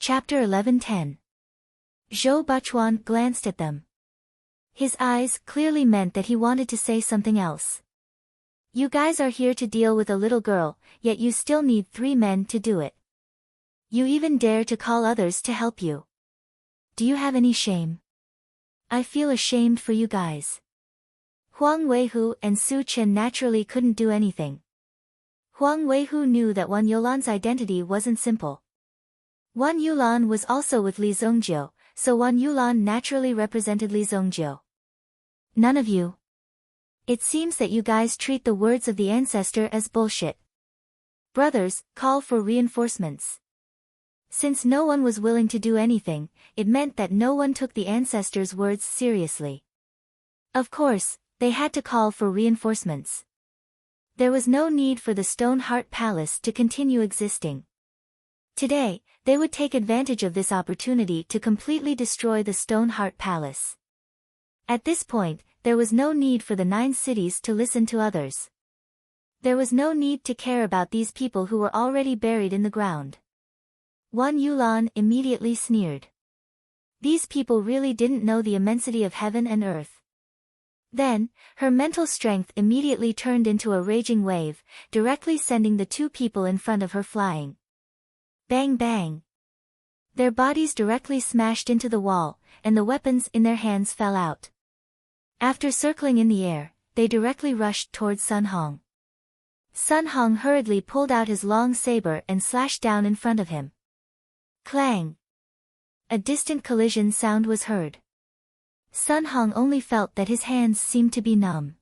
Chapter 11:10. Zhou Bachuan glanced at them. His eyes clearly meant that he wanted to say something else. You guys are here to deal with a little girl, yet you still need 3 men to do it. You even dare to call others to help you. Do you have any shame? I feel ashamed for you guys. Huang Weihu and Su Chen naturally couldn't do anything. Huang Weihu knew that Wan Yulan's identity wasn't simple. Wan Yulan was also with Li Zongjiu, so Wan Yulan naturally represented Li Zongjiu. None of you. It seems that you guys treat the words of the ancestor as bullshit. Brothers, call for reinforcements. Since no one was willing to do anything, it meant that no one took the ancestors' words seriously. Of course, they had to call for reinforcements. There was no need for the Stone Heart Palace to continue existing. Today, they would take advantage of this opportunity to completely destroy the Stone Heart Palace. At this point, there was no need for the 9 cities to listen to others. There was no need to care about these people who were already buried in the ground. Wan Yulan immediately sneered. These people really didn't know the immensity of heaven and earth. Then, her mental strength immediately turned into a raging wave, directly sending the 2 people in front of her flying. Bang bang. Their bodies directly smashed into the wall, and the weapons in their hands fell out. After circling in the air, they directly rushed towards Sun Hong. Sun Hong hurriedly pulled out his long saber and slashed down in front of him. Clang! A distant collision sound was heard. Sun Hong only felt that his hands seemed to be numb.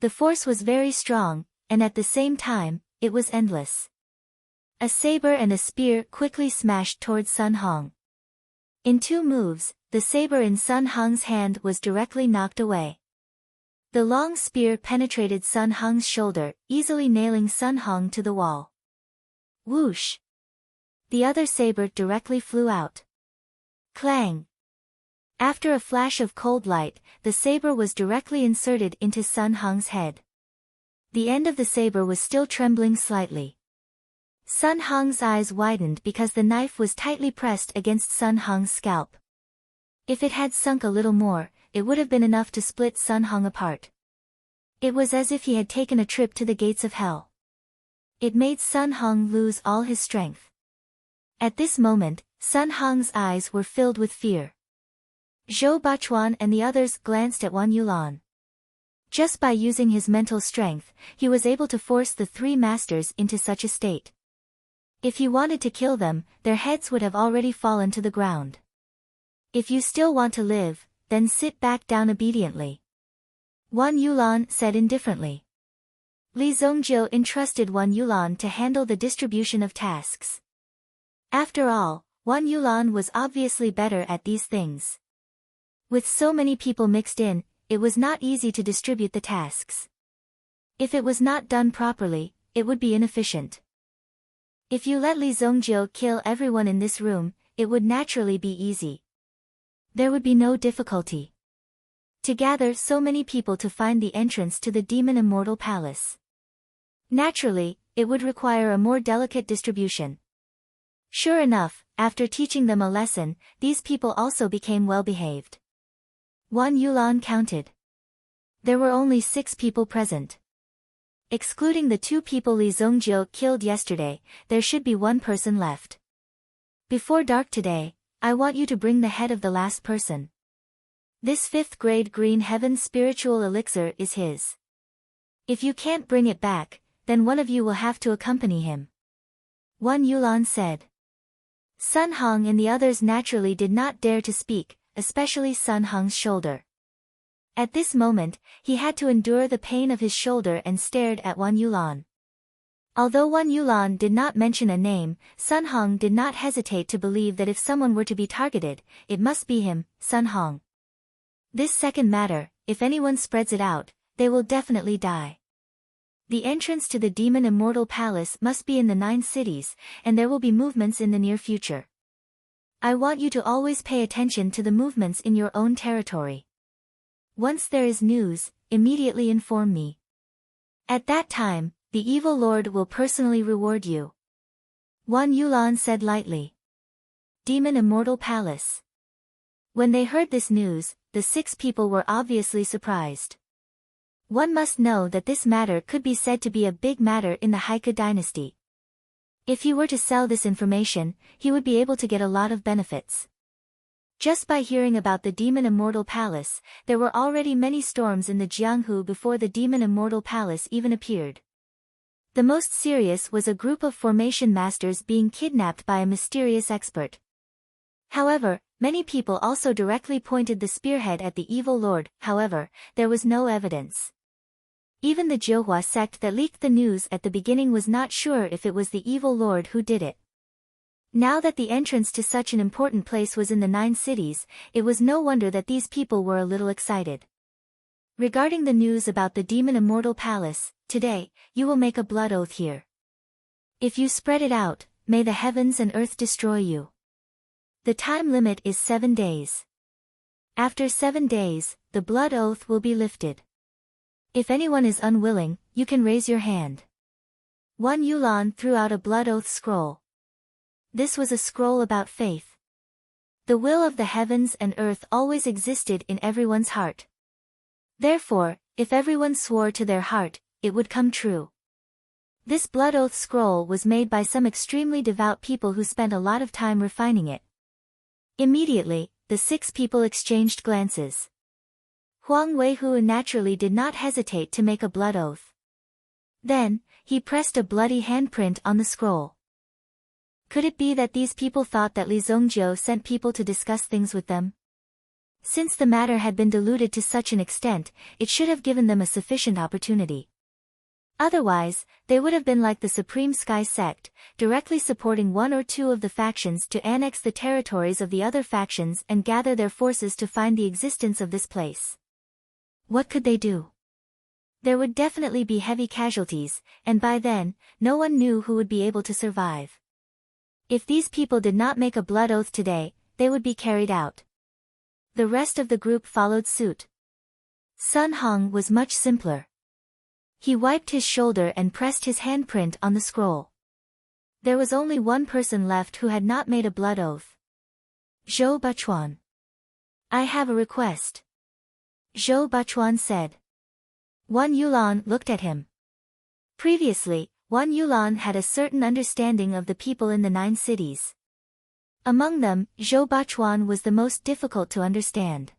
The force was very strong, and at the same time, it was endless. A saber and a spear quickly smashed towards Sun Hong. In 2 moves, the saber in Sun Hong's hand was directly knocked away. The long spear penetrated Sun Hong's shoulder, easily nailing Sun Hong to the wall. Whoosh! The other saber directly flew out. Clang! After a flash of cold light, the saber was directly inserted into Sun Hong's head. The end of the saber was still trembling slightly. Sun Hong's eyes widened because the knife was tightly pressed against Sun Hong's scalp. If it had sunk a little more, it would have been enough to split Sun Hong apart. It was as if he had taken a trip to the gates of hell. It made Sun Hong lose all his strength. At this moment, Sun Hong's eyes were filled with fear. Zhou Bachuan and the others glanced at Wan Yulan. Just by using his mental strength, he was able to force the 3 masters into such a state. If he wanted to kill them, their heads would have already fallen to the ground. If you still want to live, then sit back down obediently. Wan Yulan said indifferently. Li Zongjiu entrusted Wan Yulan to handle the distribution of tasks. After all, Wan Yulan was obviously better at these things. With so many people mixed in, it was not easy to distribute the tasks. If it was not done properly, it would be inefficient. If you let Li Zongjiu kill everyone in this room, it would naturally be easy. There would be no difficulty. To gather so many people to find the entrance to the Demon Immortal Palace. Naturally, it would require a more delicate distribution. Sure enough, after teaching them a lesson, these people also became well-behaved. Wan Yulan counted. There were only 6 people present. Excluding the 2 people Li Zongjiu killed yesterday, there should be 1 person left. Before dark today, I want you to bring the head of the last person. This 5th grade Green Heaven spiritual elixir is his. If you can't bring it back, then one of you will have to accompany him. Wan Yulan said. Sun Hong and the others naturally did not dare to speak, especially Sun Hong's shoulder. At this moment, he had to endure the pain of his shoulder and stared at Wan Yulan. Although Wan Yulan did not mention a name, Sun Hong did not hesitate to believe that if someone were to be targeted, it must be him, Sun Hong. This second matter, if anyone spreads it out, they will definitely die. The entrance to the Demon Immortal Palace must be in the 9 cities, and there will be movements in the near future. I want you to always pay attention to the movements in your own territory. Once there is news, immediately inform me. At that time, the evil lord will personally reward you. Wan Yulan said lightly. Demon Immortal Palace. When they heard this news, the 6 people were obviously surprised. One must know that this matter could be said to be a big matter in the Heike dynasty. If he were to sell this information, he would be able to get a lot of benefits. Just by hearing about the Demon Immortal Palace, there were already many storms in the Jianghu before the Demon Immortal Palace even appeared. The most serious was a group of formation masters being kidnapped by a mysterious expert. However, many people also directly pointed the spearhead at the evil lord. However, there was no evidence. Even the Jiuhua sect that leaked the news at the beginning was not sure if it was the evil lord who did it. Now that the entrance to such an important place was in the 9 cities, it was no wonder that these people were a little excited. Regarding the news about the Demon Immortal Palace, today, you will make a blood oath here. If you spread it out, may the heavens and earth destroy you. The time limit is 7 days. After 7 days, the blood oath will be lifted. If anyone is unwilling, you can raise your hand. One Yulan threw out a blood oath scroll. This was a scroll about faith. The will of the heavens and earth always existed in everyone's heart. Therefore, if everyone swore to their heart, it would come true. This blood oath scroll was made by some extremely devout people who spent a lot of time refining it. Immediately, the 6 people exchanged glances. Huang Weihu naturally did not hesitate to make a blood oath. Then, he pressed a bloody handprint on the scroll. Could it be that these people thought that Li Zongjiu sent people to discuss things with them? Since the matter had been diluted to such an extent, it should have given them a sufficient opportunity. Otherwise, they would have been like the Supreme Sky sect, directly supporting 1 or 2 of the factions to annex the territories of the other factions and gather their forces to find the existence of this place. What could they do? There would definitely be heavy casualties, and by then, no one knew who would be able to survive. If these people did not make a blood oath today, they would be carried out. The rest of the group followed suit. Sun Hong was much simpler. He wiped his shoulder and pressed his handprint on the scroll. There was only one person left who had not made a blood oath. Zhou Bachuan. I have a request. Zhou Bachuan said. Wan Yulan looked at him. Previously, Wan Yulan had a certain understanding of the people in the 9 cities. Among them, Zhou Bachuan was the most difficult to understand.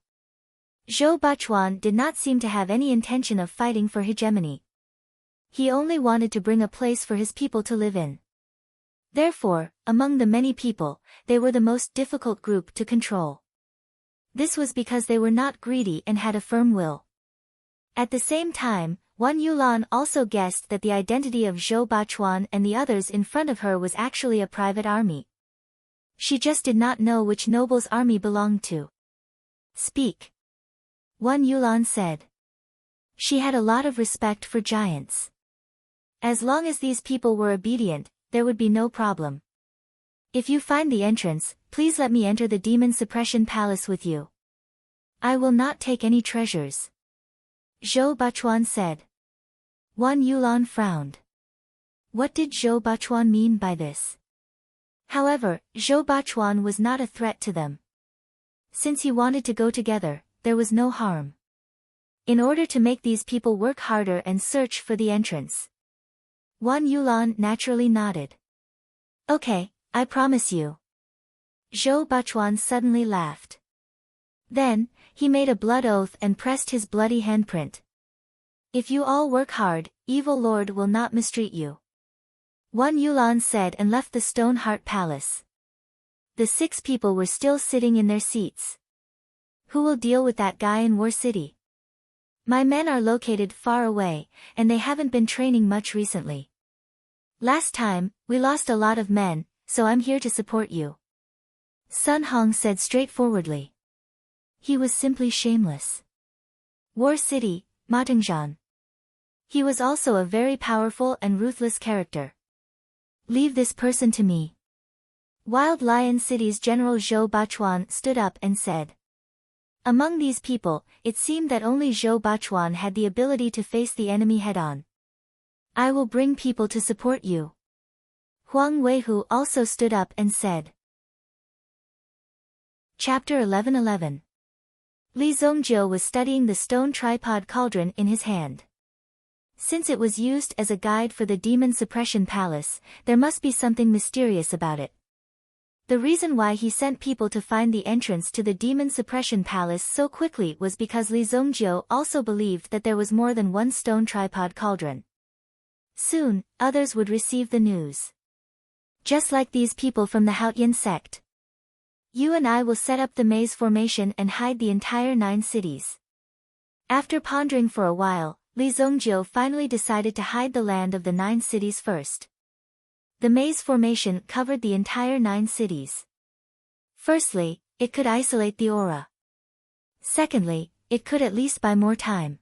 Zhou Bachuan did not seem to have any intention of fighting for hegemony. He only wanted to bring a place for his people to live in. Therefore, among the many people, they were the most difficult group to control. This was because they were not greedy and had a firm will. At the same time, Wan Yulan also guessed that the identity of Zhou Bachuan and the others in front of her was actually a private army. She just did not know which noble's army belonged to. Speak. Wan Yulan said. She had a lot of respect for giants. As long as these people were obedient, there would be no problem. If you find the entrance, please let me enter the Demon Suppression Palace with you. I will not take any treasures. Zhou Bachuan said. Wan Yulan frowned. What did Zhou Bachuan mean by this? However, Zhou Bachuan was not a threat to them. Since he wanted to go together, there was no harm. In order to make these people work harder and search for the entrance. Wan Yulan naturally nodded. Okay, I promise you. Zhou Bachuan suddenly laughed. Then, he made a blood oath and pressed his bloody handprint. If you all work hard, evil lord will not mistreat you. Wan Yulan said and left the Stone Heart Palace. The 6 people were still sitting in their seats. Who will deal with that guy in War City? My men are located far away, and they haven't been training much recently. Last time, we lost a lot of men, so I'm here to support you. Sun Hong said straightforwardly. He was simply shameless. War City, Matingzhan. He was also a very powerful and ruthless character. Leave this person to me. Wild Lion City's General Zhou Bachuan stood up and said. Among these people, it seemed that only Zhou Bachuan had the ability to face the enemy head-on. I will bring people to support you. Huang Weihu also stood up and said. Chapter 11:11. Li Zongjiu was studying the stone tripod cauldron in his hand. Since it was used as a guide for the demon suppression palace, there must be something mysterious about it. The reason why he sent people to find the entrance to the demon suppression palace so quickly was because Li Zongjiu also believed that there was more than one stone tripod cauldron. Soon, others would receive the news. Just like these people from the Haotian sect. You and I will set up the maze formation and hide the entire 9 cities. After pondering for a while, Li Zongjiu finally decided to hide the land of the 9 cities first. The maze formation covered the entire 9 cities. Firstly, it could isolate the aura. Secondly, it could at least buy more time.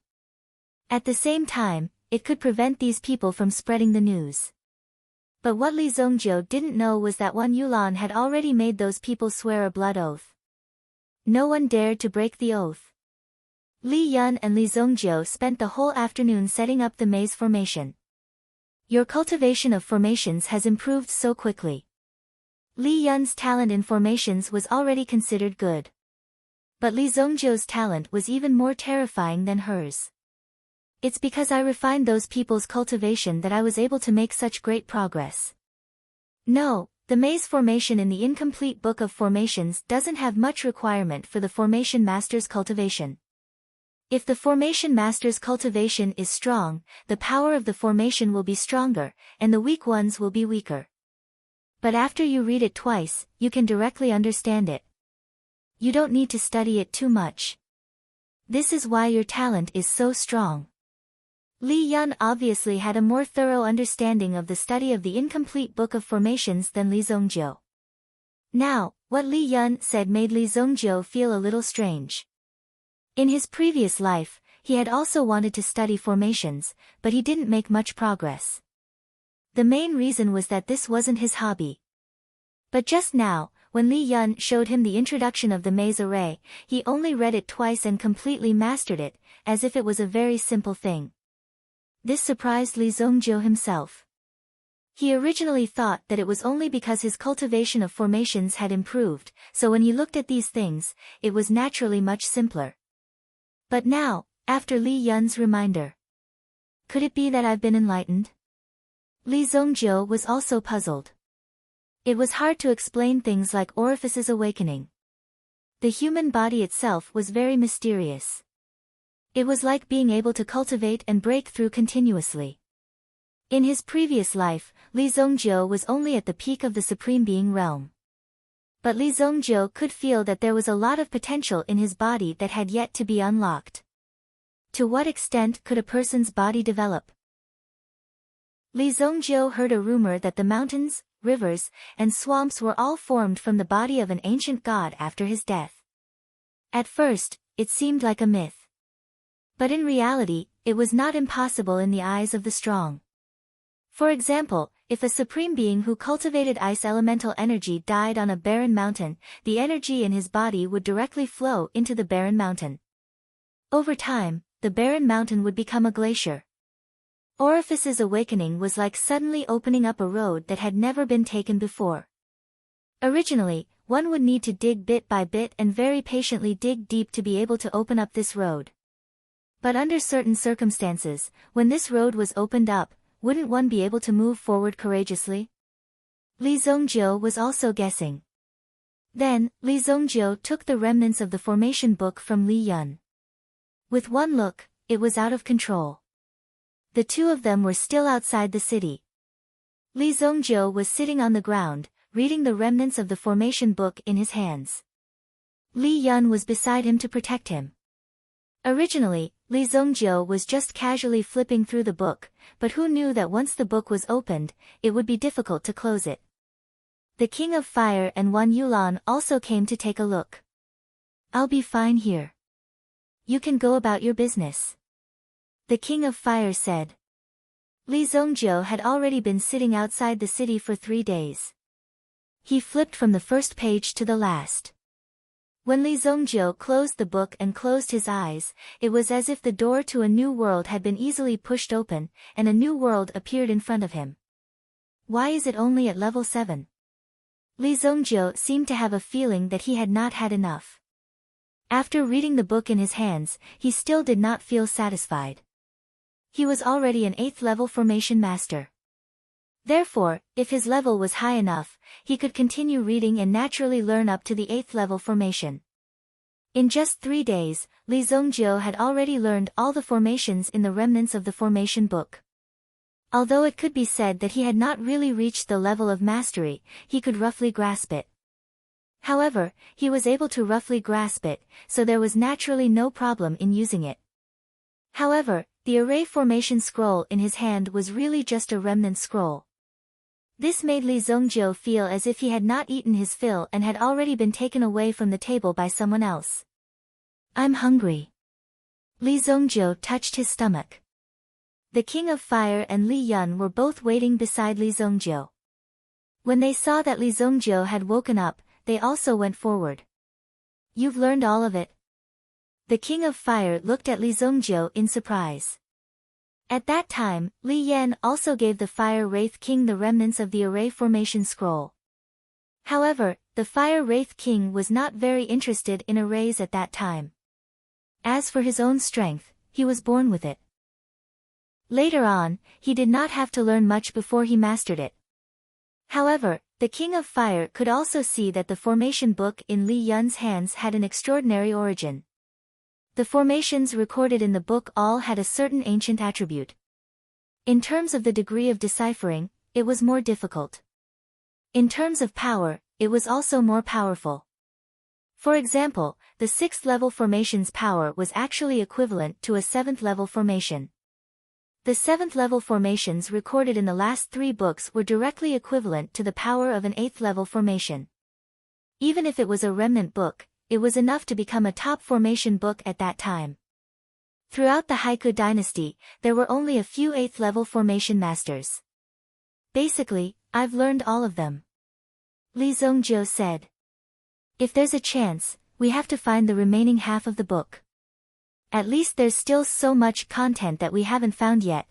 At the same time, it could prevent these people from spreading the news. But what Li Zongjiu didn't know was that Wan Yulan had already made those people swear a blood oath. No one dared to break the oath. Li Yun and Li Zongjiu spent the whole afternoon setting up the maze formation. Your cultivation of formations has improved so quickly. Li Yun's talent in formations was already considered good. But Li Zongjiu's talent was even more terrifying than hers. It's because I refined those people's cultivation that I was able to make such great progress. No, the maze formation in the incomplete book of formations doesn't have much requirement for the formation master's cultivation. If the formation master's cultivation is strong, the power of the formation will be stronger, and the weak ones will be weaker. But after you read it twice, you can directly understand it. You don't need to study it too much. This is why your talent is so strong. Li Yun obviously had a more thorough understanding of the study of the incomplete book of formations than Li Zongjiu. Now, what Li Yun said made Li Zongjiu feel a little strange. In his previous life, he had also wanted to study formations, but he didn't make much progress. The main reason was that this wasn't his hobby. But just now, when Li Yun showed him the introduction of the maze array, he only read it twice and completely mastered it, as if it was a very simple thing. This surprised Li Zongjiu himself. He originally thought that it was only because his cultivation of formations had improved, so when he looked at these things, it was naturally much simpler. But now, after Li Yun's reminder, could it be that I've been enlightened? Li Zongjiu was also puzzled. It was hard to explain things like orifices awakening. The human body itself was very mysterious. It was like being able to cultivate and break through continuously. In his previous life, Li Zongjiu was only at the peak of the Supreme Being realm. But Li Zongjiu could feel that there was a lot of potential in his body that had yet to be unlocked. To what extent could a person's body develop? Li Zongjiu heard a rumor that the mountains, rivers, and swamps were all formed from the body of an ancient god after his death. At first, it seemed like a myth. But in reality, it was not impossible in the eyes of the strong. For example, if a supreme being who cultivated ice elemental energy died on a barren mountain, the energy in his body would directly flow into the barren mountain. Over time, the barren mountain would become a glacier. Orifice's awakening was like suddenly opening up a road that had never been taken before. Originally, one would need to dig bit by bit and very patiently dig deep to be able to open up this road. But under certain circumstances, when this road was opened up, wouldn't one be able to move forward courageously? Li Zongjiu was also guessing. Then, Li Zongjiu took the remnants of the formation book from Li Yun. With one look, it was out of control. The two of them were still outside the city. Li Zongjiu was sitting on the ground, reading the remnants of the formation book in his hands. Li Yun was beside him to protect him. Originally, Li Zongjiu was just casually flipping through the book, but who knew that once the book was opened, it would be difficult to close it. The King of Fire and Wan Yulan also came to take a look. I'll be fine here. You can go about your business. The King of Fire said. Li Zongjiu had already been sitting outside the city for 3 days. He flipped from the first page to the last. When Li Zongjiu closed the book and closed his eyes, it was as if the door to a new world had been easily pushed open, and a new world appeared in front of him. Why is it only at level 7? Li Zongjio seemed to have a feeling that he had not had enough. After reading the book in his hands, he still did not feel satisfied. He was already an 8th level formation master. Therefore, if his level was high enough, he could continue reading and naturally learn up to the 8th level formation. In just 3 days, Li Zongjio had already learned all the formations in the remnants of the formation book. Although it could be said that he had not really reached the level of mastery, he could roughly grasp it. However, he was able to roughly grasp it, so there was naturally no problem in using it. However, the array formation scroll in his hand was really just a remnant scroll. This made Li Zongjio feel as if he had not eaten his fill and had already been taken away from the table by someone else. "I'm hungry." Li Zongjio touched his stomach. The King of Fire and Li Yun were both waiting beside Li Zongjio. When they saw that Li Zongjio had woken up, they also went forward. "You've learned all of it?" The King of Fire looked at Li Zongjio in surprise. At that time, Li Yan also gave the Fire Wraith King the remnants of the array formation scroll. However, the Fire Wraith King was not very interested in arrays at that time. As for his own strength, he was born with it. Later on, he did not have to learn much before he mastered it. However, the King of Fire could also see that the formation book in Li Yun's hands had an extraordinary origin. The formations recorded in the book all had a certain ancient attribute. In terms of the degree of deciphering, it was more difficult. In terms of power, it was also more powerful. For example, the 6th level formation's power was actually equivalent to a 7th level formation. The 7th level formations recorded in the last 3 books were directly equivalent to the power of an 8th level formation. Even if it was a remnant book, it was enough to become a top formation book at that time. Throughout the Haiku dynasty, there were only a few 8th level formation masters. "Basically, I've learned all of them," Li Zongjio said. "If there's a chance, we have to find the remaining half of the book. At least there's still so much content that we haven't found yet."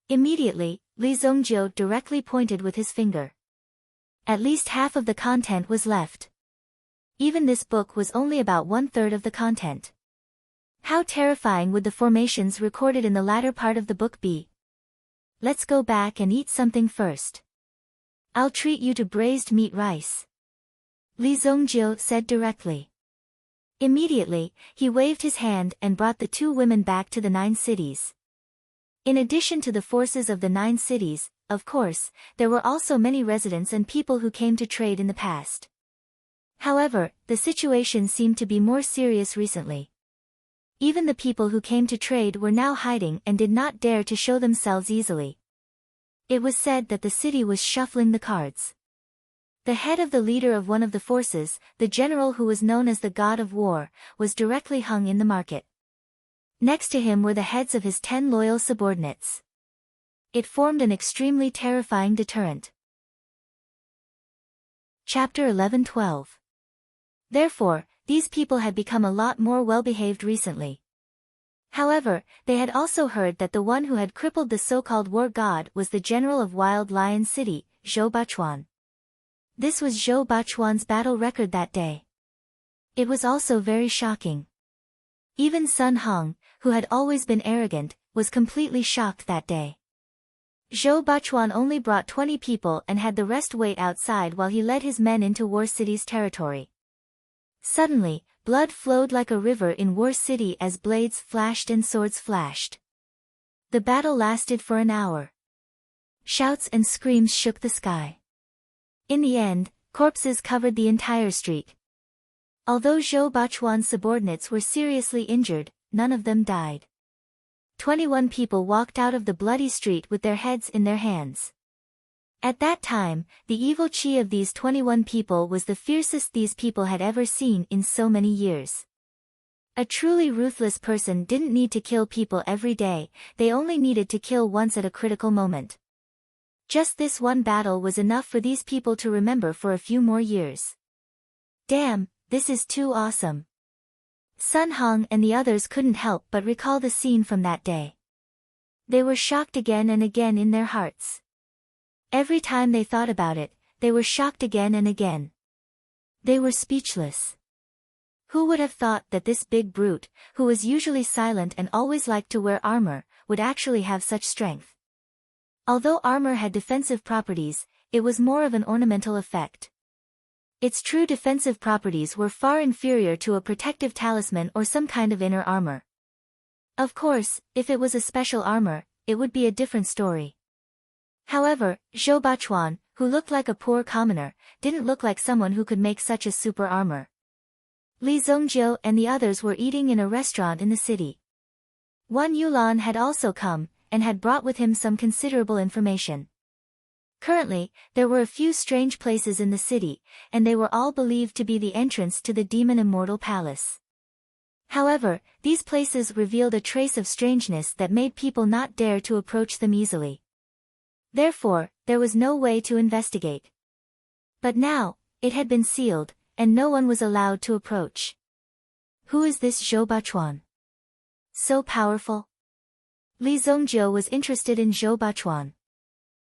Immediately, Li Zongjio directly pointed with his finger. At least half of the content was left. Even this book was only about 1/3 of the content. How terrifying would the formations recorded in the latter part of the book be? "Let's go back and eat something first. I'll treat you to braised meat rice," Li Zongjio said directly. Immediately, he waved his hand and brought the 2 women back to the 9 cities. In addition to the forces of the 9 cities, of course, there were also many residents and people who came to trade in the past. However, the situation seemed to be more serious recently. Even the people who came to trade were now hiding and did not dare to show themselves easily. It was said that the city was shuffling the cards. The head of the leader of one of the forces, the general who was known as the God of War, was directly hung in the market. Next to him were the heads of his 10 loyal subordinates. It formed an extremely terrifying deterrent. Chapter 11-12. Therefore, these people had become a lot more well-behaved recently. However, they had also heard that the one who had crippled the so-called war god was the general of Wild Lion City, Zhou Bachuan. This was Zhou Bachuan's battle record that day. It was also very shocking. Even Sun Hong, who had always been arrogant, was completely shocked that day. Zhou Bachuan only brought 20 people and had the rest wait outside while he led his men into War City's territory. Suddenly, blood flowed like a river in War City as blades flashed and swords flashed. The battle lasted for an hour. Shouts and screams shook the sky. In the end, corpses covered the entire street. Although Zhou Bachuan's subordinates were seriously injured, none of them died. 21 people walked out of the bloody street with their heads in their hands. At that time, the evil chi of these 21 people was the fiercest these people had ever seen in so many years. A truly ruthless person didn't need to kill people every day, they only needed to kill once at a critical moment. Just this one battle was enough for these people to remember for a few more years. Damn, this is too awesome. Sun Hong and the others couldn't help but recall the scene from that day. They were shocked again and again in their hearts. Every time they thought about it, they were shocked again and again. They were speechless. Who would have thought that this big brute, who was usually silent and always liked to wear armor, would actually have such strength? Although armor had defensive properties, it was more of an ornamental effect. Its true defensive properties were far inferior to a protective talisman or some kind of inner armor. Of course, if it was a special armor, it would be a different story. However, Zhou Bachuan, who looked like a poor commoner, didn't look like someone who could make such a super armor. Li Zongjiu and the others were eating in a restaurant in the city. Wan Yulan had also come, and had brought with him some considerable information. Currently, there were a few strange places in the city, and they were all believed to be the entrance to the Demon Immortal Palace. However, these places revealed a trace of strangeness that made people not dare to approach them easily. Therefore, there was no way to investigate. But now, it had been sealed, and no one was allowed to approach. Who is this Zhou Bachuan? So powerful? Li Zongjiu was interested in Zhou Bachuan.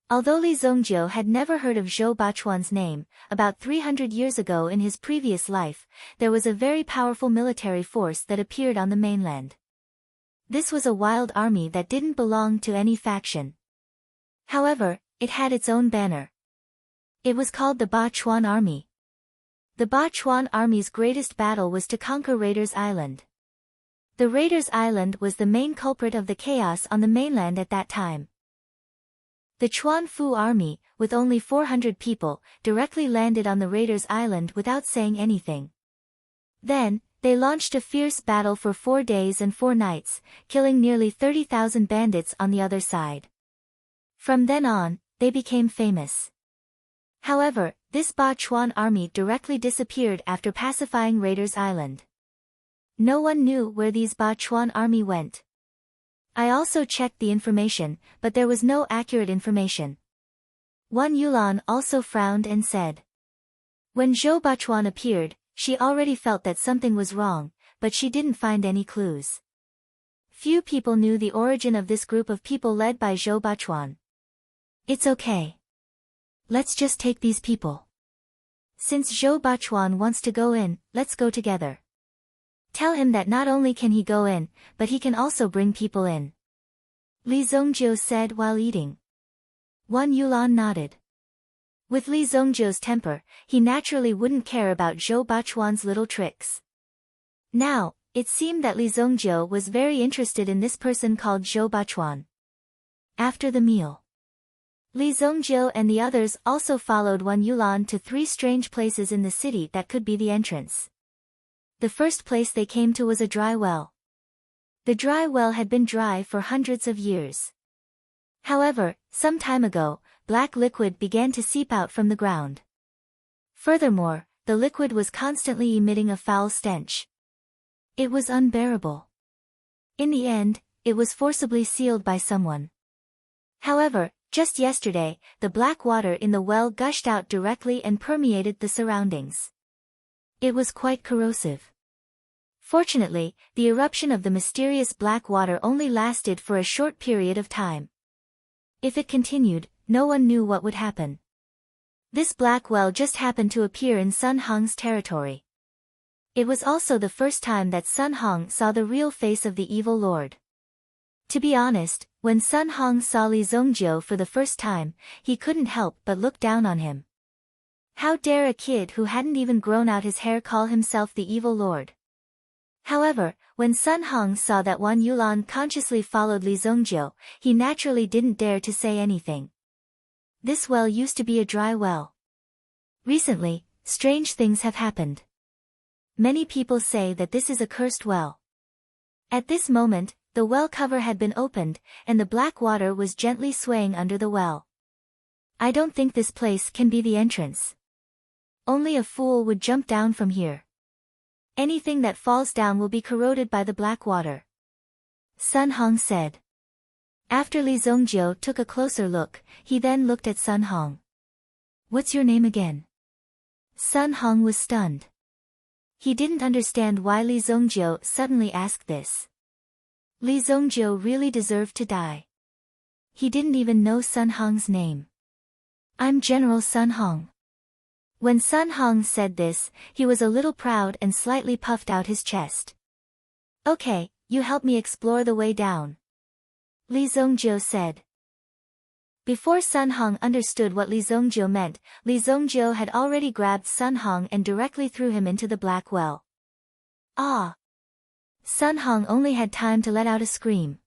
Although Li Zongjiu had never heard of Zhou Bachuan's name, about 300 years ago in his previous life, there was a very powerful military force that appeared on the mainland. This was a wild army that didn't belong to any faction. However, it had its own banner. It was called the Ba Chuan Army. The Ba Chuan Army's greatest battle was to conquer Raiders Island. The Raiders Island was the main culprit of the chaos on the mainland at that time. The Chuan Fu Army, with only 400 people, directly landed on the Raiders Island without saying anything. Then, they launched a fierce battle for 4 days and 4 nights, killing nearly 30,000 bandits on the other side. From then on, they became famous. However, this Ba Chuan army directly disappeared after pacifying Raiders Island. No one knew where these Ba Chuan army went. I also checked the information, but there was no accurate information. Wan Yulan also frowned and said. When Zhou Bachuan appeared, she already felt that something was wrong, but she didn't find any clues. Few people knew the origin of this group of people led by Zhou Bachuan. It's okay. Let's just take these people. Since Zhou Bachuan wants to go in, let's go together. Tell him that not only can he go in, but he can also bring people in. Li Zongjiu said while eating. Wan Yulan nodded. With Li Zongjiu's temper, he naturally wouldn't care about Zhou Bachuan's little tricks. Now, it seemed that Li Zongjiu was very interested in this person called Zhou Bachuan. After the meal, Li Zongjiu and the others also followed Wan Yulan to 3 strange places in the city that could be the entrance. The first place they came to was a dry well. The dry well had been dry for hundreds of years. However, some time ago, black liquid began to seep out from the ground. Furthermore, the liquid was constantly emitting a foul stench. It was unbearable. In the end, it was forcibly sealed by someone. However, just yesterday, the black water in the well gushed out directly and permeated the surroundings. It was quite corrosive. Fortunately, the eruption of the mysterious black water only lasted for a short period of time. If it continued, no one knew what would happen. This black well just happened to appear in Sun Hong's territory. It was also the first time that Sun Hong saw the real face of the evil lord. To be honest, when Sun Hong saw Li Zongjiu for the first time, he couldn't help but look down on him. How dare a kid who hadn't even grown out his hair call himself the evil lord? However, when Sun Hong saw that Wan Yulan consciously followed Li Zongjiu, he naturally didn't dare to say anything. This well used to be a dry well. Recently, strange things have happened. Many people say that this is a cursed well. At this moment, the well cover had been opened, and the black water was gently swaying under the well. I don't think this place can be the entrance. Only a fool would jump down from here. Anything that falls down will be corroded by the black water. Sun Hong said. After Li Zongjiu took a closer look, he then looked at Sun Hong. What's your name again? Sun Hong was stunned. He didn't understand why Li Zongjiu suddenly asked this. Li Zongjiu really deserved to die. He didn't even know Sun Hong's name. I'm General Sun Hong. When Sun Hong said this, he was a little proud and slightly puffed out his chest. Okay, you help me explore the way down, Li Zongjiu said. Before Sun Hong understood what Li Zongjiu meant, Li Zongjiu had already grabbed Sun Hong and directly threw him into the black well. Ah! Sun Hong only had time to let out a scream.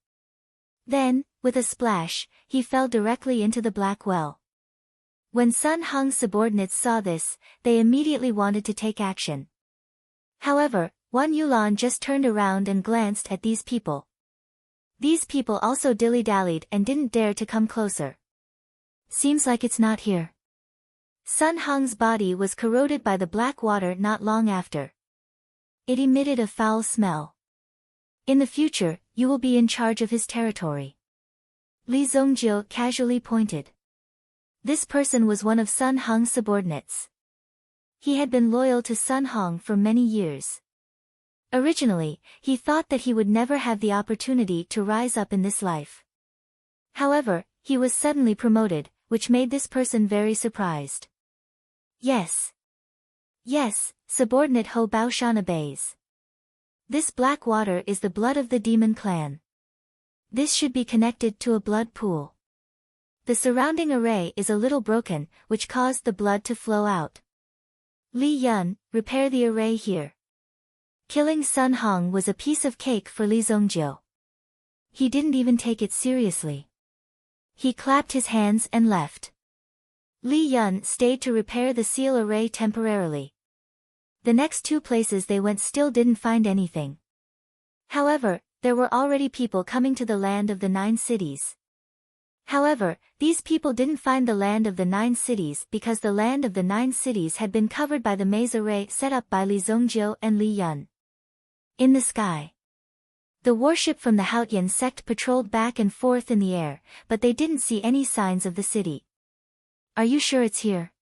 Then, with a splash, he fell directly into the black well. When Sun Hong's subordinates saw this, they immediately wanted to take action. However, Wan Yulan just turned around and glanced at these people. These people also dilly-dallied and didn't dare to come closer. Seems like it's not here. Sun Hong's body was corroded by the black water not long after. It emitted a foul smell. In the future, you will be in charge of his territory, Li Zongjiu casually pointed. This person was one of Sun Hong's subordinates. He had been loyal to Sun Hong for many years. Originally, he thought that he would never have the opportunity to rise up in this life. However, he was suddenly promoted, which made this person very surprised. Yes. Yes, subordinate Ho Baoshan obeys. This black water is the blood of the demon clan. This should be connected to a blood pool. The surrounding array is a little broken, which caused the blood to flow out. Li Yun, repair the array here. Killing Sun Hong was a piece of cake for Li Zongjiu. He didn't even take it seriously. He clapped his hands and left. Li Yun stayed to repair the seal array temporarily. The next two places they went still didn't find anything. However, there were already people coming to the land of the 9 cities. However, these people didn't find the land of the 9 cities because the land of the 9 cities had been covered by the maze array set up by Li Zongjiu and Li Yun. In the sky, the warship from the Haotian sect patrolled back and forth in the air, but they didn't see any signs of the city. Are you sure it's here?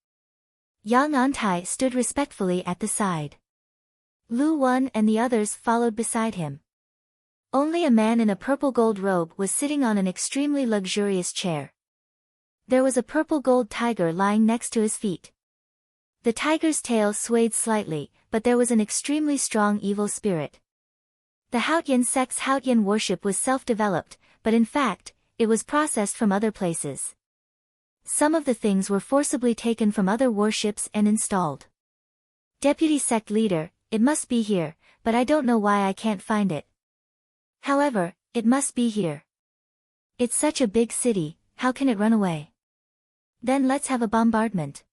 Yang Antai stood respectfully at the side. Lu Wen and the others followed beside him. Only a man in a purple gold robe was sitting on an extremely luxurious chair. There was a purple gold tiger lying next to his feet. The tiger's tail swayed slightly, but there was an extremely strong evil spirit. The Haotian sect's Haotian worship was self-developed, but in fact, it was processed from other places. Some of the things were forcibly taken from other worships and installed. Deputy sect leader, it must be here, but I don't know why I can't find it. However, it must be here. It's such a big city, how can it run away? Then let's have a bombardment.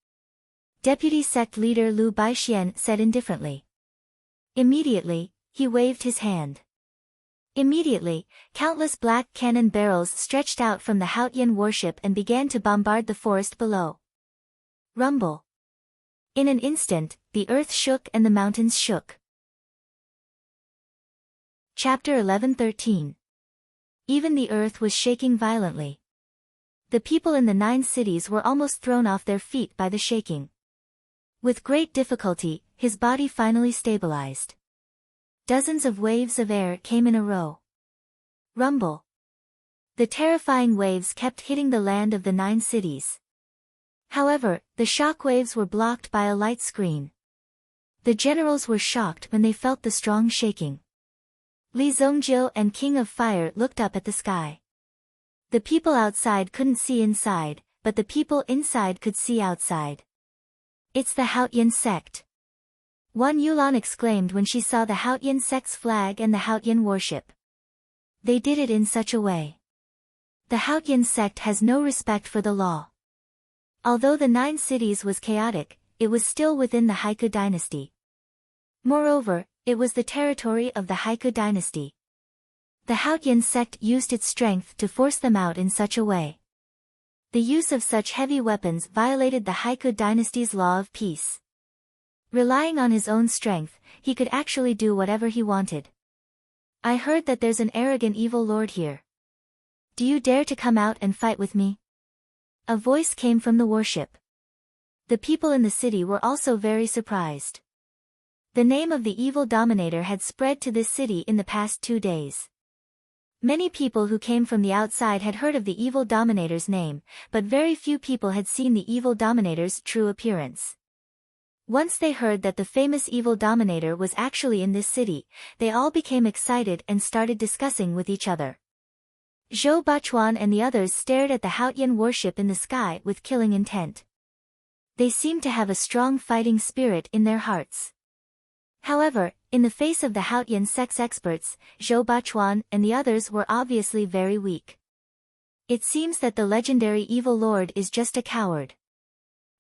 Deputy sect leader Lu Baixian said indifferently. Immediately, he waved his hand. Immediately, countless black cannon barrels stretched out from the Haotian worship and began to bombard the forest below. Rumble. In an instant, the earth shook and the mountains shook. Chapter 11:13. Even the earth was shaking violently. The people in the 9 cities were almost thrown off their feet by the shaking. With great difficulty, his body finally stabilized. Dozens of waves of air came in a row. Rumble. The terrifying waves kept hitting the land of the 9 cities. However, the shock waves were blocked by a light screen. The generals were shocked when they felt the strong shaking. Li Zongjiu and King of Fire looked up at the sky. The people outside couldn't see inside, but the people inside could see outside. It's the Haotian sect. Wan Yulan exclaimed when she saw the Haotian sect's flag and the Haotian worship. They did it in such a way. The Haotian sect has no respect for the law. Although the 9 cities was chaotic, it was still within the Haiku dynasty. Moreover, it was the territory of the Haiku dynasty. The Haotian sect used its strength to force them out in such a way. The use of such heavy weapons violated the Haiku dynasty's law of peace. Relying on his own strength, he could actually do whatever he wanted. I heard that there's an arrogant evil lord here. Do you dare to come out and fight with me? A voice came from the warship. The people in the city were also very surprised. The name of the evil dominator had spread to this city in the past 2 days. Many people who came from the outside had heard of the evil dominator's name, but very few people had seen the evil dominator's true appearance. Once they heard that the famous evil dominator was actually in this city, they all became excited and started discussing with each other. Zhou Bachuan and the others stared at the Haotian warship in the sky with killing intent. They seemed to have a strong fighting spirit in their hearts. However, in the face of the Haotian sex experts, Zhou Bachuan and the others were obviously very weak. It seems that the legendary evil lord is just a coward.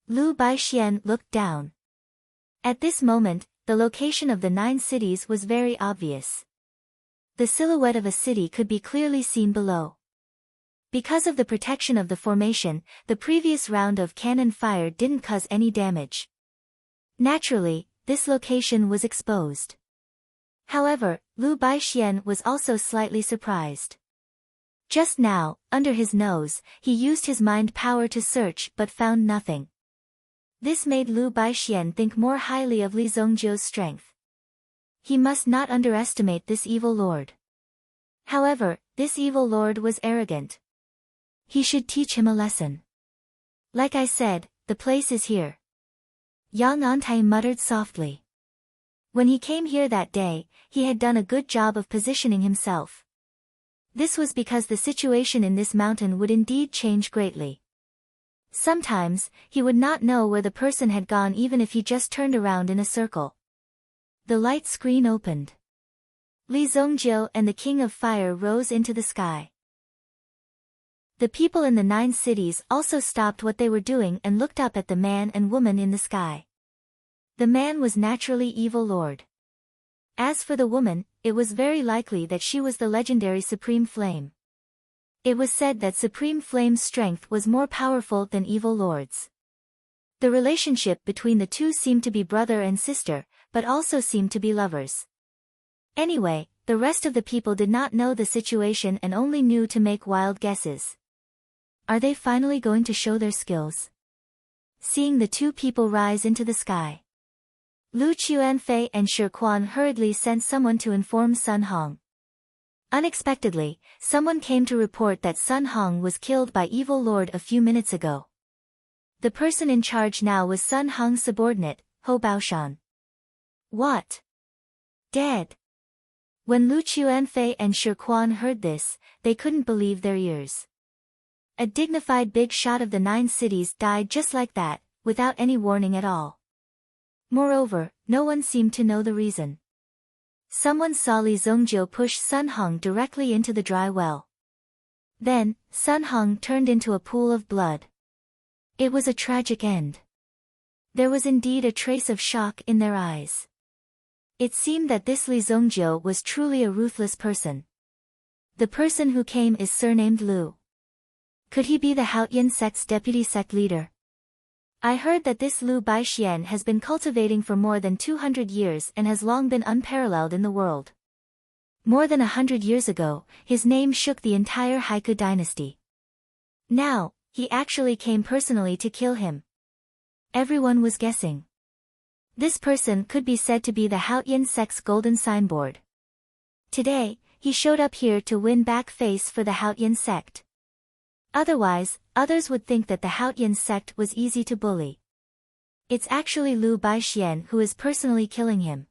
Lu Baixian looked down. At this moment, the location of the 9 cities was very obvious. The silhouette of a city could be clearly seen below. Because of the protection of the formation, the previous round of cannon fire didn't cause any damage. Naturally, this location was exposed. However, Lu Baixian was also slightly surprised. Just now, under his nose, he used his mind power to search but found nothing. This made Lu Baixian think more highly of Li Zongjiu's strength. He must not underestimate this evil lord. However, this evil lord was arrogant. He should teach him a lesson. Like I said, the place is here. Yang Antai muttered softly. When he came here that day, he had done a good job of positioning himself. This was because the situation in this mountain would indeed change greatly. Sometimes, he would not know where the person had gone even if he just turned around in a circle. The light screen opened. Li Zongjiu and the King of Fire rose into the sky. The people in the 9 cities also stopped what they were doing and looked up at the man and woman in the sky. The man was naturally evil lord. As for the woman, it was very likely that she was the legendary Supreme Flame. It was said that Supreme Flame's strength was more powerful than evil lords. The relationship between the two seemed to be brother and sister, but also seemed to be lovers. Anyway, the rest of the people did not know the situation and only knew to make wild guesses. Are they finally going to show their skills? Seeing the 2 people rise into the sky, Lu Qianfei and Shi Quan hurriedly sent someone to inform Sun Hong. Unexpectedly, someone came to report that Sun Hong was killed by evil lord a few minutes ago. The person in charge now was Sun Hong's subordinate, Ho Baoshan. What? Dead? When Lu Qianfei and Shi Quan heard this, they couldn't believe their ears. A dignified big shot of the 9 cities died just like that, without any warning at all. Moreover, no one seemed to know the reason. Someone saw Li Zongjiu push Sun Hong directly into the dry well. Then, Sun Hong turned into a pool of blood. It was a tragic end. There was indeed a trace of shock in their eyes. It seemed that this Li Zongjiu was truly a ruthless person. The person who came is surnamed Lu. Could he be the Haotian sect's deputy sect leader? I heard that this Lu Baixian has been cultivating for more than 200 years and has long been unparalleled in the world. More than 100 years ago, his name shook the entire Haiku dynasty. Now, he actually came personally to kill him. Everyone was guessing. This person could be said to be the Haotian sect's golden signboard. Today, he showed up here to win back face for the Haotian sect. Otherwise, others would think that the Haotian sect was easy to bully. It's actually Lu Baixian who is personally killing him.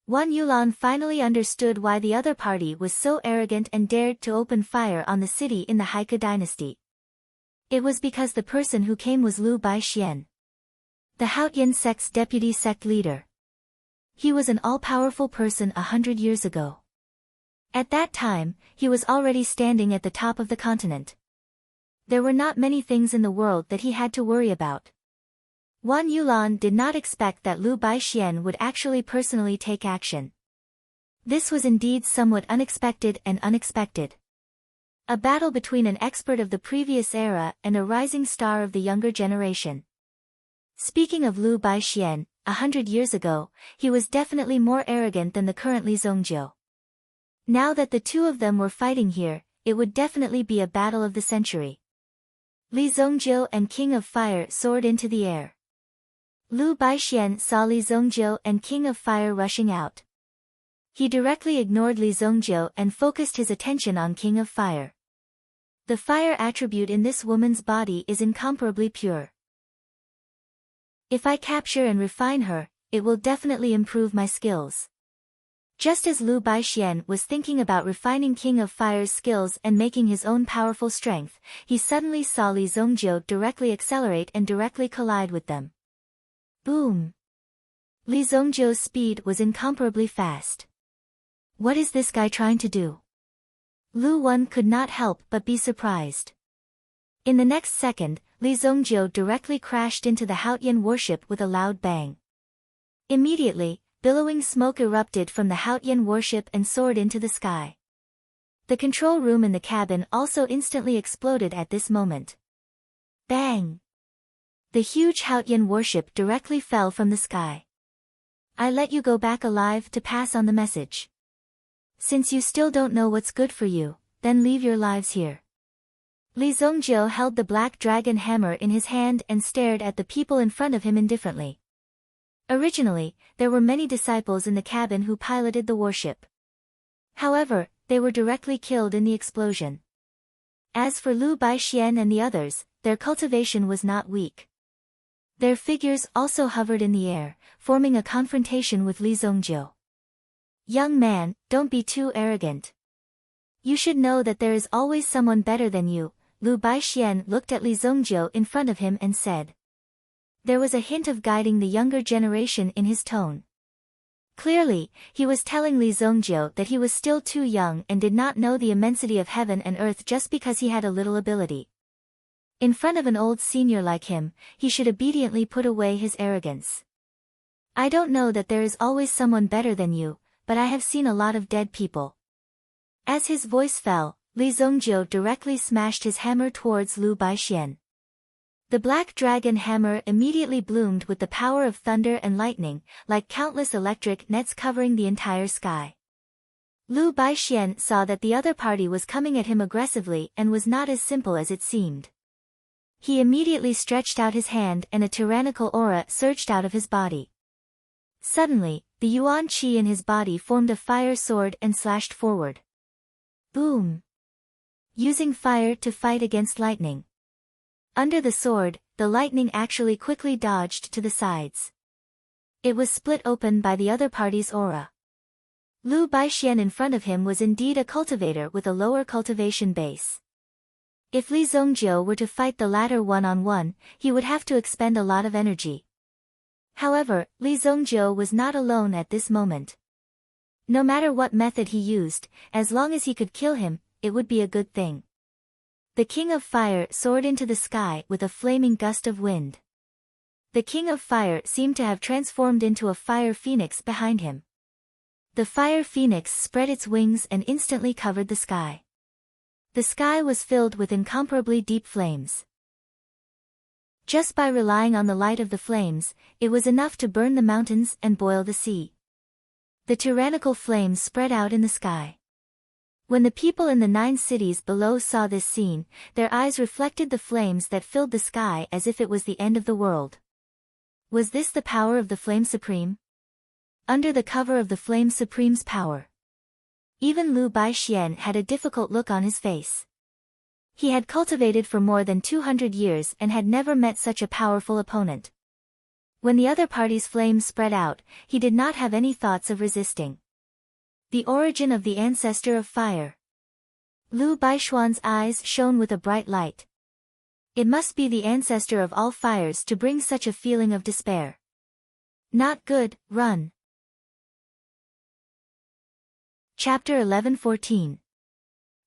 Wan Yulan finally understood why the other party was so arrogant and dared to open fire on the city in the Haiku dynasty. It was because the person who came was Lu Baixian, the Haotian sect's deputy sect leader. He was an all-powerful person 100 years ago. At that time, he was already standing at the top of the continent. There were not many things in the world that he had to worry about. Wan Yulan did not expect that Lu Baixian would actually personally take action. This was indeed somewhat unexpected and unexpected. A battle between an expert of the previous era and a rising star of the younger generation. Speaking of Lu Baixian, 100 years ago, he was definitely more arrogant than the current Li Zongjiu. Now that the 2 of them were fighting here, it would definitely be a battle of the century. Li Zongjiu and King of Fire soared into the air. Lu Baixian saw Li Zongjiu and King of Fire rushing out. He directly ignored Li Zongjiu and focused his attention on King of Fire. The fire attribute in this woman's body is incomparably pure. If I capture and refine her, it will definitely improve my skills. Just as Lu Baixian was thinking about refining King of Fire's skills and making his own powerful strength, he suddenly saw Li Zongjiu directly accelerate and directly collide with them. Boom! Li Zongjiu's speed was incomparably fast. What is this guy trying to do? Lu Wen could not help but be surprised. In the next second, Li Zongjiu directly crashed into the Haotian warship with a loud bang. Immediately, billowing smoke erupted from the Haotian warship and soared into the sky. The control room in the cabin also instantly exploded at this moment. Bang! The huge Haotian warship directly fell from the sky. I let you go back alive to pass on the message. Since you still don't know what's good for you, then leave your lives here. Li Zongjiu held the black dragon hammer in his hand and stared at the people in front of him indifferently. Originally, there were many disciples in the cabin who piloted the warship. However, they were directly killed in the explosion. As for Lu Baixian and the others, their cultivation was not weak. Their figures also hovered in the air, forming a confrontation with Li Zongjiu. Young man, don't be too arrogant. You should know that there is always someone better than you. Lu Baixian looked at Li Zongjiu in front of him and said. There was a hint of guiding the younger generation in his tone. Clearly, he was telling Li Zongjiu that he was still too young and did not know the immensity of heaven and earth just because he had a little ability. In front of an old senior like him, he should obediently put away his arrogance. I don't know that there is always someone better than you, but I have seen a lot of dead people. As his voice fell, Li Zongjiu directly smashed his hammer towards Lu Baixian. The black dragon hammer immediately bloomed with the power of thunder and lightning, like countless electric nets covering the entire sky. Lu Baixian saw that the other party was coming at him aggressively and was not as simple as it seemed. He immediately stretched out his hand and a tyrannical aura surged out of his body. Suddenly, the Yuan Qi in his body formed a fire sword and slashed forward. Boom! Using fire to fight against lightning. Under the sword, the lightning actually quickly dodged to the sides. It was split open by the other party's aura. Lu Baixian in front of him was indeed a cultivator with a lower cultivation base. If Li Zongjiu were to fight the latter one-on-one, he would have to expend a lot of energy. However, Li Zongjiu was not alone at this moment. No matter what method he used, as long as he could kill him, it would be a good thing. The King of Fire soared into the sky with a flaming gust of wind. The King of Fire seemed to have transformed into a fire phoenix behind him. The fire phoenix spread its wings and instantly covered the sky. The sky was filled with incomparably deep flames. Just by relying on the light of the flames, it was enough to burn the mountains and boil the sea. The tyrannical flames spread out in the sky. When the people in the 9 cities below saw this scene, their eyes reflected the flames that filled the sky as if it was the end of the world. Was this the power of the Flame Supreme? Under the cover of the Flame Supreme's power. Even Lu Baixian had a difficult look on his face. He had cultivated for more than 200 years and had never met such a powerful opponent. When the other party's flames spread out, he did not have any thoughts of resisting. The origin of the ancestor of fire. Lu Baixian's eyes shone with a bright light. It must be the ancestor of all fires to bring such a feeling of despair. Not good, run. Chapter 11:14.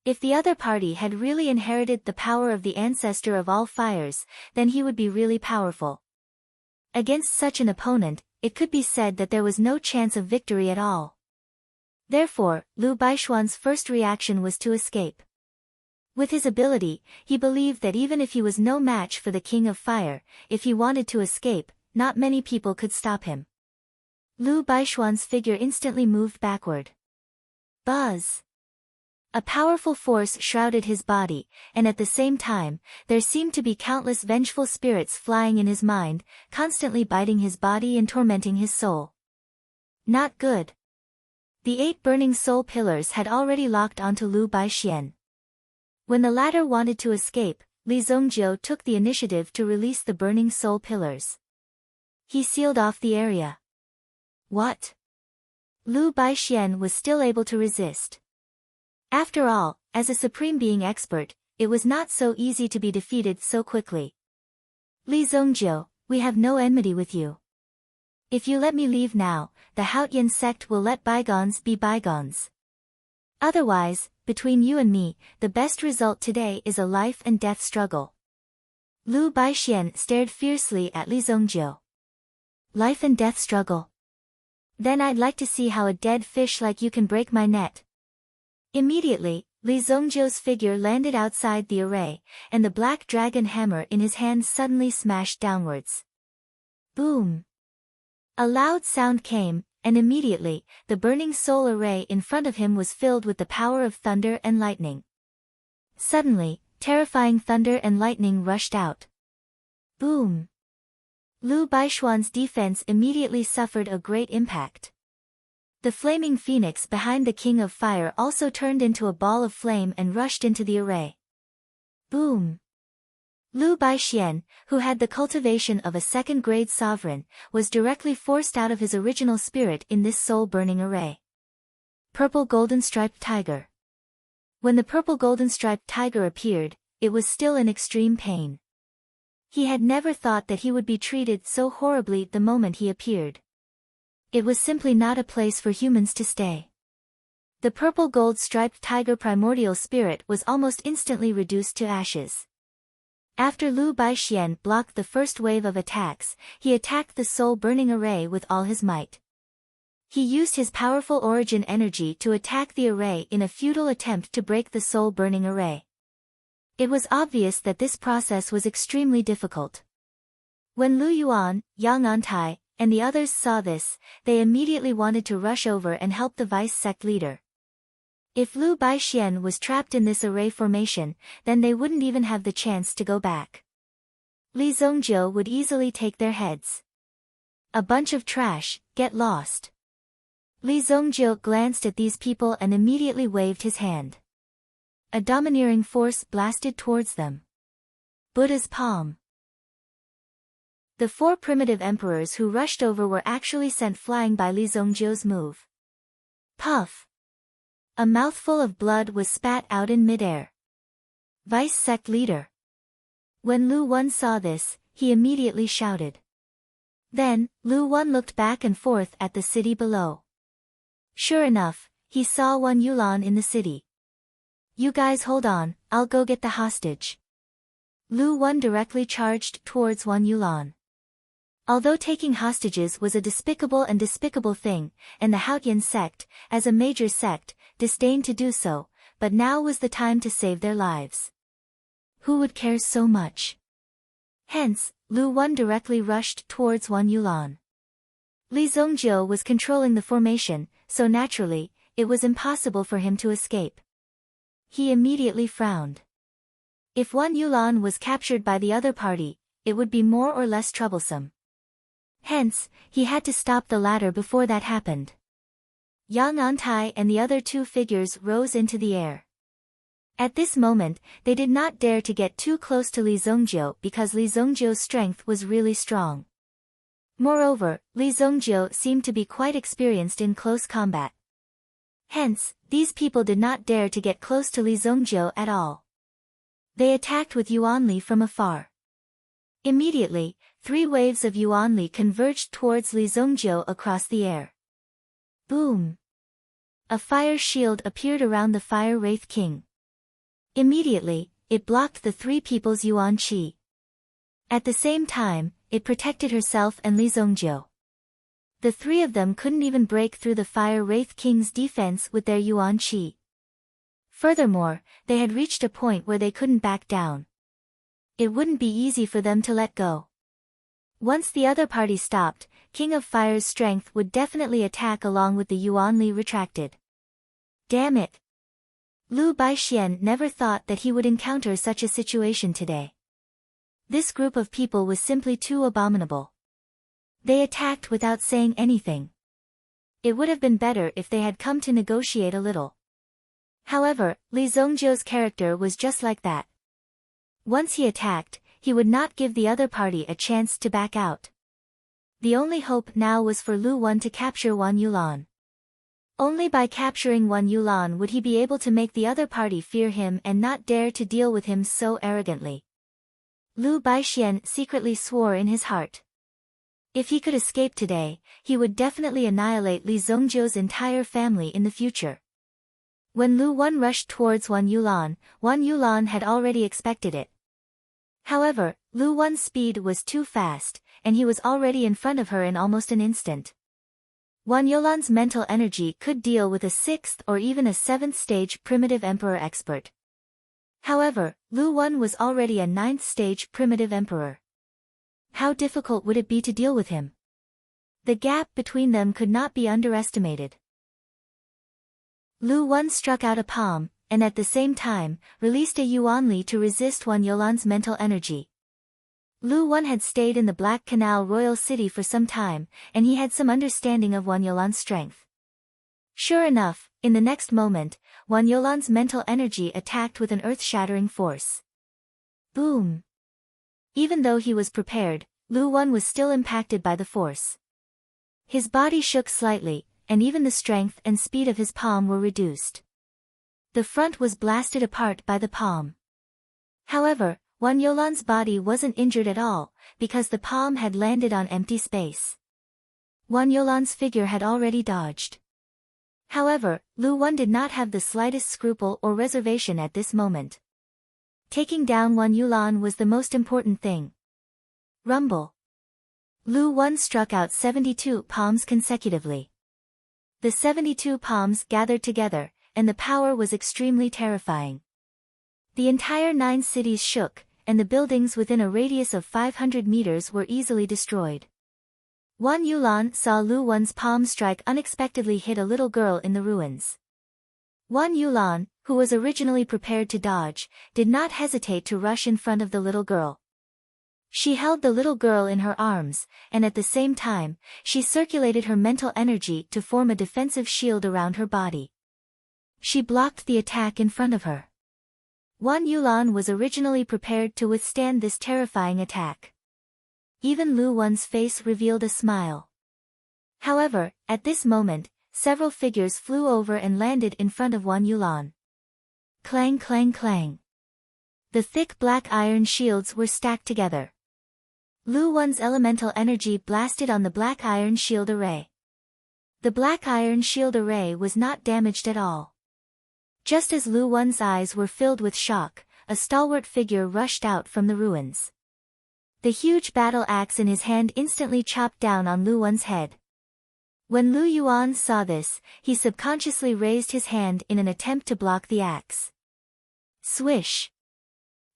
If the other party had really inherited the power of the ancestor of all fires, then he would be really powerful. Against such an opponent, it could be said that there was no chance of victory at all. Therefore, Lu Baixian's first reaction was to escape. With his ability, he believed that even if he was no match for the King of Fire, if he wanted to escape, not many people could stop him. Lu Baixian's figure instantly moved backward. Buzz! A powerful force shrouded his body, and at the same time, there seemed to be countless vengeful spirits flying in his mind, constantly biting his body and tormenting his soul. Not good. The 8 burning soul pillars had already locked onto Lu Baixian. When the latter wanted to escape, Li Zongjiu took the initiative to release the burning soul pillars. He sealed off the area. What? Lu Baixian was still able to resist. After all, as a supreme being expert, it was not so easy to be defeated so quickly. Li Zongjiu, we have no enmity with you. If you let me leave now, the Haotian sect will let bygones be bygones. Otherwise, between you and me, the best result today is a life and death struggle. Lu Baixian stared fiercely at Li Zongjiu. Life and death struggle? Then I'd like to see how a dead fish like you can break my net. Immediately, Li Zongjiu's figure landed outside the array, and the black dragon hammer in his hand suddenly smashed downwards. Boom! A loud sound came, and immediately, the burning soul array in front of him was filled with the power of thunder and lightning. Suddenly, terrifying thunder and lightning rushed out. Boom! Lu Baishuan's defense immediately suffered a great impact. The flaming phoenix behind the King of Fire also turned into a ball of flame and rushed into the array. Boom! Lu Baixian, who had the cultivation of a second-grade sovereign, was directly forced out of his original spirit in this soul-burning array. Purple golden-striped tiger. When the purple golden-striped tiger appeared, it was still in extreme pain. He had never thought that he would be treated so horribly the moment he appeared. It was simply not a place for humans to stay. The purple gold-striped tiger primordial spirit was almost instantly reduced to ashes. After Lu Baixian blocked the first wave of attacks, he attacked the soul-burning array with all his might. He used his powerful origin energy to attack the array in a futile attempt to break the soul-burning array. It was obvious that this process was extremely difficult. When Lu Yuan, Yang Antai, and the others saw this, they immediately wanted to rush over and help the vice sect leader. If Lu Baixian was trapped in this array formation, then they wouldn't even have the chance to go back. Li Zongjiu would easily take their heads. A bunch of trash, get lost. Li Zongjiu glanced at these people and immediately waved his hand. A domineering force blasted towards them. Buddha's palm. The four primitive emperors who rushed over were actually sent flying by Li Zongjiu's move. Puff! A mouthful of blood was spat out in midair. Vice sect leader. When Lu Wan saw this, he immediately shouted. Then, Lu Wan looked back and forth at the city below. Sure enough, he saw Wan Yulan in the city. You guys hold on, I'll go get the hostage. Lu Wan directly charged towards Wan Yulan. Although taking hostages was a despicable thing, and the Haotian sect, as a major sect, disdained to do so, but now was the time to save their lives. Who would care so much? Hence, Lu Wan directly rushed towards Wan Yulan. Li Zongjiu was controlling the formation, so naturally, it was impossible for him to escape. He immediately frowned. If Wan Yulan was captured by the other party, it would be more or less troublesome. Hence, he had to stop the latter before that happened. Yang Antai and the other two figures rose into the air. At this moment, they did not dare to get too close to Li Zongjiu because Li Zongjiu's strength was really strong. Moreover, Li Zongjiu seemed to be quite experienced in close combat. Hence, these people did not dare to get close to Li Zongjiu at all. They attacked with Yuanli from afar. Immediately, 3 waves of Yuanli converged towards Li Zongjiu across the air. Boom! A fire shield appeared around the Fire Wraith King. Immediately, it blocked the 3 people's Yuan Qi. At the same time, it protected herself and Li Zongjiu. The 3 of them couldn't even break through the Fire Wraith King's defense with their Yuan Qi. Furthermore, they had reached a point where they couldn't back down. It wouldn't be easy for them to let go. Once the other party stopped, King of Fire's strength would definitely attack along with the Yuanli retracted. Damn it! Lu Baixian never thought that he would encounter such a situation today. This group of people was simply too abominable. They attacked without saying anything. It would have been better if they had come to negotiate a little. However, Li Zongjiu's character was just like that. Once he attacked, he would not give the other party a chance to back out. The only hope now was for Lu Wan to capture Wan Yulan. Only by capturing Wan Yulan would he be able to make the other party fear him and not dare to deal with him so arrogantly. Lu Baixian secretly swore in his heart. If he could escape today, he would definitely annihilate Li Zongjiu's entire family in the future. When Lu Wan rushed towards Wan Yulan had already expected it. However, Lu Wan's speed was too fast, and he was already in front of her in almost an instant. Wan Yulan's mental energy could deal with a 6th or even a 7th stage primitive emperor expert. However, Lu Wan was already a 9th stage primitive emperor. How difficult would it be to deal with him? The gap between them could not be underestimated. Lu Wan struck out a palm, and at the same time, released a Yuanli to resist Wan Yulan's mental energy. Lu Wan had stayed in the Black Canal royal city for some time, and he had some understanding of Wan Yulan's strength. Sure enough, in the next moment, Wan Yulan's mental energy attacked with an earth-shattering force. Boom! Even though he was prepared, Lu Wan was still impacted by the force. His body shook slightly, and even the strength and speed of his palm were reduced. The front was blasted apart by the palm. However, Wan Yulan's body wasn't injured at all, because the palm had landed on empty space. Wan Yulan's figure had already dodged. However, Lu Wan did not have the slightest scruple or reservation at this moment. Taking down Wan Yulan was the most important thing. Rumble. Lu Wan struck out 72 palms consecutively. The 72 palms gathered together, and the power was extremely terrifying. The entire 9 cities shook, and the buildings within a radius of 500 meters were easily destroyed. Wan Yulan saw Lu Wan's palm strike unexpectedly hit a little girl in the ruins. Wan Yulan, who was originally prepared to dodge, did not hesitate to rush in front of the little girl. She held the little girl in her arms, and at the same time, she circulated her mental energy to form a defensive shield around her body. She blocked the attack in front of her. Wan Yulan was originally prepared to withstand this terrifying attack. Even Lu Wan's face revealed a smile. However, at this moment, several figures flew over and landed in front of Wan Yulan. Clang clang clang. The thick black iron shields were stacked together. Lu Wan's elemental energy blasted on the black iron shield array. The black iron shield array was not damaged at all. Just as Lu Wan's eyes were filled with shock, a stalwart figure rushed out from the ruins. The huge battle axe in his hand instantly chopped down on Lu Wan's head. When Lu Yuan saw this, he subconsciously raised his hand in an attempt to block the axe. Swish!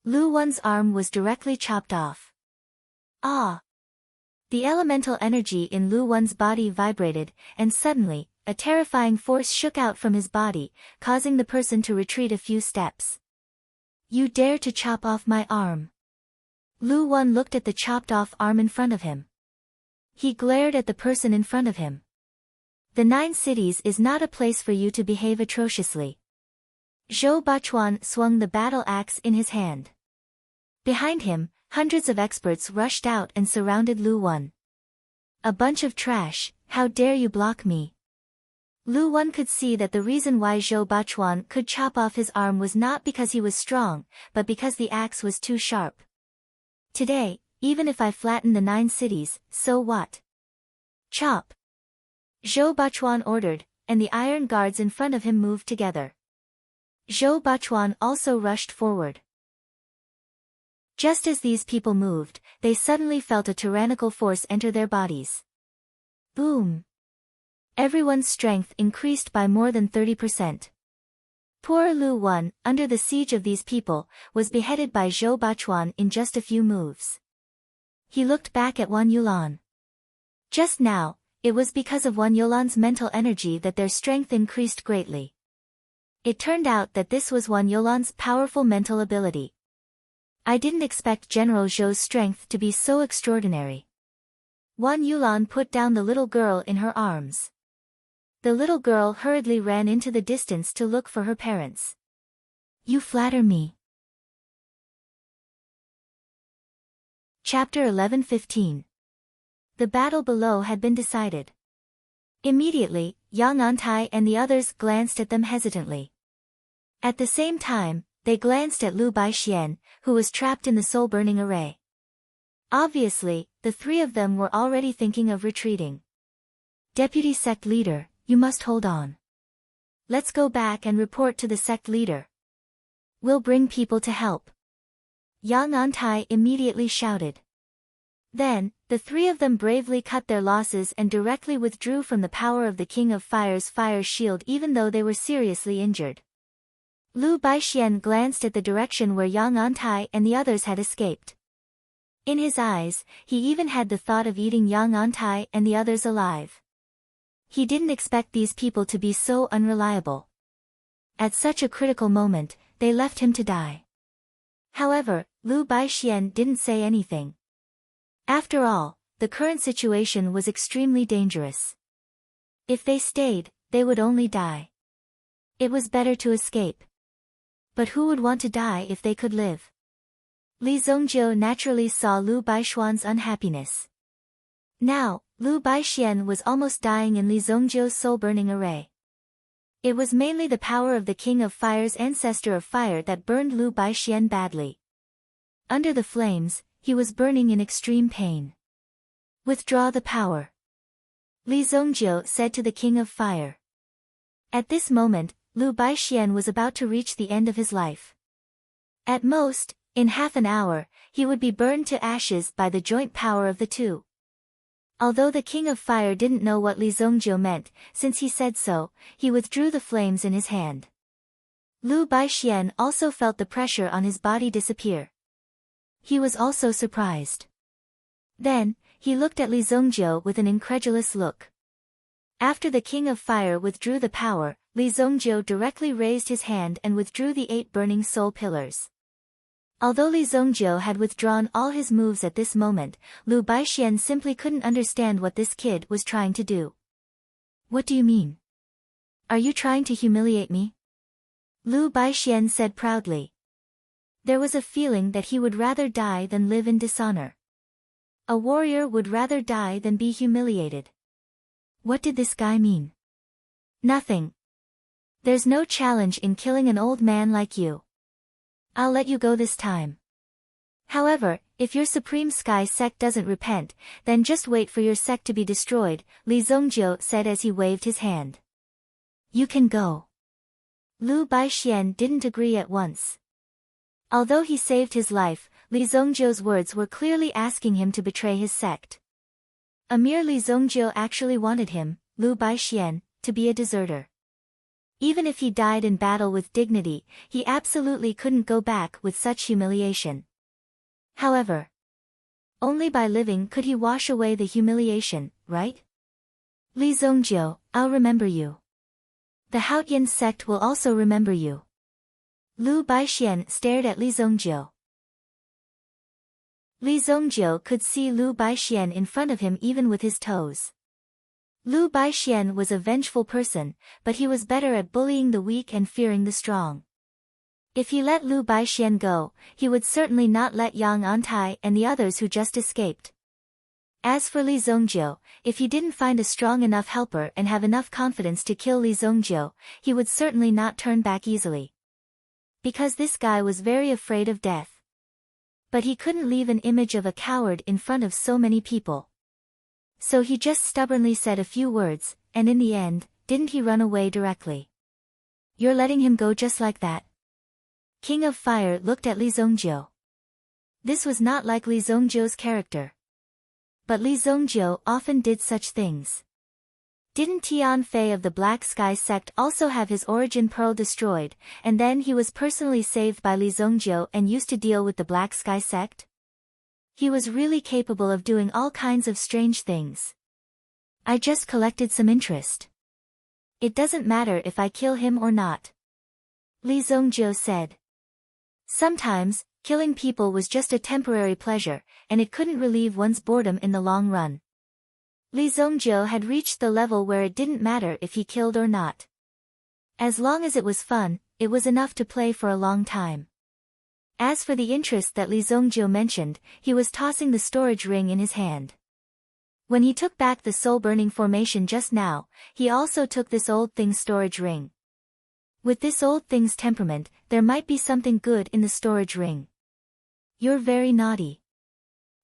Lu Wan's arm was directly chopped off. Ah! The elemental energy in Lu Wan's body vibrated, and suddenly, a terrifying force shook out from his body, causing the person to retreat a few steps. You dare to chop off my arm? Lu Wan looked at the chopped-off arm in front of him. He glared at the person in front of him. The 9 cities is not a place for you to behave atrociously. Zhou Bachuan swung the battle axe in his hand. Behind him, hundreds of experts rushed out and surrounded Lu Wan. A bunch of trash, how dare you block me? Lu Wan could see that the reason why Zhou Bachuan could chop off his arm was not because he was strong, but because the axe was too sharp. Today, even if I flatten the 9 cities, so what? Chop! Zhou Bachuan ordered, and the iron guards in front of him moved together. Zhou Bachuan also rushed forward. Just as these people moved, they suddenly felt a tyrannical force enter their bodies. Boom! Everyone's strength increased by more than 30%. Poor Lu Wan, under the siege of these people, was beheaded by Zhou Bachuan in just a few moves. He looked back at Wan Yulan. Just now, it was because of Wan Yulan's mental energy that their strength increased greatly. It turned out that this was Wan Yulan's powerful mental ability. I didn't expect General Zhou's strength to be so extraordinary. Wan Yulan put down the little girl in her arms. The little girl hurriedly ran into the distance to look for her parents. You flatter me. Chapter 11:15. The battle below had been decided. Immediately, Yang Antai and the others glanced at them hesitantly. At the same time, they glanced at Lu Baixian, who was trapped in the soul-burning array. Obviously, the three of them were already thinking of retreating. Deputy sect leader, you must hold on. Let's go back and report to the sect leader. We'll bring people to help. Yang Antai immediately shouted. Then, the three of them bravely cut their losses and directly withdrew from the power of the King of Fire's fire shield even though they were seriously injured. Lu Baixian glanced at the direction where Yang Antai and the others had escaped. In his eyes, he even had the thought of eating Yang Antai and the others alive. He didn't expect these people to be so unreliable. At such a critical moment, they left him to die. However, Lu Baixian didn't say anything. After all, the current situation was extremely dangerous. If they stayed, they would only die. It was better to escape. But who would want to die if they could live? Li Zongjiu naturally saw Lu Baixuan's unhappiness. Now, Lu Baixian was almost dying in Li Zongjiu's soul-burning array. It was mainly the power of the King of Fire's ancestor of fire that burned Lu Baixian badly. Under the flames, he was burning in extreme pain. Withdraw the power. Li Zongjiu said to the King of Fire. At this moment, Lu Baixian was about to reach the end of his life. At most, in half an hour, he would be burned to ashes by the joint power of the two. Although the King of Fire didn't know what Li Zongjiu meant, since he said so, he withdrew the flames in his hand. Lu Baixian also felt the pressure on his body disappear. He was also surprised. Then, he looked at Li Zongjiu with an incredulous look. After the King of Fire withdrew the power, Li Zongjiu directly raised his hand and withdrew the 8 burning soul pillars. Although Li Zongjiu had withdrawn all his moves at this moment, Lu Baixian simply couldn't understand what this kid was trying to do. What do you mean? Are you trying to humiliate me? Lu Baixian said proudly. There was a feeling that he would rather die than live in dishonor. A warrior would rather die than be humiliated. What did this guy mean? Nothing. There's no challenge in killing an old man like you. I'll let you go this time. However, if your Supreme Sky sect doesn't repent, then just wait for your sect to be destroyed, Li Zongjiu said as he waved his hand. You can go. Lu Baixian didn't agree at once. Although he saved his life, Li Zongjiu's words were clearly asking him to betray his sect. Emir Li Zongjiu actually wanted him, Lu Baixian, to be a deserter. Even if he died in battle with dignity, he absolutely couldn't go back with such humiliation. However, only by living could he wash away the humiliation, right? Li Zongjiu, I'll remember you. The Haotian sect will also remember you. Lu Baixian stared at Li Zongjiu. Li Zongjiu could see Lu Baixian in front of him even with his toes. Lu Baixian was a vengeful person, but he was better at bullying the weak and fearing the strong. If he let Lu Baixian go, he would certainly not let Yang Antai and the others who just escaped. As for Li Zongjiu, if he didn't find a strong enough helper and have enough confidence to kill Li Zongjiu, he would certainly not turn back easily. Because this guy was very afraid of death. But he couldn't leave an image of a coward in front of so many people. So he just stubbornly said a few words, and in the end, didn't he run away directly? You're letting him go just like that? King of Fire looked at Li Zongjiu. This was not like Li Zongjiu's character. But Li Zongjiu often did such things. Didn't Tian Fei of the Black Sky sect also have his origin pearl destroyed, and then he was personally saved by Li Zongjiu and used to deal with the Black Sky sect? He was really capable of doing all kinds of strange things. I just collected some interest. It doesn't matter if I kill him or not. Li Zongjiu said. Sometimes, killing people was just a temporary pleasure, and it couldn't relieve one's boredom in the long run. Li Zongjiu had reached the level where it didn't matter if he killed or not. As long as it was fun, it was enough to play for a long time. As for the interest that Li Zongjiu mentioned, he was tossing the storage ring in his hand. When he took back the soul-burning formation just now, he also took this old thing's storage ring. With this old thing's temperament, there might be something good in the storage ring. You're very naughty.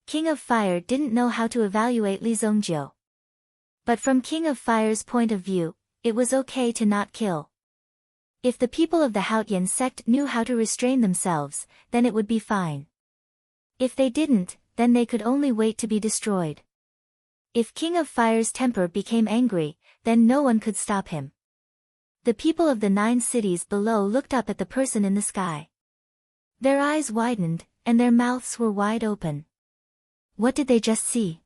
King of Fire didn't know how to evaluate Li Zongjiu. But from King of Fire's point of view, it was okay to not kill. If the people of the Haotian sect knew how to restrain themselves, then it would be fine. If they didn't, then they could only wait to be destroyed. If King of Fire's temper became angry, then no one could stop him. The people of the 9 cities below looked up at the person in the sky. Their eyes widened, and their mouths were wide open. What did they just see?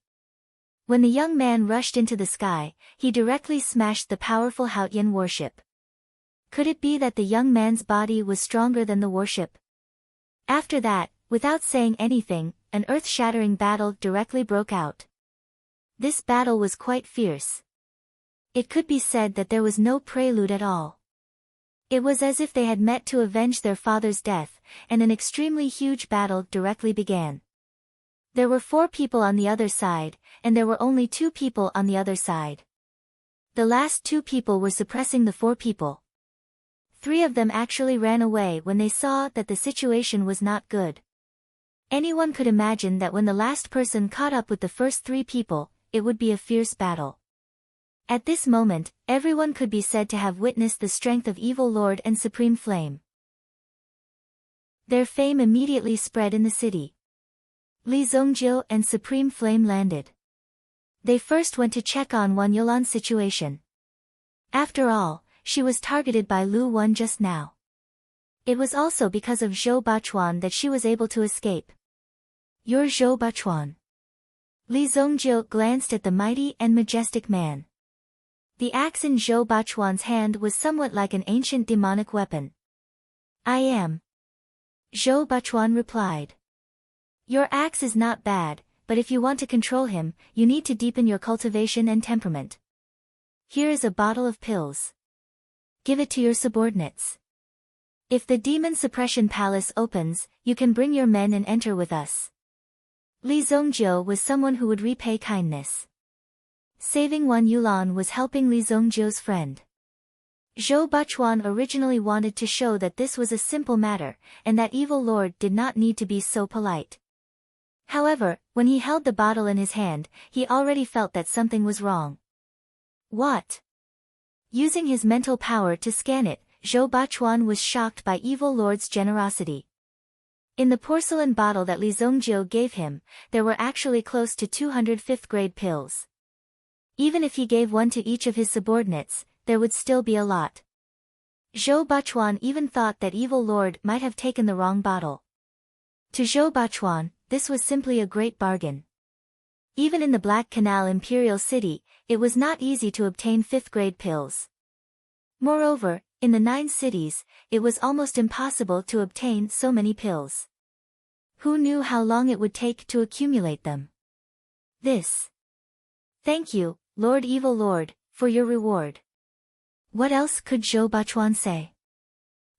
When the young man rushed into the sky, he directly smashed the powerful Haotian warship. Could it be that the young man's body was stronger than the warship? After that, without saying anything, an earth-shattering battle directly broke out. This battle was quite fierce. It could be said that there was no prelude at all. It was as if they had met to avenge their father's death, and an extremely huge battle directly began. There were 4 people on the other side, and there were only 2 people on the other side. The last 2 people were suppressing the 4 people. 3 of them actually ran away when they saw that the situation was not good. Anyone could imagine that when the last person caught up with the first 3 people, it would be a fierce battle. At this moment, everyone could be said to have witnessed the strength of Evil Lord and Supreme Flame. Their fame immediately spread in the city. Li Zongjiu and Supreme Flame landed. They first went to check on Wan Yulan's situation. After all, she was targeted by Lu Wan just now. It was also because of Zhou Bachuan that she was able to escape. You're Zhou Bachuan. Li Zongjiu glanced at the mighty and majestic man. The axe in Zhou Bachuan's hand was somewhat like an ancient demonic weapon. I am. Zhou Bachuan replied. Your axe is not bad, but if you want to control him, you need to deepen your cultivation and temperament. Here is a bottle of pills. Give it to your subordinates. If the Demon Suppression Palace opens, you can bring your men and enter with us. Li Zongjiu was someone who would repay kindness. Saving Wan Yulan was helping Li Zongjiu's friend. Zhou Bachuan originally wanted to show that this was a simple matter, and that Evil Lord did not need to be so polite. However, when he held the bottle in his hand, he already felt that something was wrong. What? Using his mental power to scan it, Zhou Bachuan was shocked by Evil Lord's generosity. In the porcelain bottle that Li Zongjiu gave him, there were actually close to 200 5th-grade pills. Even if he gave one to each of his subordinates, there would still be a lot. Zhou Bachuan even thought that Evil Lord might have taken the wrong bottle. To Zhou Bachuan, this was simply a great bargain. Even in the Black Canal Imperial City, it was not easy to obtain 5th-grade pills. Moreover, in the 9 cities, it was almost impossible to obtain so many pills. Who knew how long it would take to accumulate them? This. Thank you, Lord Evil Lord, for your reward. What else could Zhou Bachuan say?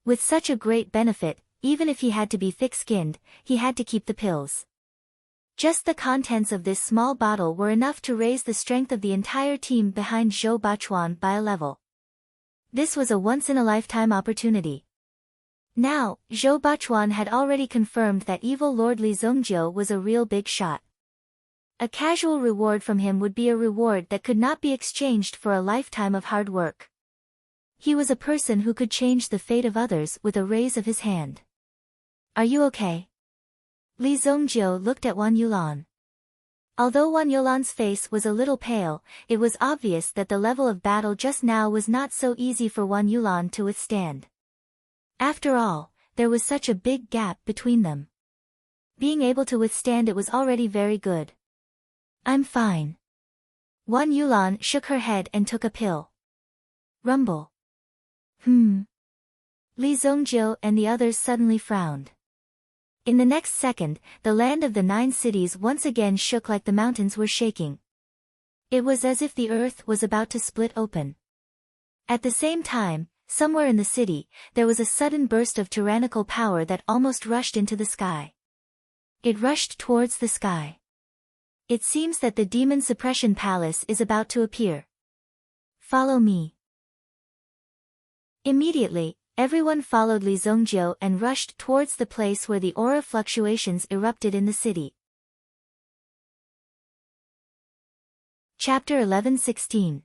With such a great benefit, even if he had to be thick-skinned, he had to keep the pills. Just the contents of this small bottle were enough to raise the strength of the entire team behind Zhou Bachuan by a level. This was a once-in-a-lifetime opportunity. Now, Zhou Bachuan had already confirmed that Evil Lord Li Zongjiu was a real big shot. A casual reward from him would be a reward that could not be exchanged for a lifetime of hard work. He was a person who could change the fate of others with a raise of his hand. Are you okay? Li Zongjiu looked at Wan Yulan. Although Wan Yulan's face was a little pale, it was obvious that the level of battle just now was not so easy for Wan Yulan to withstand. After all, there was such a big gap between them. Being able to withstand it was already very good. I'm fine. Wan Yulan shook her head and took a pill. Rumble. Li Zongjiu and the others suddenly frowned. In the next second, the land of the 9 cities once again shook like the mountains were shaking. It was as if the earth was about to split open. At the same time, somewhere in the city, there was a sudden burst of tyrannical power that almost rushed into the sky. It rushed towards the sky. It seems that the demon suppression palace is about to appear. Follow me. Immediately, everyone followed Li Zongjiu and rushed towards the place where the aura fluctuations erupted in the city. Chapter 11:16.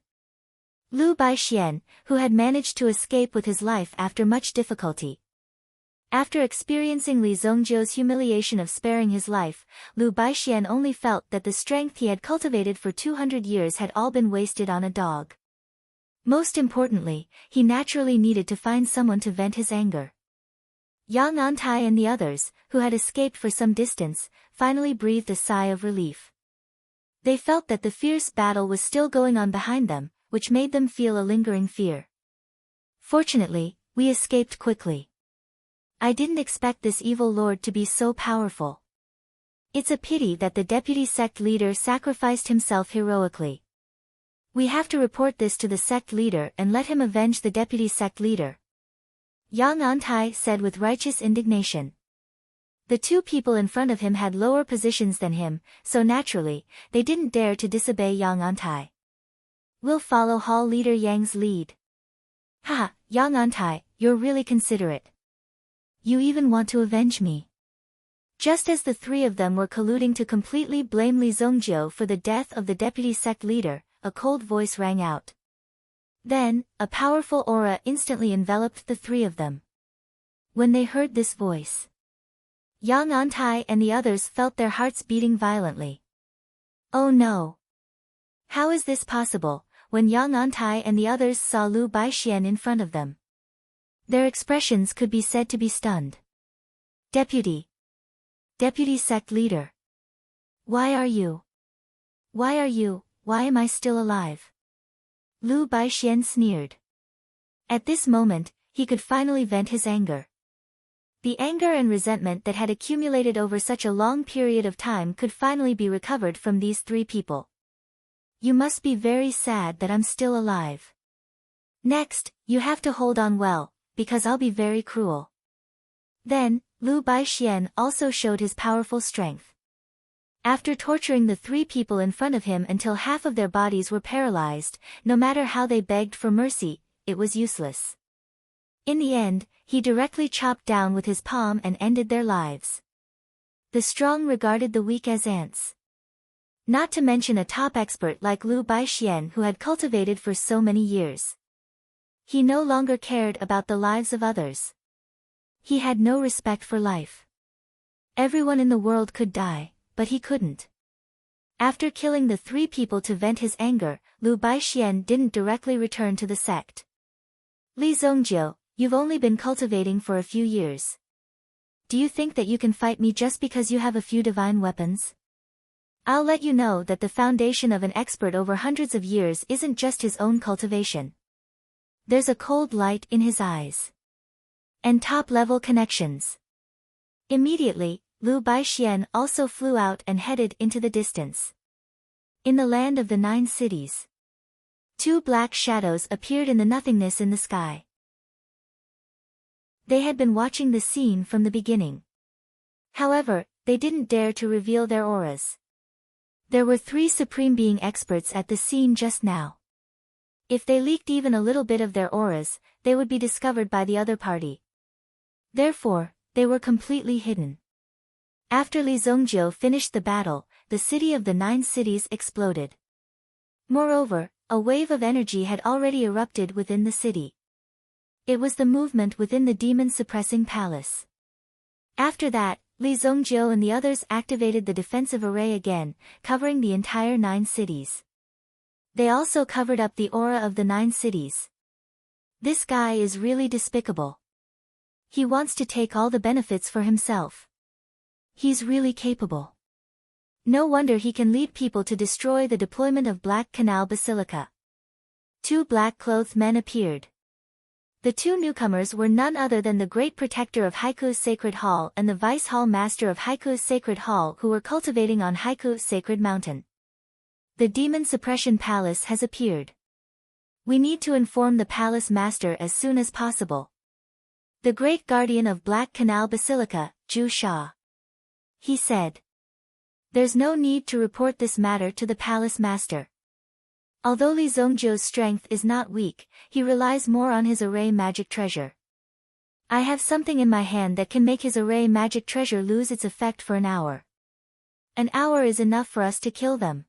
Lu Baixian, who had managed to escape with his life after much difficulty. After experiencing Li Zongjiu's humiliation of sparing his life, Lu Baixian only felt that the strength he had cultivated for 200 years had all been wasted on a dog. Most importantly, he naturally needed to find someone to vent his anger. Yang Antai and the others, who had escaped for some distance, finally breathed a sigh of relief. They felt that the fierce battle was still going on behind them, which made them feel a lingering fear. Fortunately, we escaped quickly. I didn't expect this evil lord to be so powerful. It's a pity that the deputy sect leader sacrificed himself heroically. We have to report this to the sect leader and let him avenge the deputy sect leader. Yang Antai said with righteous indignation. The two people in front of him had lower positions than him, so naturally, they didn't dare to disobey Yang Antai. We'll follow Hall leader Yang's lead. Haha, Yang Antai, you're really considerate. You even want to avenge me. Just as the three of them were colluding to completely blame Li Zongjiu for the death of the deputy sect leader, a cold voice rang out. Then, a powerful aura instantly enveloped the three of them. When they heard this voice, Yang Antai and the others felt their hearts beating violently. Oh no! How is this possible, when Yang Antai and the others saw Lu Baixian in front of them? Their expressions could be said to be stunned. Deputy sect leader. Why am I still alive? Lu Baixian sneered. At this moment, he could finally vent his anger. The anger and resentment that had accumulated over such a long period of time could finally be recovered from these three people. You must be very sad that I'm still alive. Next, you have to hold on well, because I'll be very cruel. Then, Lu Baixian also showed his powerful strength. After torturing the three people in front of him until half of their bodies were paralyzed, no matter how they begged for mercy, it was useless. In the end, he directly chopped down with his palm and ended their lives. The strong regarded the weak as ants. Not to mention a top expert like Lu Baixian who had cultivated for so many years. He no longer cared about the lives of others. He had no respect for life. Everyone in the world could die, but he couldn't. After killing the three people to vent his anger, Lu Baixian didn't directly return to the sect. Li Zongjiu, you've only been cultivating for a few years. Do you think that you can fight me just because you have a few divine weapons? I'll let you know that the foundation of an expert over hundreds of years isn't just his own cultivation. There's a cold light in his eyes. And top-level connections. Immediately, Lu Baixian also flew out and headed into the distance. In the land of the 9 cities, 2 black shadows appeared in the nothingness in the sky. They had been watching the scene from the beginning. However, they didn't dare to reveal their auras. There were 3 Supreme Being experts at the scene just now. If they leaked even a little bit of their auras, they would be discovered by the other party. Therefore, they were completely hidden. After Li Zongjiu finished the battle, the city of the 9 cities exploded. Moreover, a wave of energy had already erupted within the city. It was the movement within the demon-suppressing palace. After that, Li Zongjiu and the others activated the defensive array again, covering the entire 9 cities. They also covered up the aura of the 9 cities. This guy is really despicable. He wants to take all the benefits for himself. He's really capable. No wonder he can lead people to destroy the deployment of Black Canal Basilica. 2 black-clothed men appeared. The 2 newcomers were none other than the Great Protector of Haiku's Sacred Hall and the Vice Hall Master of Haiku's Sacred Hall who were cultivating on Haiku's Sacred Mountain. The Demon Suppression Palace has appeared. We need to inform the Palace Master as soon as possible. The Great Guardian of Black Canal Basilica, Zhu Sha. He said. There's no need to report this matter to the palace master. Although Li Zongjiu's strength is not weak, he relies more on his array magic treasure. I have something in my hand that can make his array magic treasure lose its effect for an hour. An hour is enough for us to kill them.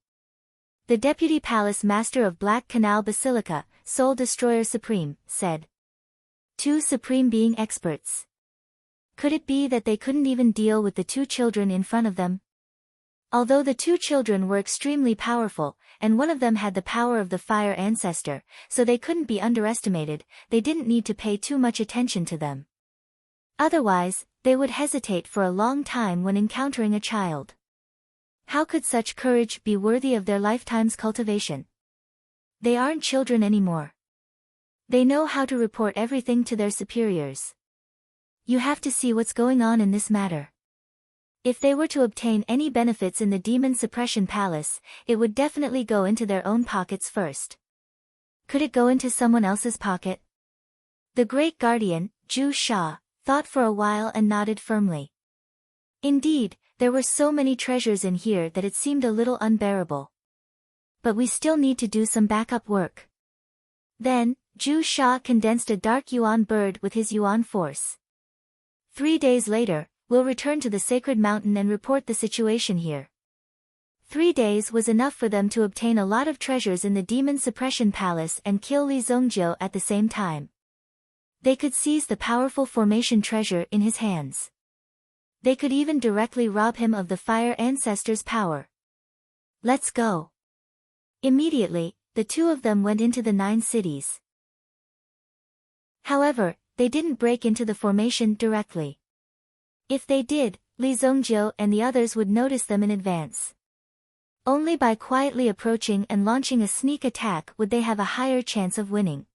The deputy palace master of Black Canal Basilica, Soul Destroyer Supreme, said. 2 supreme being experts. Could it be that they couldn't even deal with the 2 children in front of them? Although the 2 children were extremely powerful, and one of them had the power of the fire ancestor, so they couldn't be underestimated, they didn't need to pay too much attention to them. Otherwise, they would hesitate for a long time when encountering a child. How could such courage be worthy of their lifetime's cultivation? They aren't children anymore. They know how to report everything to their superiors. You have to see what's going on in this matter. If they were to obtain any benefits in the Demon Suppression Palace, it would definitely go into their own pockets first. Could it go into someone else's pocket? The Great Guardian, Zhu Sha, thought for a while and nodded firmly. Indeed, there were so many treasures in here that it seemed a little unbearable. But we still need to do some backup work. Then, Zhu Sha condensed a dark yuan bird with his yuan force. 3 days later, we'll return to the sacred mountain and report the situation here. 3 days was enough for them to obtain a lot of treasures in the Demon Suppression Palace and kill Li Zongjiu at the same time. They could seize the powerful formation treasure in his hands. They could even directly rob him of the fire ancestor's power. Let's go. Immediately, the 2 of them went into the 9 cities. However, they didn't break into the formation directly. If they did, Li Zongjiu and the others would notice them in advance. Only by quietly approaching and launching a sneak attack would they have a higher chance of winning.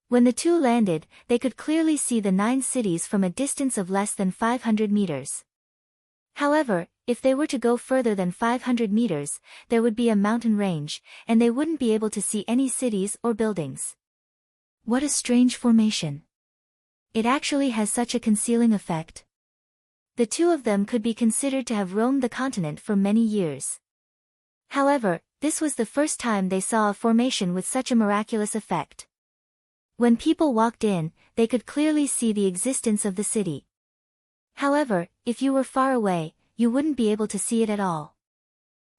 When the 2 landed, they could clearly see the 9 cities from a distance of less than 500 meters. However, if they were to go further than 500 meters, there would be a mountain range, and they wouldn't be able to see any cities or buildings. What a strange formation. It actually has such a concealing effect. The 2 of them could be considered to have roamed the continent for many years. However, this was the first time they saw a formation with such a miraculous effect. When people walked in, they could clearly see the existence of the city. However, if you were far away, you wouldn't be able to see it at all.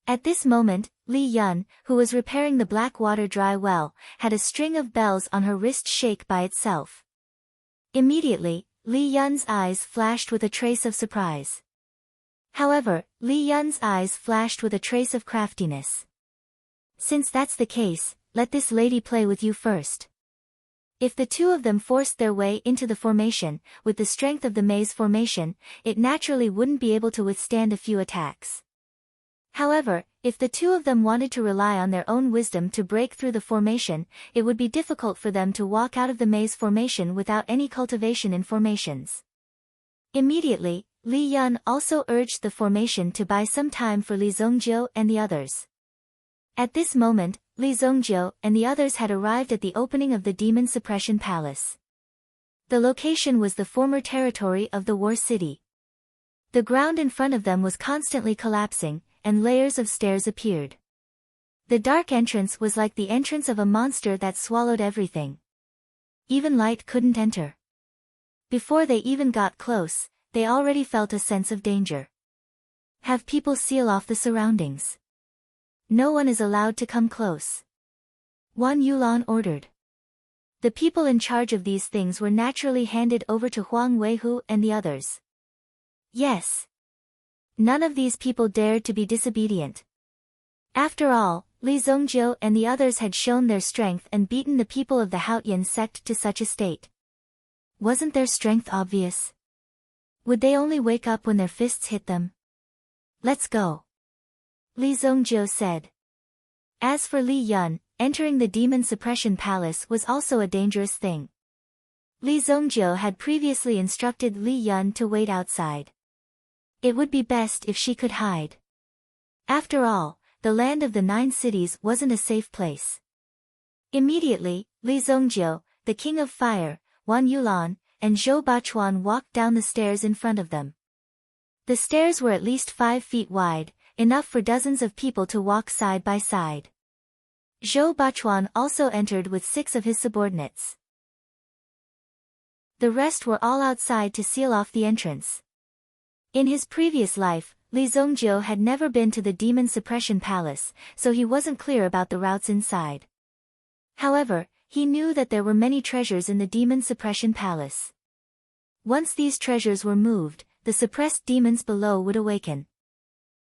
At this moment, Li Yun, who was repairing the black water dry well, had a string of bells on her wrist shake by itself. Immediately, Li Yun's eyes flashed with a trace of surprise. However, Li Yun's eyes flashed with a trace of craftiness. Since that's the case, let this lady play with you first. If the 2 of them forced their way into the formation, with the strength of the maze formation, it naturally wouldn't be able to withstand a few attacks. However, if the 2 of them wanted to rely on their own wisdom to break through the formation, it would be difficult for them to walk out of the maze formation without any cultivation in formations. Immediately, Li Yun also urged the formation to buy some time for Li Zongjiu and the others. At this moment, Li Zongjiu and the others had arrived at the opening of the Demon Suppression Palace. The location was the former territory of the War City. The ground in front of them was constantly collapsing, and layers of stairs appeared. The dark entrance was like the entrance of a monster that swallowed everything. Even light couldn't enter. Before they even got close, they already felt a sense of danger. Have people seal off the surroundings. No one is allowed to come close. Wan Yulan ordered. The people in charge of these things were naturally handed over to Huang Weihu and the others. Yes. None of these people dared to be disobedient. After all, Li Zongjiu and the others had shown their strength and beaten the people of the Haotian sect to such a state. Wasn't their strength obvious? Would they only wake up when their fists hit them? Let's go. Li Zongjiu said. As for Li Yun, entering the Demon Suppression Palace was also a dangerous thing. Li Zongjiu had previously instructed Li Yun to wait outside. It would be best if she could hide. After all, the land of the 9 cities wasn't a safe place. Immediately, Li Zongjiu, the King of Fire, Wan Yulan, and Zhou Bachuan walked down the stairs in front of them. The stairs were at least 5 feet wide, enough for dozens of people to walk side by side. Zhou Bachuan also entered with 6 of his subordinates. The rest were all outside to seal off the entrance. In his previous life, Li Zongjiu had never been to the Demon Suppression Palace, so he wasn't clear about the routes inside. However, he knew that there were many treasures in the Demon Suppression Palace. Once these treasures were moved, the suppressed demons below would awaken.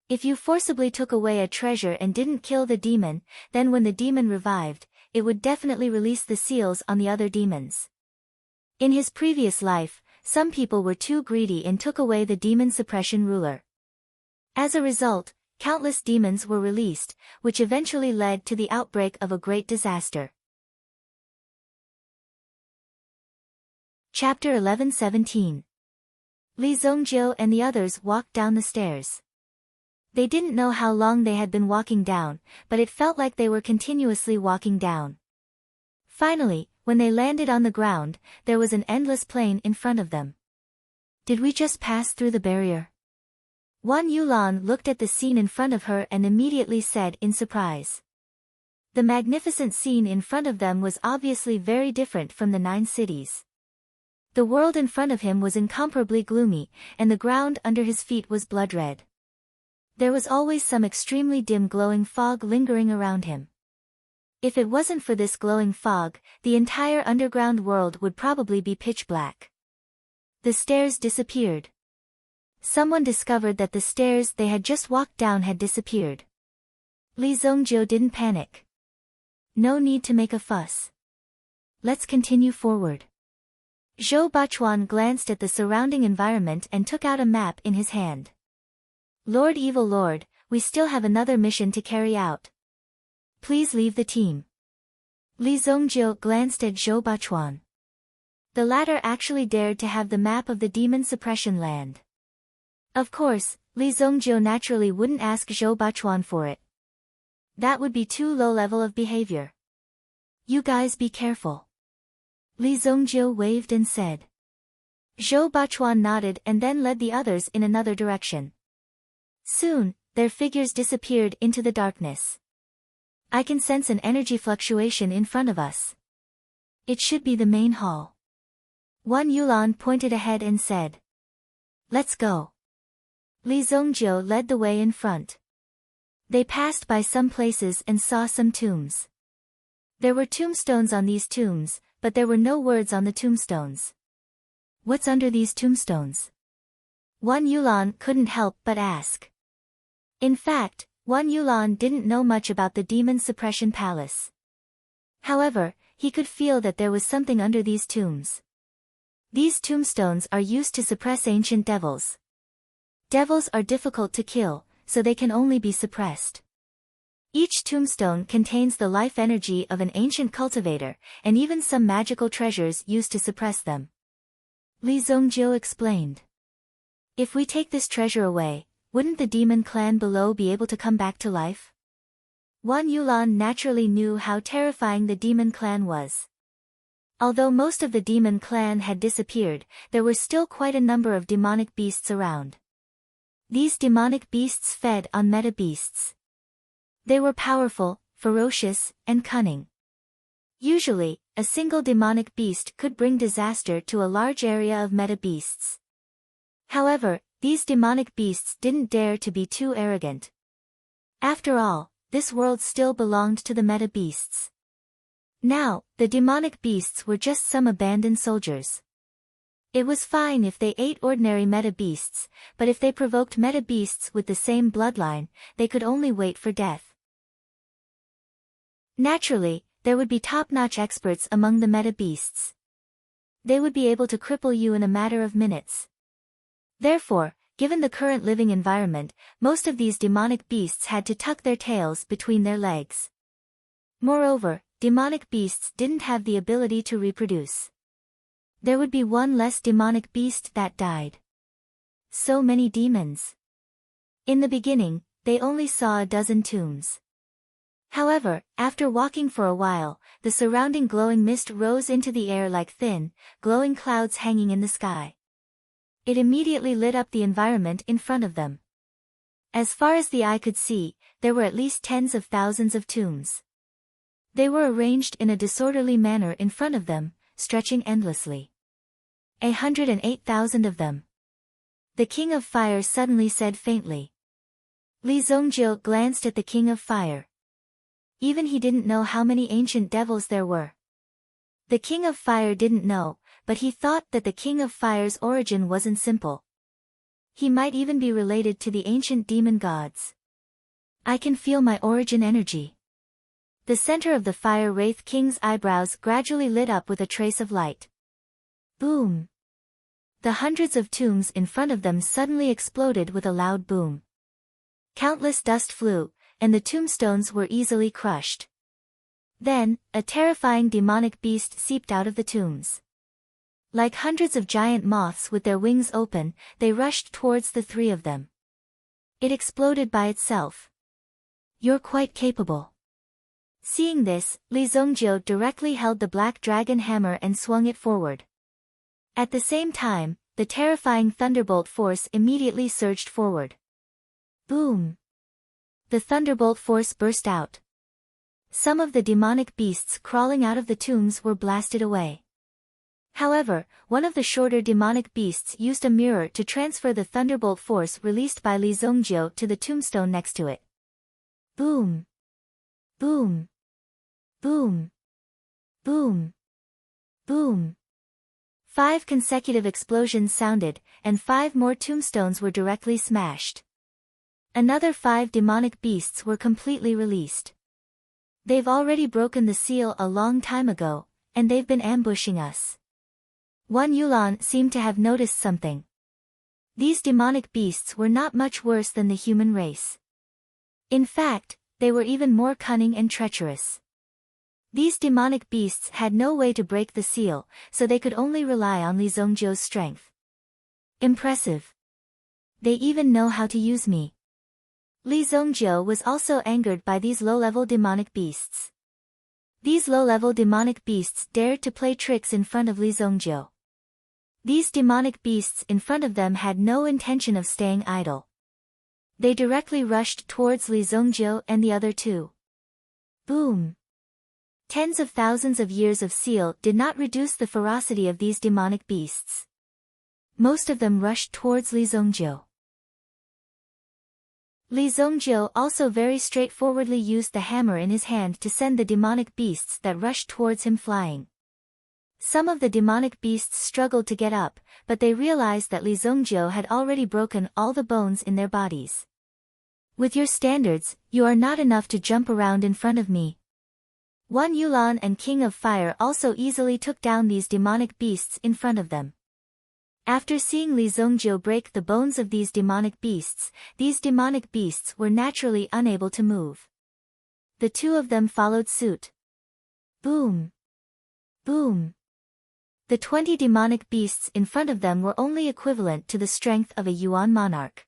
If you forcibly took away a treasure and didn't kill the demon, then when the demon revived, it would definitely release the seals on the other demons. In his previous life, some people were too greedy and took away the demon suppression ruler. As a result, countless demons were released, which eventually led to the outbreak of a great disaster. Chapter 11:17. Li Zongjiu and the others walked down the stairs. They didn't know how long they had been walking down, but it felt like they were continuously walking down. Finally, when they landed on the ground, there was an endless plain in front of them. Did we just pass through the barrier? Wan Yulan looked at the scene in front of her and immediately said in surprise. The magnificent scene in front of them was obviously very different from the 9 cities. The world in front of him was incomparably gloomy, and the ground under his feet was blood red. There was always some extremely dim glowing fog lingering around him. If it wasn't for this glowing fog, the entire underground world would probably be pitch black. The stairs disappeared. Someone discovered that the stairs they had just walked down had disappeared. Li Zongjiu didn't panic. No need to make a fuss. Let's continue forward. Zhou Bachuan glanced at the surrounding environment and took out a map in his hand. Lord Evil Lord, we still have another mission to carry out. Please leave the team. Li Zongjiu glanced at Zhou Bachuan. The latter actually dared to have the map of the demon suppression land. Of course, Li Zongjiu naturally wouldn't ask Zhou Bachuan for it. That would be too low level of behavior. You guys be careful. Li Zongjiu waved and said. Zhou Bachuan nodded and then led the others in another direction. Soon, their figures disappeared into the darkness. I can sense an energy fluctuation in front of us. It should be the main hall. Wan Yulan pointed ahead and said. Let's go. Li Zongjiu led the way in front. They passed by some places and saw some tombs. There were tombstones on these tombs, but there were no words on the tombstones. What's under these tombstones? Wan Yulan couldn't help but ask. In fact, Wan Yulan didn't know much about the Demon Suppression Palace. However, he could feel that there was something under these tombs. These tombstones are used to suppress ancient devils. Devils are difficult to kill, so they can only be suppressed. Each tombstone contains the life energy of an ancient cultivator, and even some magical treasures used to suppress them. Li Zongjiu explained. If we take this treasure away, wouldn't the demon clan below be able to come back to life? Wan Yulan naturally knew how terrifying the demon clan was. Although most of the demon clan had disappeared, there were still quite a number of demonic beasts around. These demonic beasts fed on meta beasts. They were powerful, ferocious, and cunning. Usually, a single demonic beast could bring disaster to a large area of meta beasts. However, these demonic beasts didn't dare to be too arrogant. After all, this world still belonged to the meta beasts. Now, the demonic beasts were just some abandoned soldiers. It was fine if they ate ordinary meta beasts, but if they provoked meta beasts with the same bloodline, they could only wait for death. Naturally, there would be top-notch experts among the meta beasts. They would be able to cripple you in a matter of minutes. Therefore, given the current living environment, most of these demonic beasts had to tuck their tails between their legs. Moreover, demonic beasts didn't have the ability to reproduce. There would be one less demonic beast that died. So many demons. In the beginning, they only saw a dozen tombs. However, after walking for a while, the surrounding glowing mist rose into the air like thin, glowing clouds hanging in the sky. It immediately lit up the environment in front of them. As far as the eye could see, there were at least tens of thousands of tombs. They were arranged in a disorderly manner in front of them, stretching endlessly. 108,000 of them. The King of Fire suddenly said faintly. Li Zhongjie glanced at the King of Fire. Even he didn't know how many ancient devils there were. The King of Fire didn't know, but he thought that the King of Fire's origin wasn't simple. He might even be related to the ancient demon gods. I can feel my origin energy. The center of the Fire Wraith King's eyebrows gradually lit up with a trace of light. Boom! The hundreds of tombs in front of them suddenly exploded with a loud boom. Countless dust flew, and the tombstones were easily crushed. Then, a terrifying demonic beast seeped out of the tombs. Like hundreds of giant moths with their wings open, they rushed towards the three of them. It exploded by itself. You're quite capable. Seeing this, Li Zhongjie directly held the black dragon hammer and swung it forward. At the same time, the terrifying thunderbolt force immediately surged forward. Boom! The thunderbolt force burst out. Some of the demonic beasts crawling out of the tombs were blasted away. However, one of the shorter demonic beasts used a mirror to transfer the thunderbolt force released by Li Zhongjie to the tombstone next to it. Boom! Boom! Boom! Boom! Boom! 5 consecutive explosions sounded, and 5 more tombstones were directly smashed. Another 5 demonic beasts were completely released. They've already broken the seal a long time ago, and they've been ambushing us. One Yulan seemed to have noticed something. These demonic beasts were not much worse than the human race. In fact, they were even more cunning and treacherous. These demonic beasts had no way to break the seal, so they could only rely on Li Zhongjie's strength. Impressive. They even know how to use me. Li Zhongjie was also angered by these low-level demonic beasts. These low-level demonic beasts dared to play tricks in front of Li Zhongjie. These demonic beasts in front of them had no intention of staying idle. They directly rushed towards Li Zhongjie and the other two. Boom! Tens of thousands of years of seal did not reduce the ferocity of these demonic beasts. Most of them rushed towards Li Zhongjie. Li Zhongjie also very straightforwardly used the hammer in his hand to send the demonic beasts that rushed towards him flying. Some of the demonic beasts struggled to get up, but they realized that Li Zhongjie had already broken all the bones in their bodies. With your standards, you are not enough to jump around in front of me. One Yulan and King of Fire also easily took down these demonic beasts in front of them. After seeing Li Zhongjie break the bones of these demonic beasts were naturally unable to move. The two of them followed suit. Boom! Boom! The 20 demonic beasts in front of them were only equivalent to the strength of a Yuan monarch.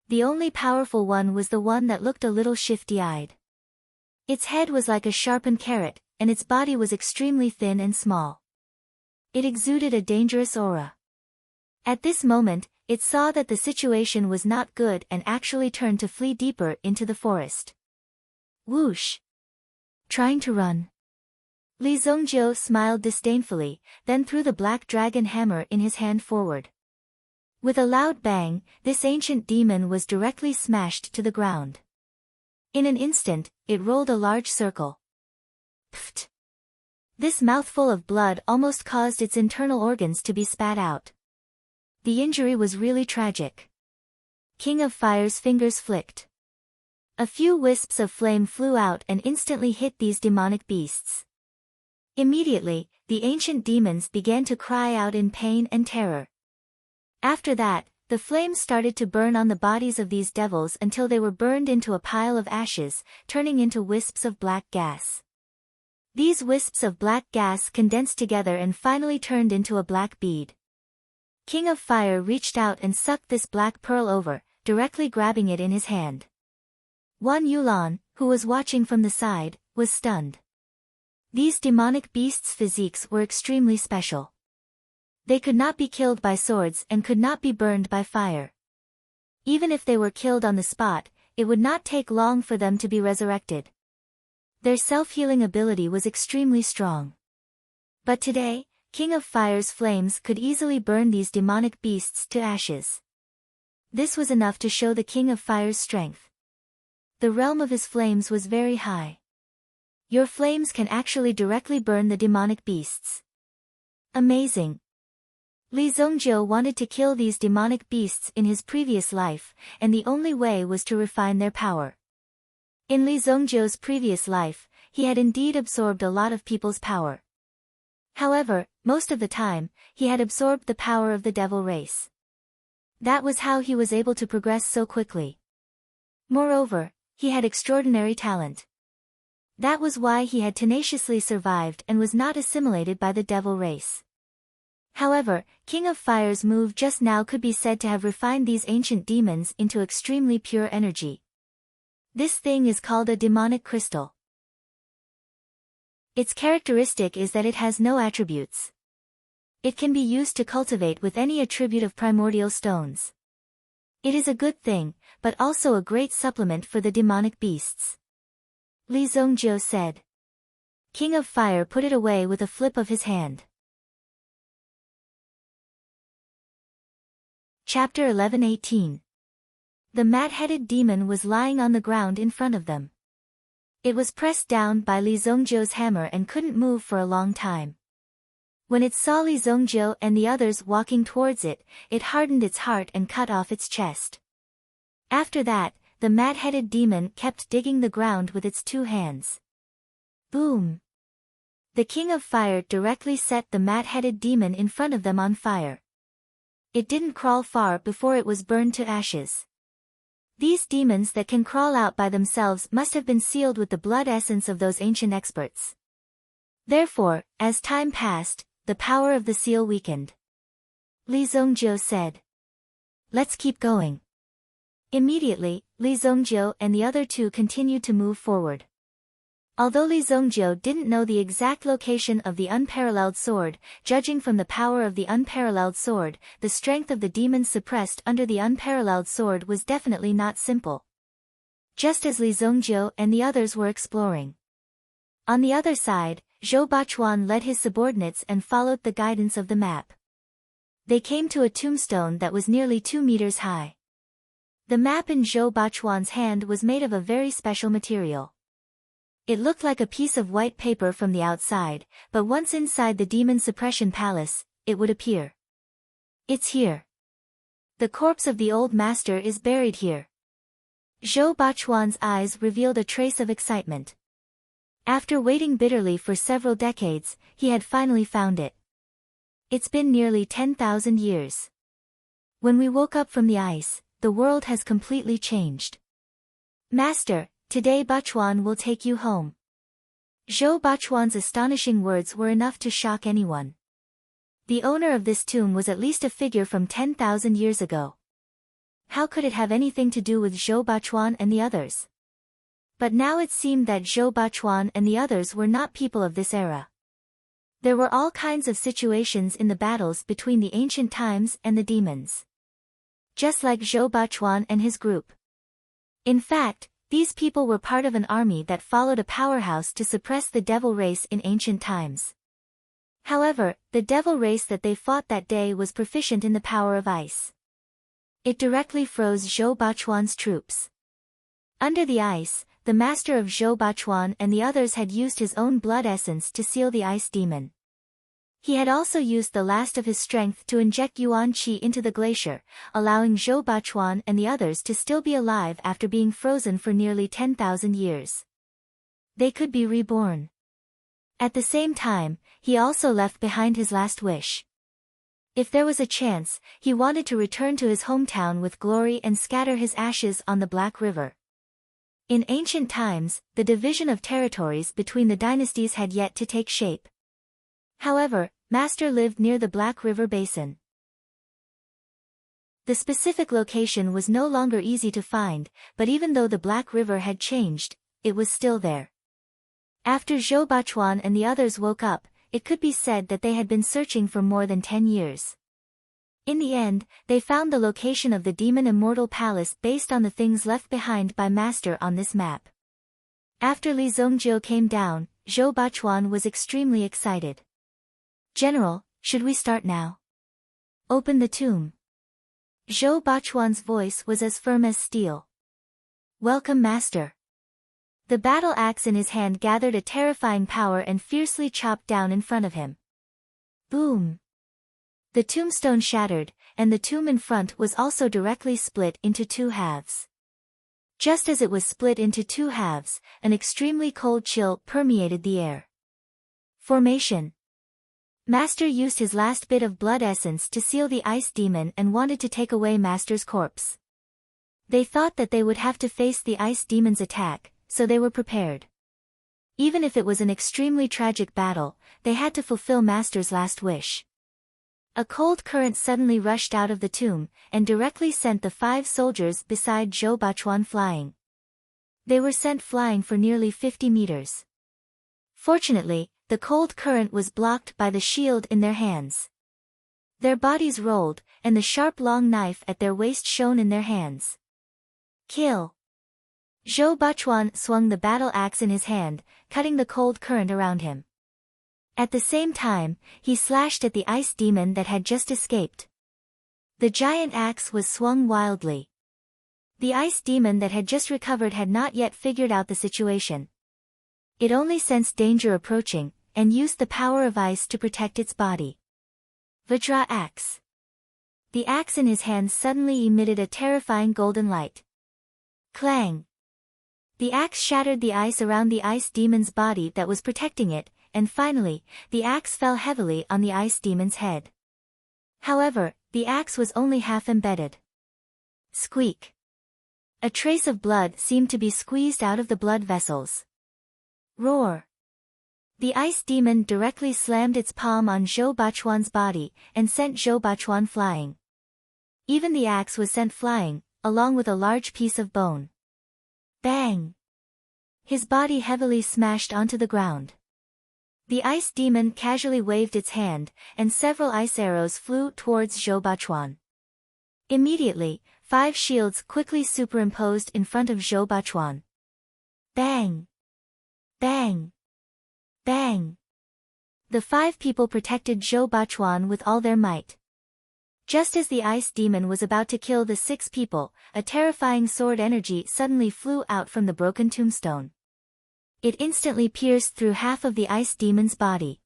The only powerful one was the one that looked a little shifty-eyed. Its head was like a sharpened carrot, and its body was extremely thin and small. It exuded a dangerous aura. At this moment, it saw that the situation was not good and actually turned to flee deeper into the forest. Whoosh! Trying to run. Li Zhongjie smiled disdainfully, then threw the black dragon hammer in his hand forward. With a loud bang, this ancient demon was directly smashed to the ground. In an instant, it rolled a large circle. Pfft! This mouthful of blood almost caused its internal organs to be spat out. The injury was really tragic. King of Fire's fingers flicked. A few wisps of flame flew out and instantly hit these demonic beasts. Immediately, the ancient demons began to cry out in pain and terror. After that, the flames started to burn on the bodies of these devils until they were burned into a pile of ashes, turning into wisps of black gas. These wisps of black gas condensed together and finally turned into a black bead. King of Fire reached out and sucked this black pearl over, directly grabbing it in his hand. One Yulan, who was watching from the side, was stunned. These demonic beasts' physiques were extremely special. They could not be killed by swords and could not be burned by fire. Even if they were killed on the spot, it would not take long for them to be resurrected. Their self-healing ability was extremely strong. But today, King of Fire's flames could easily burn these demonic beasts to ashes. This was enough to show the King of Fire's strength. The realm of his flames was very high. Your flames can actually directly burn the demonic beasts. Amazing. Li Zhongjiu wanted to kill these demonic beasts in his previous life, and the only way was to refine their power. In Li Zhongjiu's previous life, he had indeed absorbed a lot of people's power. However, most of the time, he had absorbed the power of the devil race. That was how he was able to progress so quickly. Moreover, he had extraordinary talent. That was why he had tenaciously survived and was not assimilated by the devil race. However, King of Fire's move just now could be said to have refined these ancient demons into extremely pure energy. This thing is called a demonic crystal. Its characteristic is that it has no attributes. It can be used to cultivate with any attribute of primordial stones. It is a good thing, but also a great supplement for the demonic beasts. Li Zhongjiu said. King of Fire put it away with a flip of his hand. Chapter 11:18. The mat-headed demon was lying on the ground in front of them. It was pressed down by Li Zhongjiu's hammer and couldn't move for a long time. When it saw Li Zhongjiu and the others walking towards it, it hardened its heart and cut off its chest. After that, the mat-headed demon kept digging the ground with its 2 hands. Boom! The King of Fire directly set the mat-headed demon in front of them on fire. It didn't crawl far before it was burned to ashes. These demons that can crawl out by themselves must have been sealed with the blood essence of those ancient experts. Therefore, as time passed, the power of the seal weakened. Li Zhongjiu said. Let's keep going. Immediately, Li Zhongjiu and the other 2 continued to move forward. Although Li Zhongjiu didn't know the exact location of the unparalleled sword, judging from the power of the unparalleled sword, the strength of the demons suppressed under the unparalleled sword was definitely not simple. Just as Li Zhongjiu and the others were exploring. On the other side, Zhou Bachuan led his subordinates and followed the guidance of the map. They came to a tombstone that was nearly 2 meters high. The map in Zhou Bachuan's hand was made of a very special material. It looked like a piece of white paper from the outside, but once inside the demon suppression palace, it would appear. It's here. The corpse of the old master is buried here. Zhou Bachuan's eyes revealed a trace of excitement. After waiting bitterly for several decades, he had finally found it. It's been nearly 10,000 years. When we woke up from the ice, the world has completely changed. Master, today Bachuan will take you home. Zhou Bachuan's astonishing words were enough to shock anyone. The owner of this tomb was at least a figure from 10,000 years ago. How could it have anything to do with Zhou Bachuan and the others? But now it seemed that Zhou Bachuan and the others were not people of this era. There were all kinds of situations in the battles between the ancient times and the demons. Just like Zhou Bachuan and his group. In fact, these people were part of an army that followed a powerhouse to suppress the devil race in ancient times. However, the devil race that they fought that day was proficient in the power of ice. It directly froze Zhou Bachuan's troops. Under the ice, the master of Zhou Bachuan and the others had used his own blood essence to seal the ice demon. He had also used the last of his strength to inject Yuan Qi into the glacier, allowing Zhou Bachuan and the others to still be alive after being frozen for nearly 10,000 years. They could be reborn. At the same time, he also left behind his last wish. If there was a chance, he wanted to return to his hometown with glory and scatter his ashes on the Black River. In ancient times, the division of territories between the dynasties had yet to take shape. However, Master lived near the Black River Basin. The specific location was no longer easy to find, but even though the Black River had changed, it was still there. After Zhou Bachuan and the others woke up, it could be said that they had been searching for more than 10 years. In the end, they found the location of the Demon Immortal Palace based on the things left behind by Master on this map. After Li Zhongjiu came down, Zhou Bachuan was extremely excited. "General, should we start now? Open the tomb." Zhou Bachuan's voice was as firm as steel. "Welcome, Master." The battle axe in his hand gathered a terrifying power and fiercely chopped down in front of him. Boom! The tombstone shattered, and the tomb in front was also directly split into two halves. Just as it was split into two halves, an extremely cold chill permeated the air. Formation. Master used his last bit of blood essence to seal the ice demon and wanted to take away Master's corpse. They thought that they would have to face the ice demon's attack, so they were prepared. Even if it was an extremely tragic battle, they had to fulfill Master's last wish. A cold current suddenly rushed out of the tomb, and directly sent the 5 soldiers beside Zhou Bachuan flying. They were sent flying for nearly 50 meters. Fortunately, the cold current was blocked by the shield in their hands. Their bodies rolled, and the sharp long knife at their waist shone in their hands. Kill! Zhou Bachuan swung the battle axe in his hand, cutting the cold current around him. At the same time, he slashed at the ice demon that had just escaped. The giant axe was swung wildly. The ice demon that had just recovered had not yet figured out the situation. It only sensed danger approaching, and used the power of ice to protect its body. Vajra axe. The axe in his hand suddenly emitted a terrifying golden light. Clang! The axe shattered the ice around the ice demon's body that was protecting it, and finally, the axe fell heavily on the ice demon's head. However, the axe was only half embedded. Squeak! A trace of blood seemed to be squeezed out of the blood vessels. Roar! The ice demon directly slammed its palm on Zhou Bachuan's body, and sent Zhou Bachuan flying. Even the axe was sent flying, along with a large piece of bone. Bang! His body heavily smashed onto the ground. The ice demon casually waved its hand, and several ice arrows flew towards Zhou Bachuan. Immediately, 5 shields quickly superimposed in front of Zhou Bachuan. Bang! Bang! Bang! The 5 people protected Zhou Bachuan with all their might. Just as the ice demon was about to kill the 6 people, a terrifying sword energy suddenly flew out from the broken tombstone. It instantly pierced through half of the ice demon's body.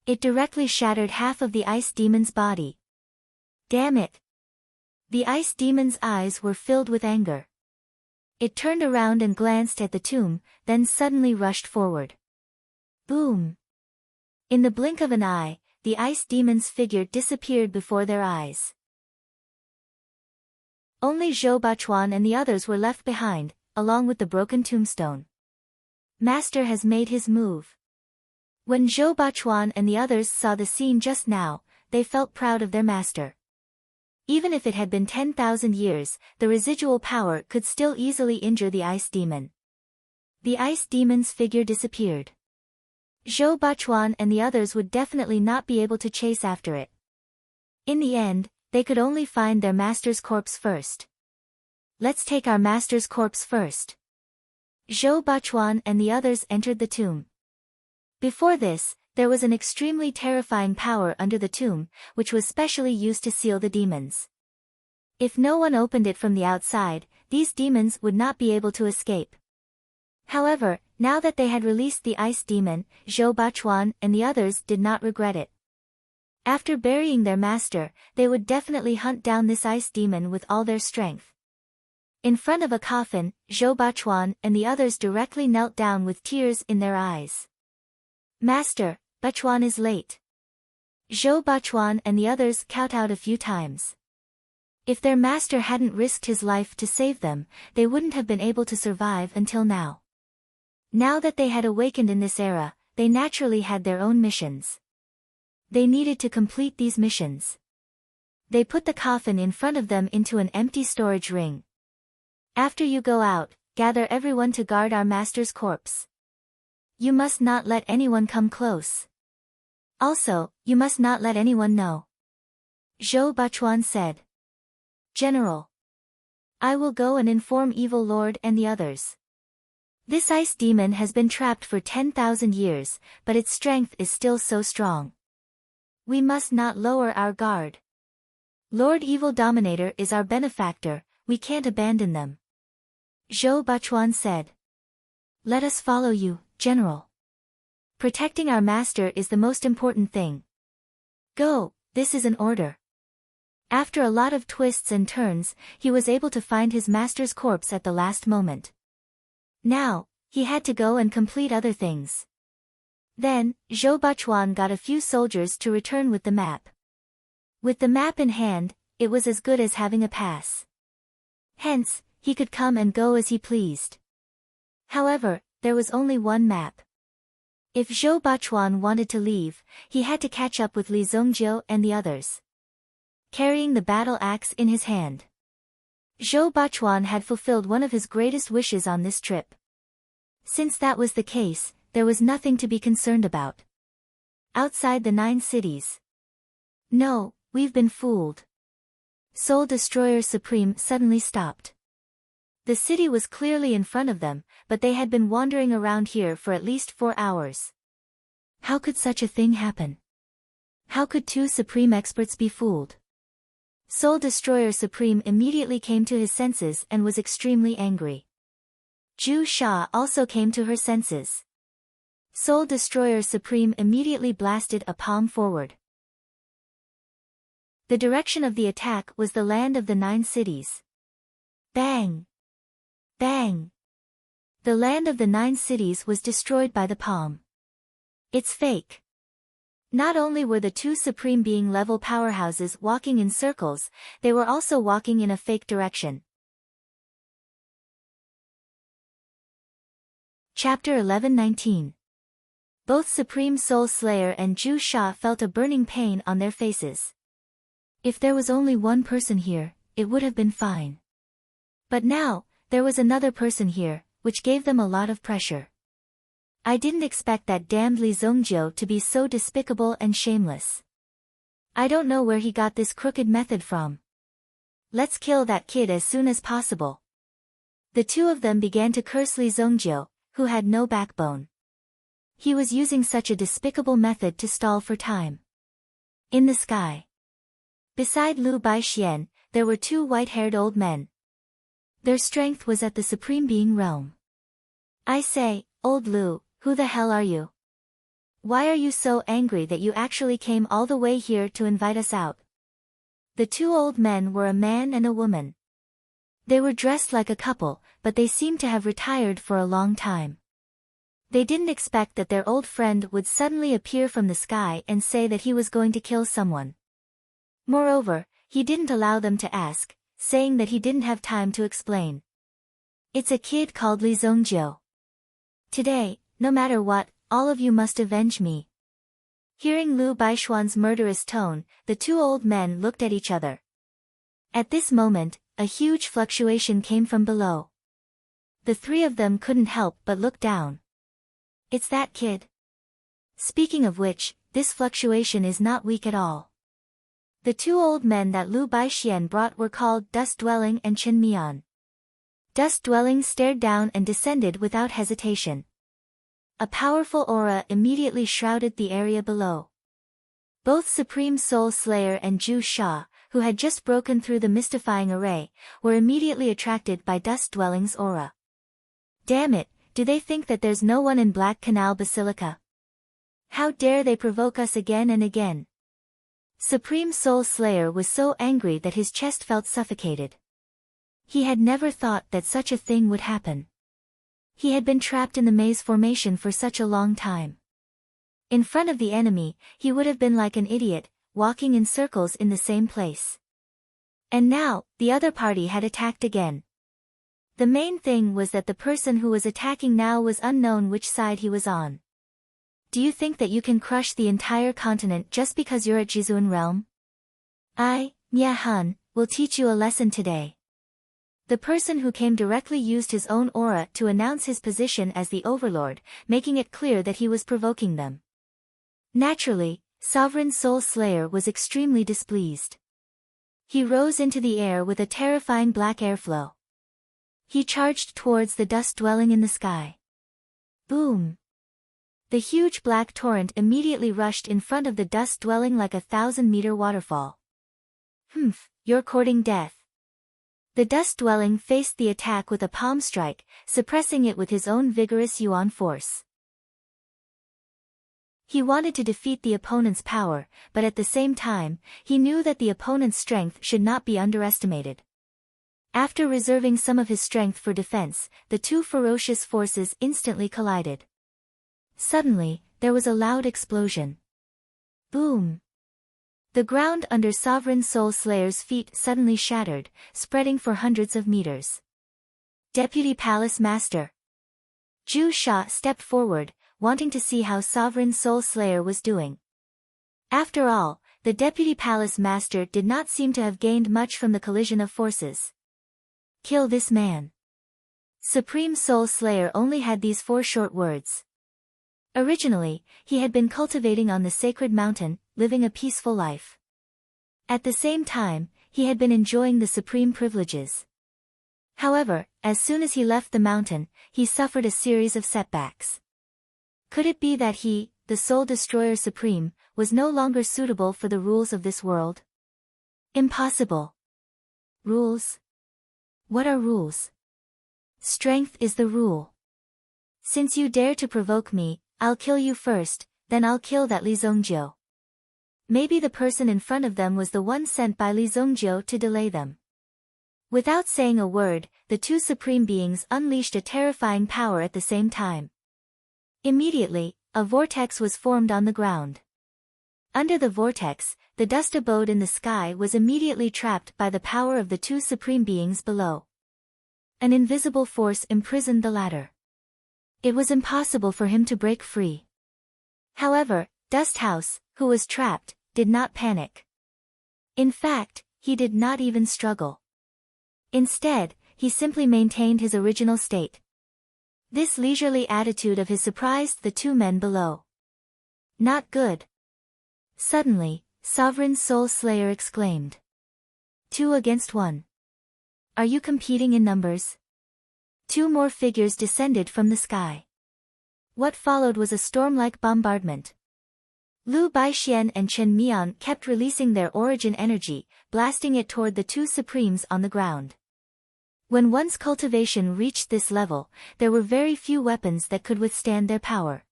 It directly shattered half of the ice demon's body. Damn it! The ice demon's eyes were filled with anger. It turned around and glanced at the tomb, then suddenly rushed forward. Boom! In the blink of an eye, the ice demon's figure disappeared before their eyes. Only Zhou Bachuan and the others were left behind, along with the broken tombstone. Master has made his move. When Zhou Bachuan and the others saw the scene just now, they felt proud of their master. Even if it had been 10,000 years, the residual power could still easily injure the ice demon. The ice demon's figure disappeared. Zhou Bachuan and the others would definitely not be able to chase after it. In the end, they could only find their master's corpse first. Let's take our master's corpse first. Zhou Bachuan and the others entered the tomb. Before this, there was an extremely terrifying power under the tomb, which was specially used to seal the demons. If no one opened it from the outside, these demons would not be able to escape. However, now that they had released the ice demon, Zhou Bachuan and the others did not regret it. After burying their master, they would definitely hunt down this ice demon with all their strength. In front of a coffin, Zhou Bachuan and the others directly knelt down with tears in their eyes. Master, Bachuan is late. Zhou Bachuan and the others kowtowed a few times. If their master hadn't risked his life to save them, they wouldn't have been able to survive until now. Now that they had awakened in this era, they naturally had their own missions. They needed to complete these missions. They put the coffin in front of them into an empty storage ring. After you go out, gather everyone to guard our master's corpse. You must not let anyone come close. Also, you must not let anyone know. Zhou Bachuan said. General. I will go and inform Evil Lord and the others. This ice demon has been trapped for 10,000 years, but its strength is still so strong. We must not lower our guard. Lord Evil Dominator is our benefactor, we can't abandon them. Zhou Bachuan said. Let us follow you, General. Protecting our master is the most important thing. Go, this is an order. After a lot of twists and turns, he was able to find his master's corpse at the last moment. Now, he had to go and complete other things. Then, Zhou Bachuan got a few soldiers to return with the map. With the map in hand, it was as good as having a pass. Hence, he could come and go as he pleased. However, there was only one map. If Zhou Bachuan wanted to leave, he had to catch up with Li Zongjiu and the others. Carrying the battle axe in his hand. Zhou Bachuan had fulfilled one of his greatest wishes on this trip. Since that was the case, there was nothing to be concerned about. Outside the 9 cities. No, we've been fooled. Soul Destroyer Supreme suddenly stopped. The city was clearly in front of them, but they had been wandering around here for at least 4 hours. How could such a thing happen? How could 2 Supreme experts be fooled? Soul Destroyer Supreme immediately came to his senses and was extremely angry. Zhu Sha also came to her senses. Soul Destroyer Supreme immediately blasted a palm forward. The direction of the attack was the land of the 9 cities. Bang! Bang! The land of the 9 cities was destroyed by the palm. It's fake. Not only were the 2 Supreme Being level powerhouses walking in circles, they were also walking in a fake direction. Chapter 11:19. Both Supreme Soul Slayer and Zhu Sha felt a burning pain on their faces. If there was only one person here, it would have been fine. But now, there was another person here, which gave them a lot of pressure. I didn't expect that damned Li Zongjiu to be so despicable and shameless. I don't know where he got this crooked method from. Let's kill that kid as soon as possible. The 2 of them began to curse Li Zongjiu, who had no backbone. He was using such a despicable method to stall for time. In the sky. Beside Lu Baixian, there were 2 white-haired old men. Their strength was at the Supreme Being realm. I say, old Lu, who the hell are you? Why are you so angry that you actually came all the way here to invite us out? The 2 old men were a man and a woman. They were dressed like a couple, but they seemed to have retired for a long time. They didn't expect that their old friend would suddenly appear from the sky and say that he was going to kill someone. Moreover, he didn't allow them to ask, saying that he didn't have time to explain. It's a kid called Li Zongjiu. Today, no matter what, all of you must avenge me. Hearing Lu Baishuan's murderous tone, the 2 old men looked at each other. At this moment, a huge fluctuation came from below. The 3 of them couldn't help but look down. It's that kid. Speaking of which, this fluctuation is not weak at all. The 2 old men that Lu Baixian brought were called Dust Dwelling and Chen Mian. Dust Dwelling stared down and descended without hesitation. A powerful aura immediately shrouded the area below. Both Supreme Soul Slayer and Zhu Sha, who had just broken through the mystifying array, were immediately attracted by Dust Dwelling's aura. Damn it, do they think that there's no one in Black Canal Basilica? How dare they provoke us again and again? Supreme Soul Slayer was so angry that his chest felt suffocated. He had never thought that such a thing would happen. He had been trapped in the maze formation for such a long time. In front of the enemy, he would have been like an idiot, walking in circles in the same place. And now, the other party had attacked again. The main thing was that the person who was attacking now was unknown which side he was on. Do you think that you can crush the entire continent just because you're at Jizuan realm? I, Mia Han, will teach you a lesson today. The person who came directly used his own aura to announce his position as the Overlord, making it clear that he was provoking them. Naturally, Sovereign Soul Slayer was extremely displeased. He rose into the air with a terrifying black airflow. He charged towards the dust dwelling in the sky. Boom! The huge black torrent immediately rushed in front of the dust dwelling like a 1,000-meter waterfall. Humph, you're courting death. The dust dwelling faced the attack with a palm strike, suppressing it with his own vigorous yuan force. He wanted to defeat the opponent's power, but at the same time, he knew that the opponent's strength should not be underestimated. After reserving some of his strength for defense, the two ferocious forces instantly collided. Suddenly, there was a loud explosion. Boom! The ground under Sovereign Soul Slayer's feet suddenly shattered, spreading for hundreds of meters. Deputy Palace Master Zhu Sha stepped forward, wanting to see how Sovereign Soul Slayer was doing. After all, the Deputy Palace Master did not seem to have gained much from the collision of forces. Kill this man. Supreme Soul Slayer only had these 4 short words. Originally, he had been cultivating on the sacred mountain, living a peaceful life. At the same time, he had been enjoying the supreme privileges. However, as soon as he left the mountain, he suffered a series of setbacks. Could it be that he, the Soul Destroyer Supreme, was no longer suitable for the rules of this world? Impossible. Rules? What are rules? Strength is the rule. Since you dare to provoke me, I'll kill you first, then I'll kill that Li Zongjiu. Maybe the person in front of them was the one sent by Li Zongjiu to delay them. Without saying a word, the two supreme beings unleashed a terrifying power at the same time. Immediately, a vortex was formed on the ground. Under the vortex, the dust abode in the sky was immediately trapped by the power of the two supreme beings below. An invisible force imprisoned the latter. It was impossible for him to break free. However, Dust House, who was trapped, did not panic. In fact, he did not even struggle. Instead, he simply maintained his original state. This leisurely attitude of his surprised the two men below. Not good. Suddenly, Sovereign Soul Slayer exclaimed. 2 against 1. Are you competing in numbers? 2 more figures descended from the sky. What followed was a storm-like bombardment. Lu Baixian and Chen Mian kept releasing their origin energy, blasting it toward the two supremes on the ground. When one's cultivation reached this level, there were very few weapons that could withstand their power.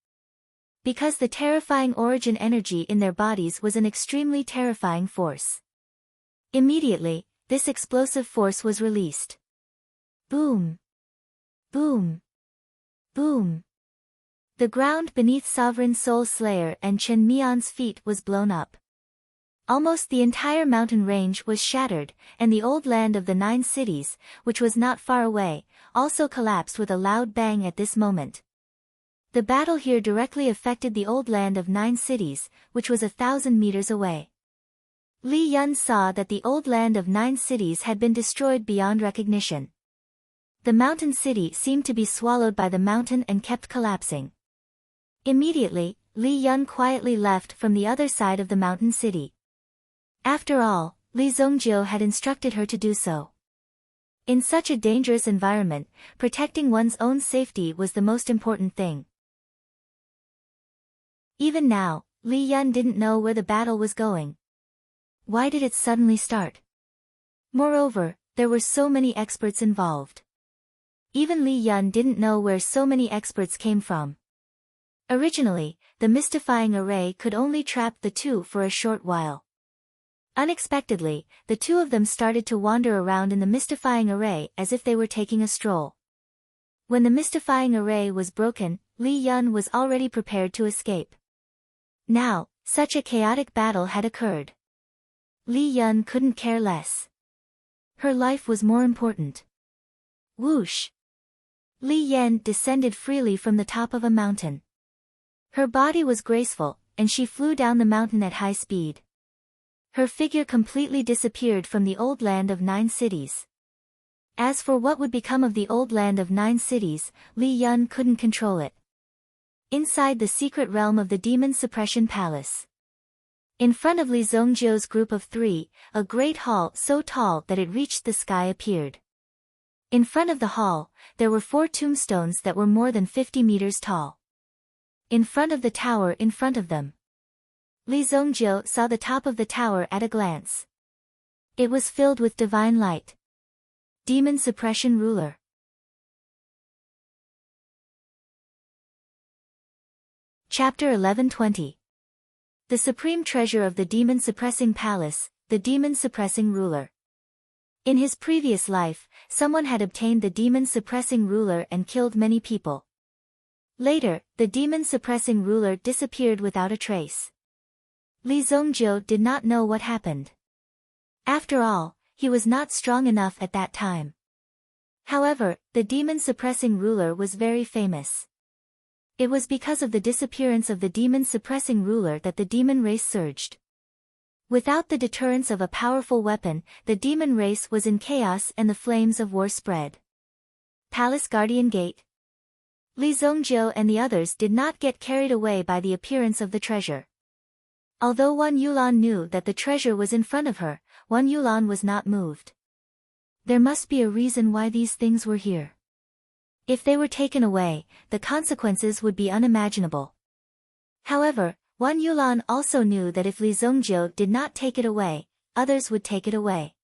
Because the terrifying origin energy in their bodies was an extremely terrifying force. Immediately, this explosive force was released. Boom! Boom! Boom! The ground beneath Sovereign Soul Slayer and Chen Mian's feet was blown up. Almost the entire mountain range was shattered, and the old land of the 9 cities, which was not far away, also collapsed with a loud bang at this moment. The battle here directly affected the old land of 9 cities, which was 1,000 meters away. Li Yun saw that the old land of 9 cities had been destroyed beyond recognition. The mountain city seemed to be swallowed by the mountain and kept collapsing. Immediately, Li Yun quietly left from the other side of the mountain city. After all, Li Zongjiu had instructed her to do so. In such a dangerous environment, protecting one's own safety was the most important thing. Even now, Li Yun didn't know where the battle was going. Why did it suddenly start? Moreover, there were so many experts involved. Even Li Yun didn't know where so many experts came from. Originally, the mystifying array could only trap the two for a short while. Unexpectedly, the two of them started to wander around in the mystifying array as if they were taking a stroll. When the mystifying array was broken, Li Yun was already prepared to escape. Now, such a chaotic battle had occurred. Li Yun couldn't care less. Her life was more important. Whoosh! Li Yan descended freely from the top of a mountain. Her body was graceful, and she flew down the mountain at high speed. Her figure completely disappeared from the old land of 9 cities. As for what would become of the old land of 9 cities, Li Yun couldn't control it. Inside the secret realm of the Demon Suppression Palace. In front of Li Zongjiu's group of 3, a great hall so tall that it reached the sky appeared. In front of the hall, there were 4 tombstones that were more than 50 meters tall. In front of the tower in front of them, Li Zongjiu saw the top of the tower at a glance. It was filled with divine light. Demon Suppression Ruler. Chapter 1120. The Supreme Treasure of the Demon Suppressing Palace, the Demon Suppressing Ruler. In his previous life, someone had obtained the Demon Suppressing Ruler and killed many people. Later, the Demon Suppressing Ruler disappeared without a trace. Li Zongjiu did not know what happened. After all, he was not strong enough at that time. However, the Demon Suppressing Ruler was very famous. It was because of the disappearance of the Demon Suppressing Ruler that the demon race surged. Without the deterrence of a powerful weapon, the demon race was in chaos and the flames of war spread. Palace Guardian Gate. Li Zongjiu and the others did not get carried away by the appearance of the treasure. Although Wan Yulan knew that the treasure was in front of her, Wan Yulan was not moved. There must be a reason why these things were here. If they were taken away, the consequences would be unimaginable. However, Wan Yulan also knew that if Li Zongjiu did not take it away, others would take it away.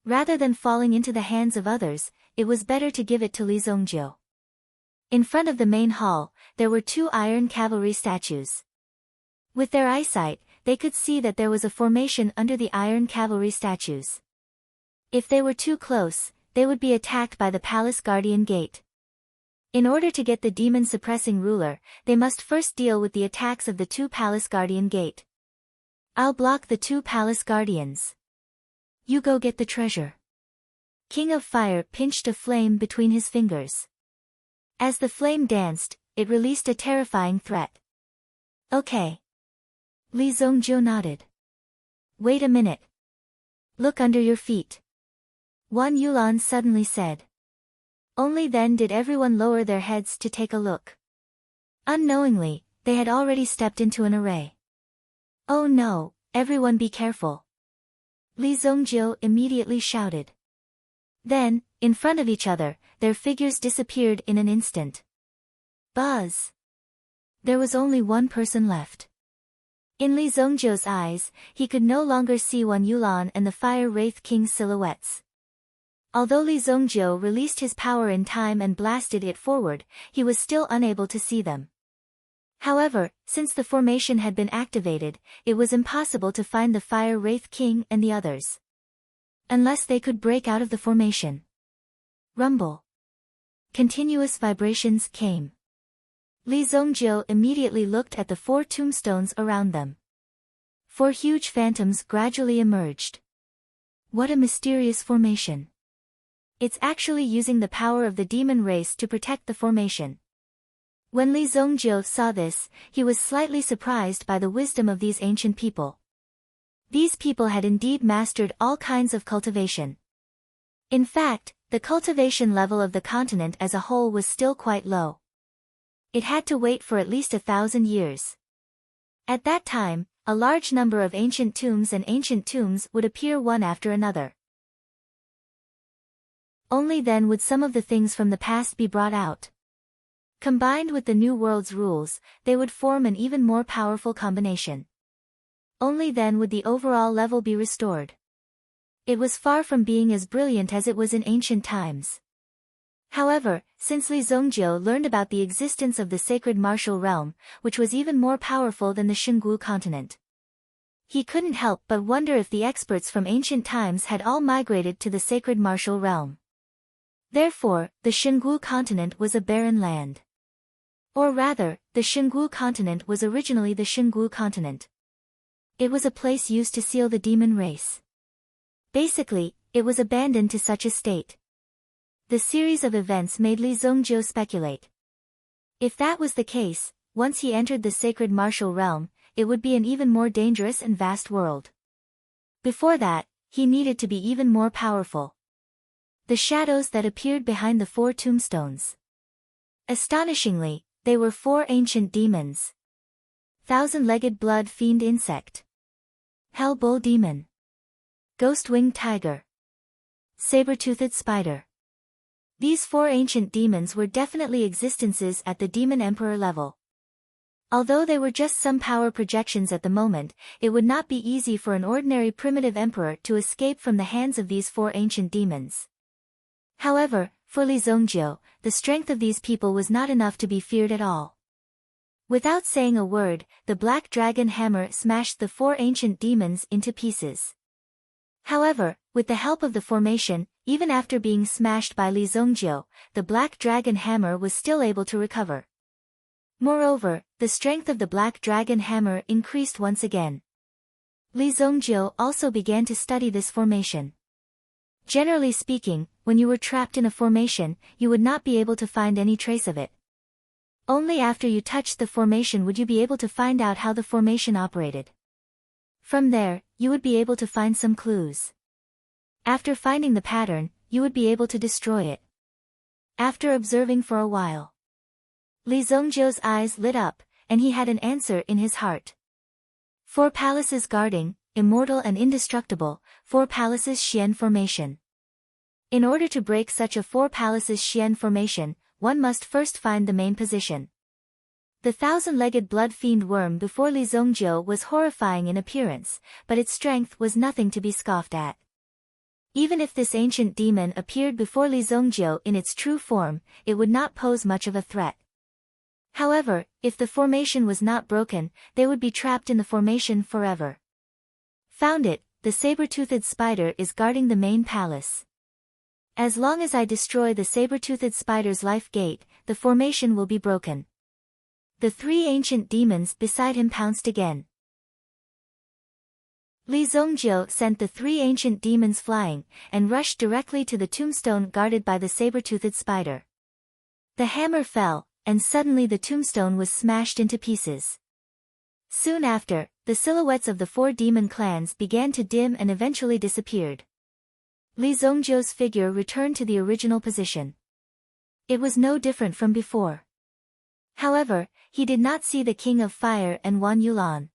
Rather than falling into the hands of others, it was better to give it to Li Zongjiu. In front of the main hall, there were 2 iron cavalry statues. With their eyesight, they could see that there was a formation under the iron cavalry statues. If they were too close, they would be attacked by the Palace Guardian Gate. In order to get the Demon Suppressing Ruler, they must first deal with the attacks of the 2 Palace Guardian Gate. I'll block the 2 Palace Guardians. You go get the treasure. King of Fire pinched a flame between his fingers. As the flame danced, it released a terrifying threat. Okay. Li Zongjiu nodded. Wait a minute. Look under your feet. Wan Yulan suddenly said. Only then did everyone lower their heads to take a look. Unknowingly, they had already stepped into an array. Oh no, everyone be careful. Li Zongjiu immediately shouted. Then, in front of each other, their figures disappeared in an instant. Buzz! There was only one person left. In Li Zongjiu's eyes, he could no longer see Wan Yulan and the Fire Wraith King's silhouettes. Although Li Zongjiu released his power in time and blasted it forward, he was still unable to see them. However, since the formation had been activated, it was impossible to find the Fire Wraith King and the others. Unless they could break out of the formation. Rumble. Continuous vibrations came. Li Zongjiu immediately looked at the 4 tombstones around them. 4 huge phantoms gradually emerged. What a mysterious formation. It's actually using the power of the demon race to protect the formation. When Li Zongjiu saw this, he was slightly surprised by the wisdom of these ancient people. These people had indeed mastered all kinds of cultivation. In fact, the cultivation level of the continent as a whole was still quite low. It had to wait for at least 1,000 years. At that time, a large number of ancient tombs would appear one after another. Only then would some of the things from the past be brought out. Combined with the new world's rules, they would form an even more powerful combination. Only then would the overall level be restored. It was far from being as brilliant as it was in ancient times. However, since Li Zongjiu learned about the existence of the sacred martial realm, which was even more powerful than the Xinggu continent, he couldn't help but wonder if the experts from ancient times had all migrated to the sacred martial realm. Therefore, the Xinggu continent was a barren land. Or rather, the Xinggu continent was originally the Xinggu continent. It was a place used to seal the demon race. Basically, it was abandoned to such a state. The series of events made Li Zongjiu speculate. If that was the case, once he entered the sacred martial realm, it would be an even more dangerous and vast world. Before that, he needed to be even more powerful. The shadows that appeared behind the 4 tombstones. Astonishingly, they were 4 ancient demons. 1,000-legged blood fiend insect. Hell Bull Demon, Ghost-Winged Tiger, Saber-Toothed Spider. These 4 ancient demons were definitely existences at the Demon Emperor level. Although they were just some power projections at the moment, it would not be easy for an ordinary primitive emperor to escape from the hands of these 4 ancient demons. However, for Li Zongjiu, the strength of these people was not enough to be feared at all. Without saying a word, the black dragon hammer smashed the 4 ancient demons into pieces. However, with the help of the formation, even after being smashed by Li Zongjiu, the black dragon hammer was still able to recover. Moreover, the strength of the black dragon hammer increased once again. Li Zongjiu also began to study this formation. Generally speaking, when you were trapped in a formation, you would not be able to find any trace of it. Only after you touched the formation would you be able to find out how the formation operated. From there, you would be able to find some clues. After finding the pattern, you would be able to destroy it. After observing for a while, Li Zongjiu's eyes lit up, and he had an answer in his heart. 4 palaces guarding, immortal and indestructible, 4 palaces Xian formation. In order to break such a 4 palaces Xian formation, one must first find the main position. The 1,000-legged blood fiend worm before Li Zongjiu was horrifying in appearance, but its strength was nothing to be scoffed at. Even if this ancient demon appeared before Li Zongjiu in its true form, it would not pose much of a threat. However, if the formation was not broken, they would be trapped in the formation forever. Found it, the saber-toothed spider is guarding the main palace. As long as I destroy the saber-toothed spider's life gate, the formation will be broken. The 3 ancient demons beside him pounced again. Li Zongjiu sent the 3 ancient demons flying, and rushed directly to the tombstone guarded by the saber-toothed spider. The hammer fell, and suddenly the tombstone was smashed into pieces. Soon after, the silhouettes of the 4 demon clans began to dim and eventually disappeared. Li Zongjiu's figure returned to the original position. It was no different from before. However, he did not see the King of Fire and Wan Yulan.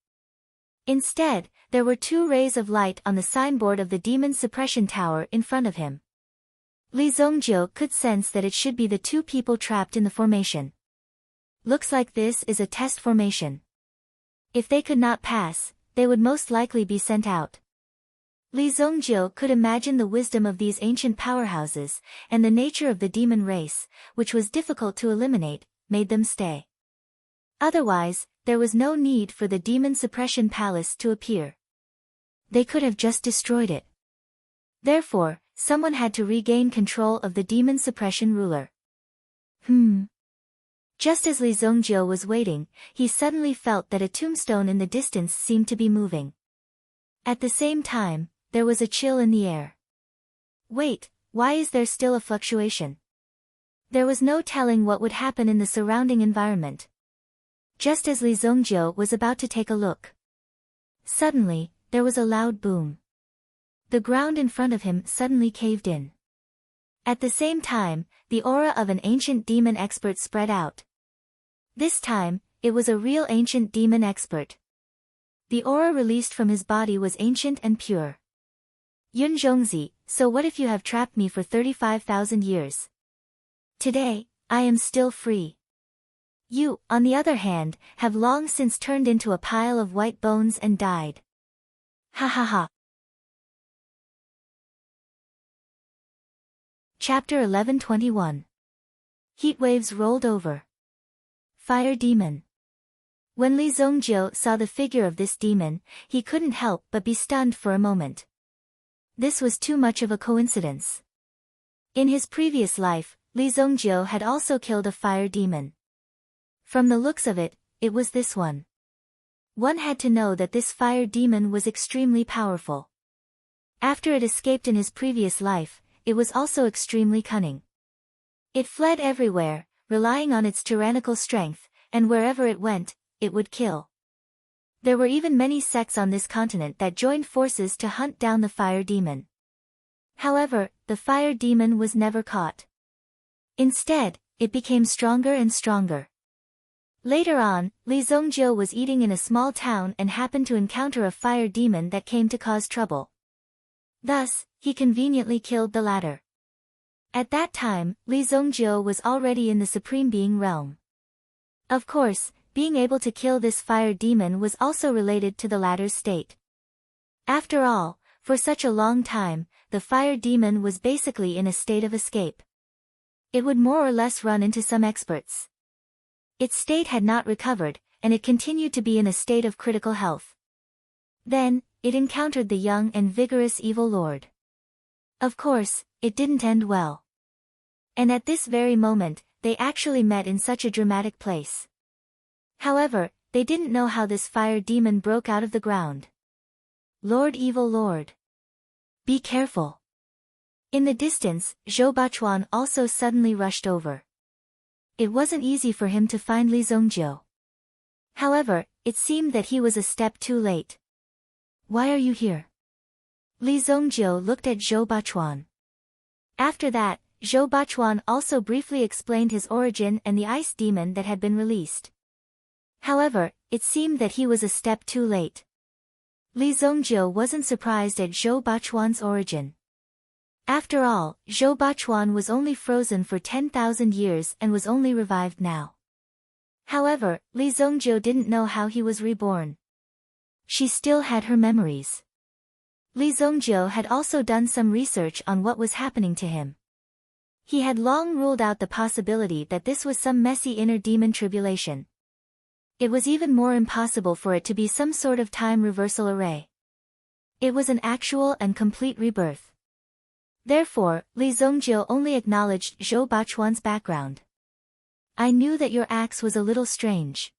Instead, there were 2 rays of light on the signboard of the demon suppression tower in front of him. Li Zongjiu could sense that it should be the 2 people trapped in the formation. Looks like this is a test formation. If they could not pass, they would most likely be sent out. Li Zongjiu could imagine the wisdom of these ancient powerhouses, and the nature of the demon race, which was difficult to eliminate, made them stay. Otherwise, there was no need for the demon suppression palace to appear. They could have just destroyed it. Therefore, someone had to regain control of the demon suppression ruler. Just as Li Zongjiu was waiting, he suddenly felt that a tombstone in the distance seemed to be moving. At the same time, there was a chill in the air. Wait, why is there still a fluctuation? There was no telling what would happen in the surrounding environment. Just as Li Zongjiu was about to take a look, suddenly, there was a loud boom. The ground in front of him suddenly caved in. At the same time, the aura of an ancient demon expert spread out. This time, it was a real ancient demon expert. The aura released from his body was ancient and pure. Yun Zhongzi, so what if you have trapped me for 35,000 years? Today, I am still free. You, on the other hand, have long since turned into a pile of white bones and died. Ha ha ha. Chapter 1121. Heat waves rolled over. Fire demon. When Li Zongjiu saw the figure of this demon, he couldn't help but be stunned for a moment. This was too much of a coincidence. In his previous life, Li Zongjiu had also killed a fire demon. From the looks of it, it was this one. One had to know that this fire demon was extremely powerful. After it escaped in his previous life, it was also extremely cunning. It fled everywhere, relying on its tyrannical strength, and wherever it went, it would kill. There were even many sects on this continent that joined forces to hunt down the fire demon. However, the fire demon was never caught. Instead, it became stronger and stronger. Later on, Li Zongjiu was eating in a small town and happened to encounter a fire demon that came to cause trouble. Thus, he conveniently killed the latter. At that time, Li Zongjiu was already in the Supreme Being realm. Of course, being able to kill this fire demon was also related to the latter's state. After all, for such a long time, the fire demon was basically in a state of escape. It would more or less run into some experts. Its state had not recovered, and it continued to be in a state of critical health. Then, it encountered the young and vigorous evil lord. Of course, it didn't end well. And at this very moment, they actually met in such a dramatic place. However, they didn't know how this fire demon broke out of the ground. Lord Evil Lord. Be careful. In the distance, Zhou Bachuan also suddenly rushed over. It wasn't easy for him to find Li Zongjiu. However, it seemed that he was a step too late. Why are you here? Li Zongjiu looked at Zhou Bachuan. After that, Zhou Bachuan also briefly explained his origin and the ice demon that had been released. However, it seemed that he was a step too late. Li Zongjiu wasn't surprised at Zhou Bachuan's origin. After all, Zhou Bachuan was only frozen for 10,000 years and was only revived now. However, Li Zongjiu didn't know how he was reborn. She still had her memories. Li Zongjiu had also done some research on what was happening to him. He had long ruled out the possibility that this was some messy inner demon tribulation. It was even more impossible for it to be some sort of time reversal array. It was an actual and complete rebirth. Therefore, Li Zongjiu only acknowledged Zhou Bachuan's background. I knew that your axe was a little strange.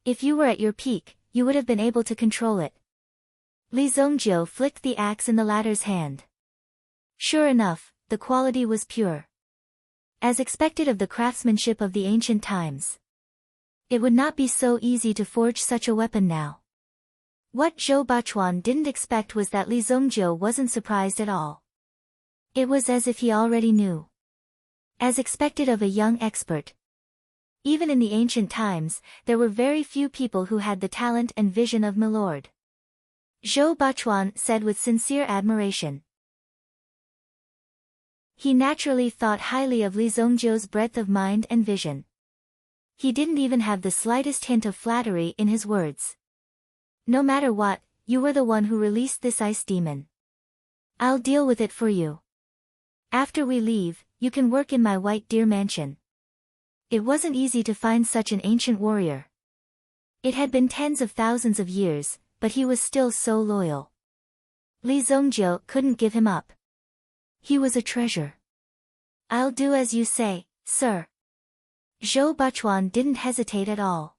If you were at your peak, you would have been able to control it. Li Zongjiu flicked the axe in the latter's hand. Sure enough, the quality was pure. As expected of the craftsmanship of the ancient times. It would not be so easy to forge such a weapon now. What Zhou Bachuan didn't expect was that Li Zongjiu wasn't surprised at all. It was as if he already knew. As expected of a young expert. Even in the ancient times, there were very few people who had the talent and vision of Milord. Zhou Bachuan said with sincere admiration. He naturally thought highly of Li Zongjiu's breadth of mind and vision. He didn't even have the slightest hint of flattery in his words. No matter what, you were the one who released this ice demon. I'll deal with it for you. After we leave, you can work in my White Deer mansion. It wasn't easy to find such an ancient warrior. It had been tens of thousands of years, but he was still so loyal. Li Zongjiu couldn't give him up. He was a treasure. I'll do as you say, sir. Zhou Bachuan didn't hesitate at all.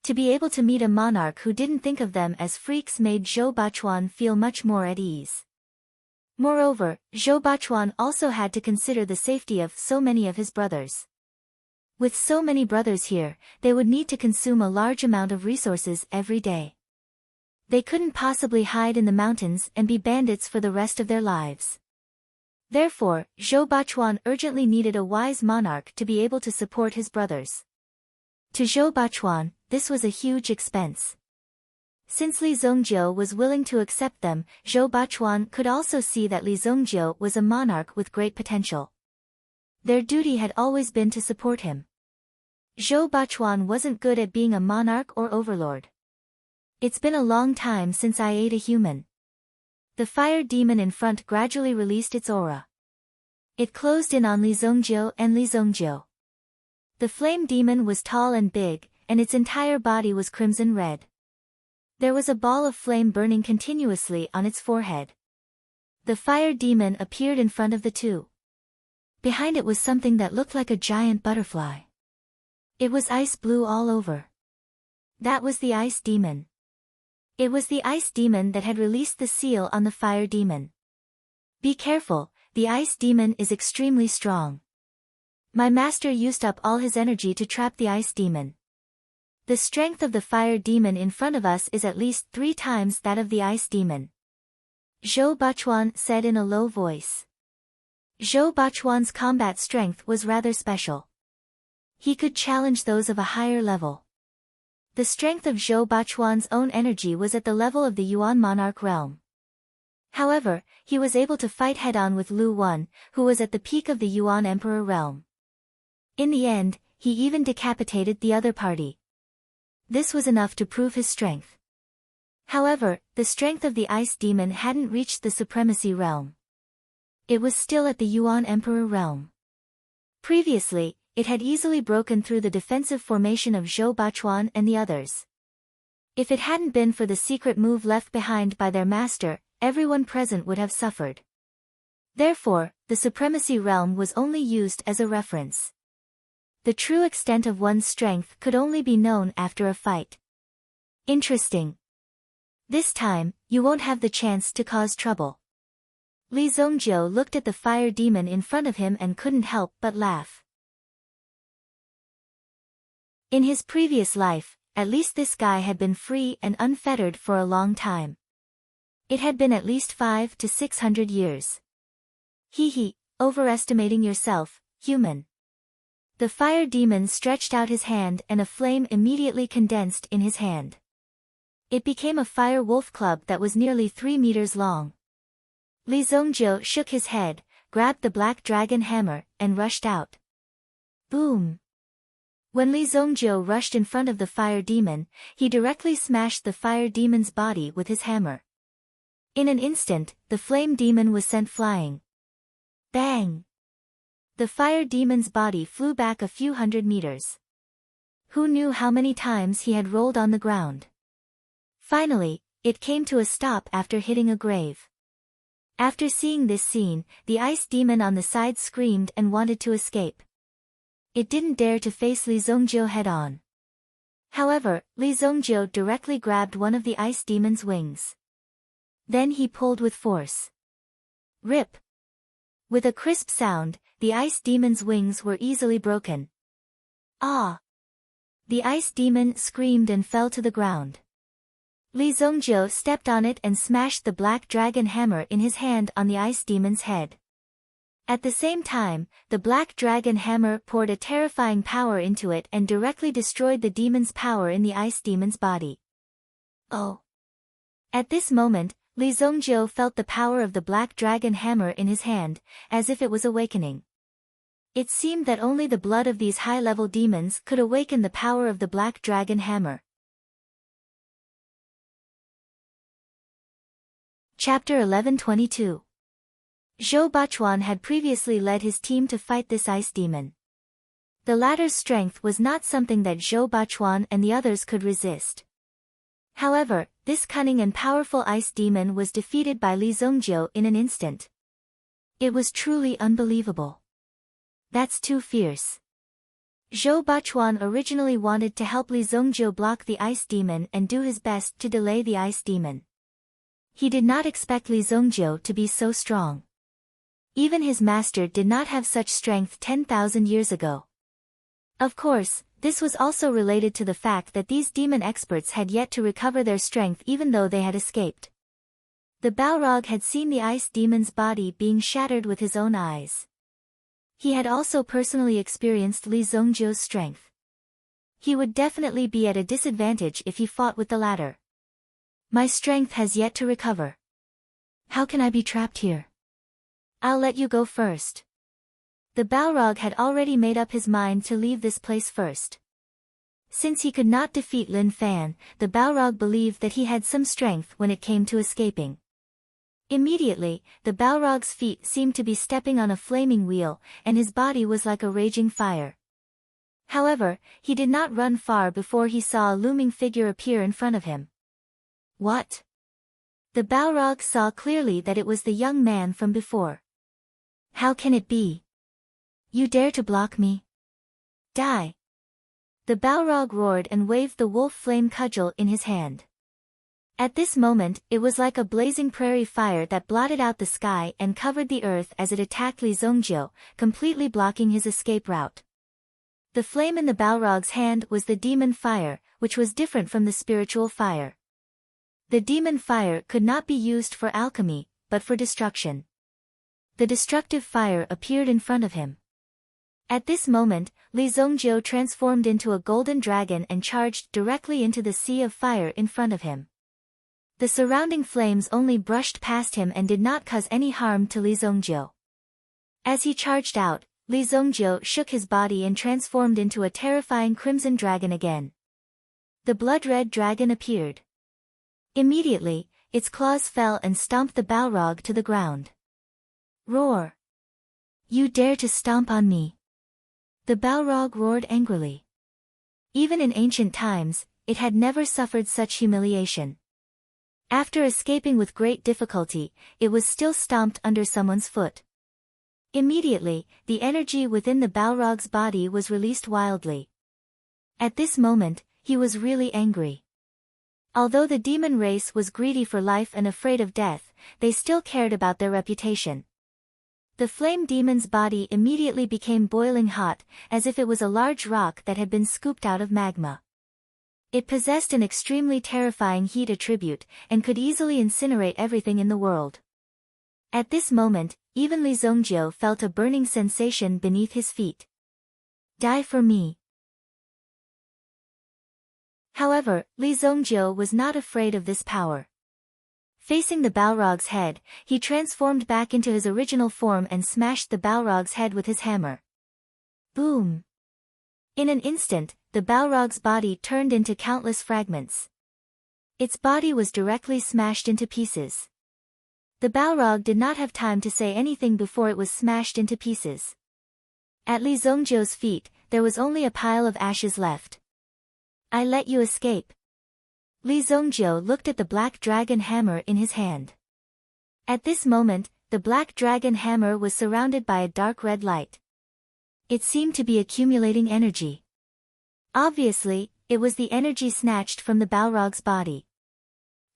To be able to meet a monarch who didn't think of them as freaks made Zhou Bachuan feel much more at ease. Moreover, Zhou Bachuan also had to consider the safety of so many of his brothers. With so many brothers here, they would need to consume a large amount of resources every day. They couldn't possibly hide in the mountains and be bandits for the rest of their lives. Therefore, Zhou Bachuan urgently needed a wise monarch to be able to support his brothers. To Zhou Bachuan, this was a huge expense. Since Li Zongjiu was willing to accept them, Zhou Bachuan could also see that Li Zongjiu was a monarch with great potential. Their duty had always been to support him. Zhou Bachuan wasn't good at being a monarch or overlord. It's been a long time since I ate a human. The fire demon in front gradually released its aura. It closed in on Li Zongjiu and Li Zongjiu. The flame demon was tall and big, and its entire body was crimson red. There was a ball of flame burning continuously on its forehead. The fire demon appeared in front of the two. Behind it was something that looked like a giant butterfly. It was ice blue all over. That was the ice demon. It was the ice demon that had released the seal on the fire demon. Be careful, the ice demon is extremely strong. My master used up all his energy to trap the ice demon. The strength of the fire demon in front of us is at least 3 times that of the ice demon. Zhou Bachuan said in a low voice. Zhou Bachuan's combat strength was rather special. He could challenge those of a higher level. The strength of Zhou Bachuan's own energy was at the level of the Yuan monarch realm. However, he was able to fight head-on with Lu Wan, who was at the peak of the Yuan emperor realm. In the end, he even decapitated the other party. This was enough to prove his strength. However, the strength of the ice demon hadn't reached the supremacy realm. It was still at the Yuan emperor realm. Previously, it had easily broken through the defensive formation of Zhou Bachuan and the others. If it hadn't been for the secret move left behind by their master, everyone present would have suffered. Therefore, the supremacy realm was only used as a reference. The true extent of one's strength could only be known after a fight. Interesting. This time, you won't have the chance to cause trouble. Li Zongjiu looked at the fire demon in front of him and couldn't help but laugh. In his previous life, at least this guy had been free and unfettered for a long time. It had been at least 500 to 600 years. Hee, overestimating yourself, human. The fire demon stretched out his hand and a flame immediately condensed in his hand. It became a fire wolf club that was nearly 3 meters long. Li Zongjiu shook his head, grabbed the black dragon hammer, and rushed out. Boom! When Li Zongjiu rushed in front of the fire demon, he directly smashed the fire demon's body with his hammer. In an instant, the flame demon was sent flying. Bang! The fire demon's body flew back a few hundred meters. Who knew how many times he had rolled on the ground? Finally, it came to a stop after hitting a grave. After seeing this scene, the ice demon on the side screamed and wanted to escape. It didn't dare to face Li Zongjiu head-on. However, Li Zongjiu directly grabbed one of the ice demon's wings. Then he pulled with force. Rip! With a crisp sound, the ice demon's wings were easily broken. Ah! The ice demon screamed and fell to the ground. Li Zongjiu stepped on it and smashed the black dragon hammer in his hand on the ice demon's head. At the same time, the black dragon hammer poured a terrifying power into it and directly destroyed the demon's power in the ice demon's body. Oh! At this moment, Li Zongjiu felt the power of the black dragon hammer in his hand, as if it was awakening. It seemed that only the blood of these high-level demons could awaken the power of the black dragon hammer. Chapter 1122. Zhou Bachuan had previously led his team to fight this ice demon. The latter's strength was not something that Zhou Bachuan and the others could resist. However, this cunning and powerful ice demon was defeated by Li Zongjiu in an instant. It was truly unbelievable. That's too fierce. Zhou Bachuan originally wanted to help Li Zongjiu block the ice demon and do his best to delay the ice demon. He did not expect Li Zongjiu to be so strong. Even his master did not have such strength 10,000 years ago. Of course, this was also related to the fact that these demon experts had yet to recover their strength even though they had escaped. The Balrog had seen the ice demon's body being shattered with his own eyes. He had also personally experienced Li Zongjiu's strength. He would definitely be at a disadvantage if he fought with the latter. My strength has yet to recover. How can I be trapped here? I'll let you go first. The Balrog had already made up his mind to leave this place first. Since he could not defeat Lin Fan, the Balrog believed that he had some strength when it came to escaping. Immediately, the Balrog's feet seemed to be stepping on a flaming wheel, and his body was like a raging fire. However, he did not run far before he saw a looming figure appear in front of him. What? The Balrog saw clearly that it was the young man from before. How can it be? You dare to block me? Die! The Balrog roared and waved the wolf flame cudgel in his hand. At this moment, it was like a blazing prairie fire that blotted out the sky and covered the earth as it attacked Li Zongjiu, completely blocking his escape route. The flame in the Balrog's hand was the demon fire, which was different from the spiritual fire. The demon fire could not be used for alchemy, but for destruction. The destructive fire appeared in front of him. At this moment, Li Zongjiu transformed into a golden dragon and charged directly into the sea of fire in front of him. The surrounding flames only brushed past him and did not cause any harm to Li Zongjiu. As he charged out, Li Zongjiu shook his body and transformed into a terrifying crimson dragon again. The blood-red dragon appeared. Immediately, its claws fell and stomped the Balrog to the ground. Roar! You dare to stomp on me! The Balrog roared angrily. Even in ancient times, it had never suffered such humiliation. After escaping with great difficulty, it was still stomped under someone's foot. Immediately, the energy within the Balrog's body was released wildly. At this moment, he was really angry. Although the demon race was greedy for life and afraid of death, they still cared about their reputation. The flame demon's body immediately became boiling hot, as if it was a large rock that had been scooped out of magma. It possessed an extremely terrifying heat attribute, and could easily incinerate everything in the world. At this moment, even Li Zongjiu felt a burning sensation beneath his feet. Die for me. However, Li Zongjiu was not afraid of this power. Facing the Balrog's head, he transformed back into his original form and smashed the Balrog's head with his hammer. Boom! In an instant, the Balrog's body turned into countless fragments. Its body was directly smashed into pieces. The Balrog did not have time to say anything before it was smashed into pieces. At Li Zongjiu's feet, there was only a pile of ashes left. I let you escape. Li Zongjiu looked at the black dragon hammer in his hand. At this moment, the black dragon hammer was surrounded by a dark red light. It seemed to be accumulating energy. Obviously, it was the energy snatched from the Balrog's body.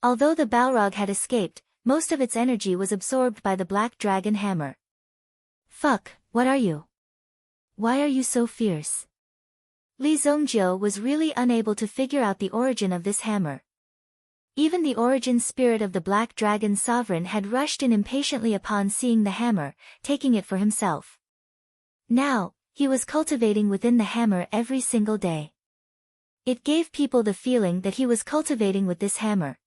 Although the Balrog had escaped, most of its energy was absorbed by the black dragon hammer. Fuck, what are you? Why are you so fierce? Li Zongjiu was really unable to figure out the origin of this hammer. Even the origin spirit of the black dragon's sovereign had rushed in impatiently upon seeing the hammer, taking it for himself. Now, he was cultivating within the hammer every single day. It gave people the feeling that he was cultivating with this hammer.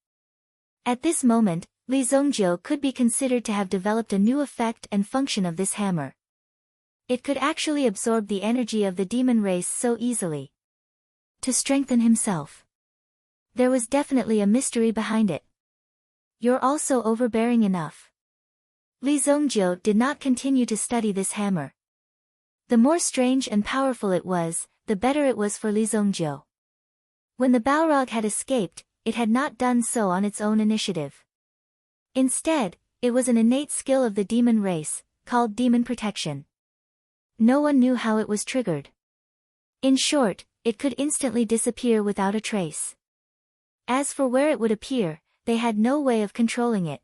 At this moment, Li Zongjiu could be considered to have developed a new effect and function of this hammer. It could actually absorb the energy of the demon race so easily. To strengthen himself. There was definitely a mystery behind it. You're also overbearing enough. Li Zongjiu did not continue to study this hammer. The more strange and powerful it was, the better it was for Li Zongjiu. When the Balrog had escaped, it had not done so on its own initiative. Instead, it was an innate skill of the demon race, called demon protection. No one knew how it was triggered. In short, it could instantly disappear without a trace. As for where it would appear, they had no way of controlling it.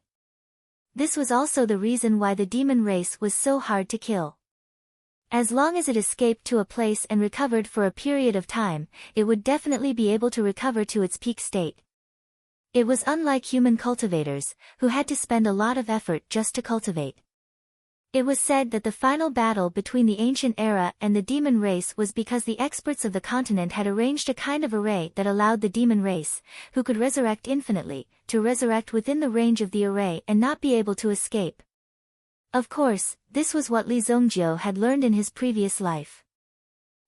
This was also the reason why the demon race was so hard to kill. As long as it escaped to a place and recovered for a period of time, it would definitely be able to recover to its peak state. It was unlike human cultivators, who had to spend a lot of effort just to cultivate. It was said that the final battle between the ancient era and the demon race was because the experts of the continent had arranged a kind of array that allowed the demon race, who could resurrect infinitely, to resurrect within the range of the array and not be able to escape. Of course, this was what Li Zongjiu had learned in his previous life.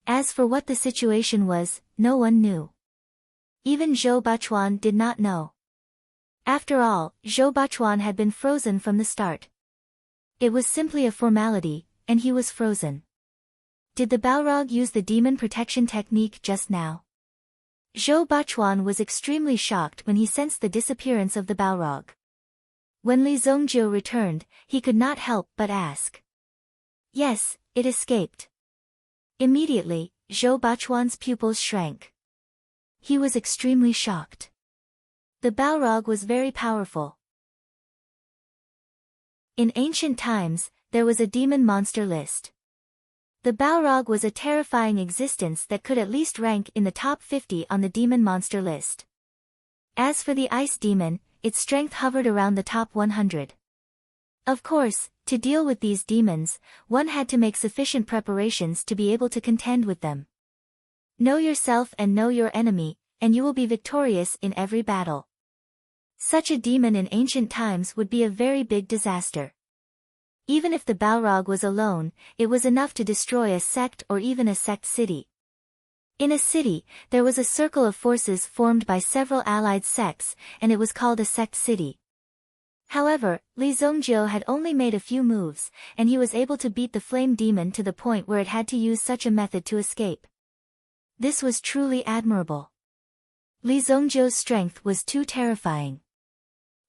As for what the situation was, no one knew. Even Zhou Bachuan did not know. After all, Zhou Bachuan had been frozen from the start. It was simply a formality, and he was frozen. Did the Balrog use the demon protection technique just now? Zhou Bachuan was extremely shocked when he sensed the disappearance of the Balrog. When Li Zongjiu returned, he could not help but ask. Yes, it escaped. Immediately, Zhou Bachuan's pupils shrank. He was extremely shocked. The Balrog was very powerful. In ancient times, there was a demon monster list. The Balrog was a terrifying existence that could at least rank in the top 50 on the demon monster list. As for the ice demon, its strength hovered around the top 100. Of course, To deal with these demons, one had to make sufficient preparations to be able to contend with them. Know yourself and know your enemy, and you will be victorious in every battle. Such a demon in ancient times would be a very big disaster. Even if the Balrog was alone, it was enough to destroy a sect or even a sect city. In a city, there was a circle of forces formed by several allied sects, and it was called a sect city. However, Li Zongjiu had only made a few moves, and he was able to beat the flame demon to the point where it had to use such a method to escape. This was truly admirable. Li Zongjiu's strength was too terrifying.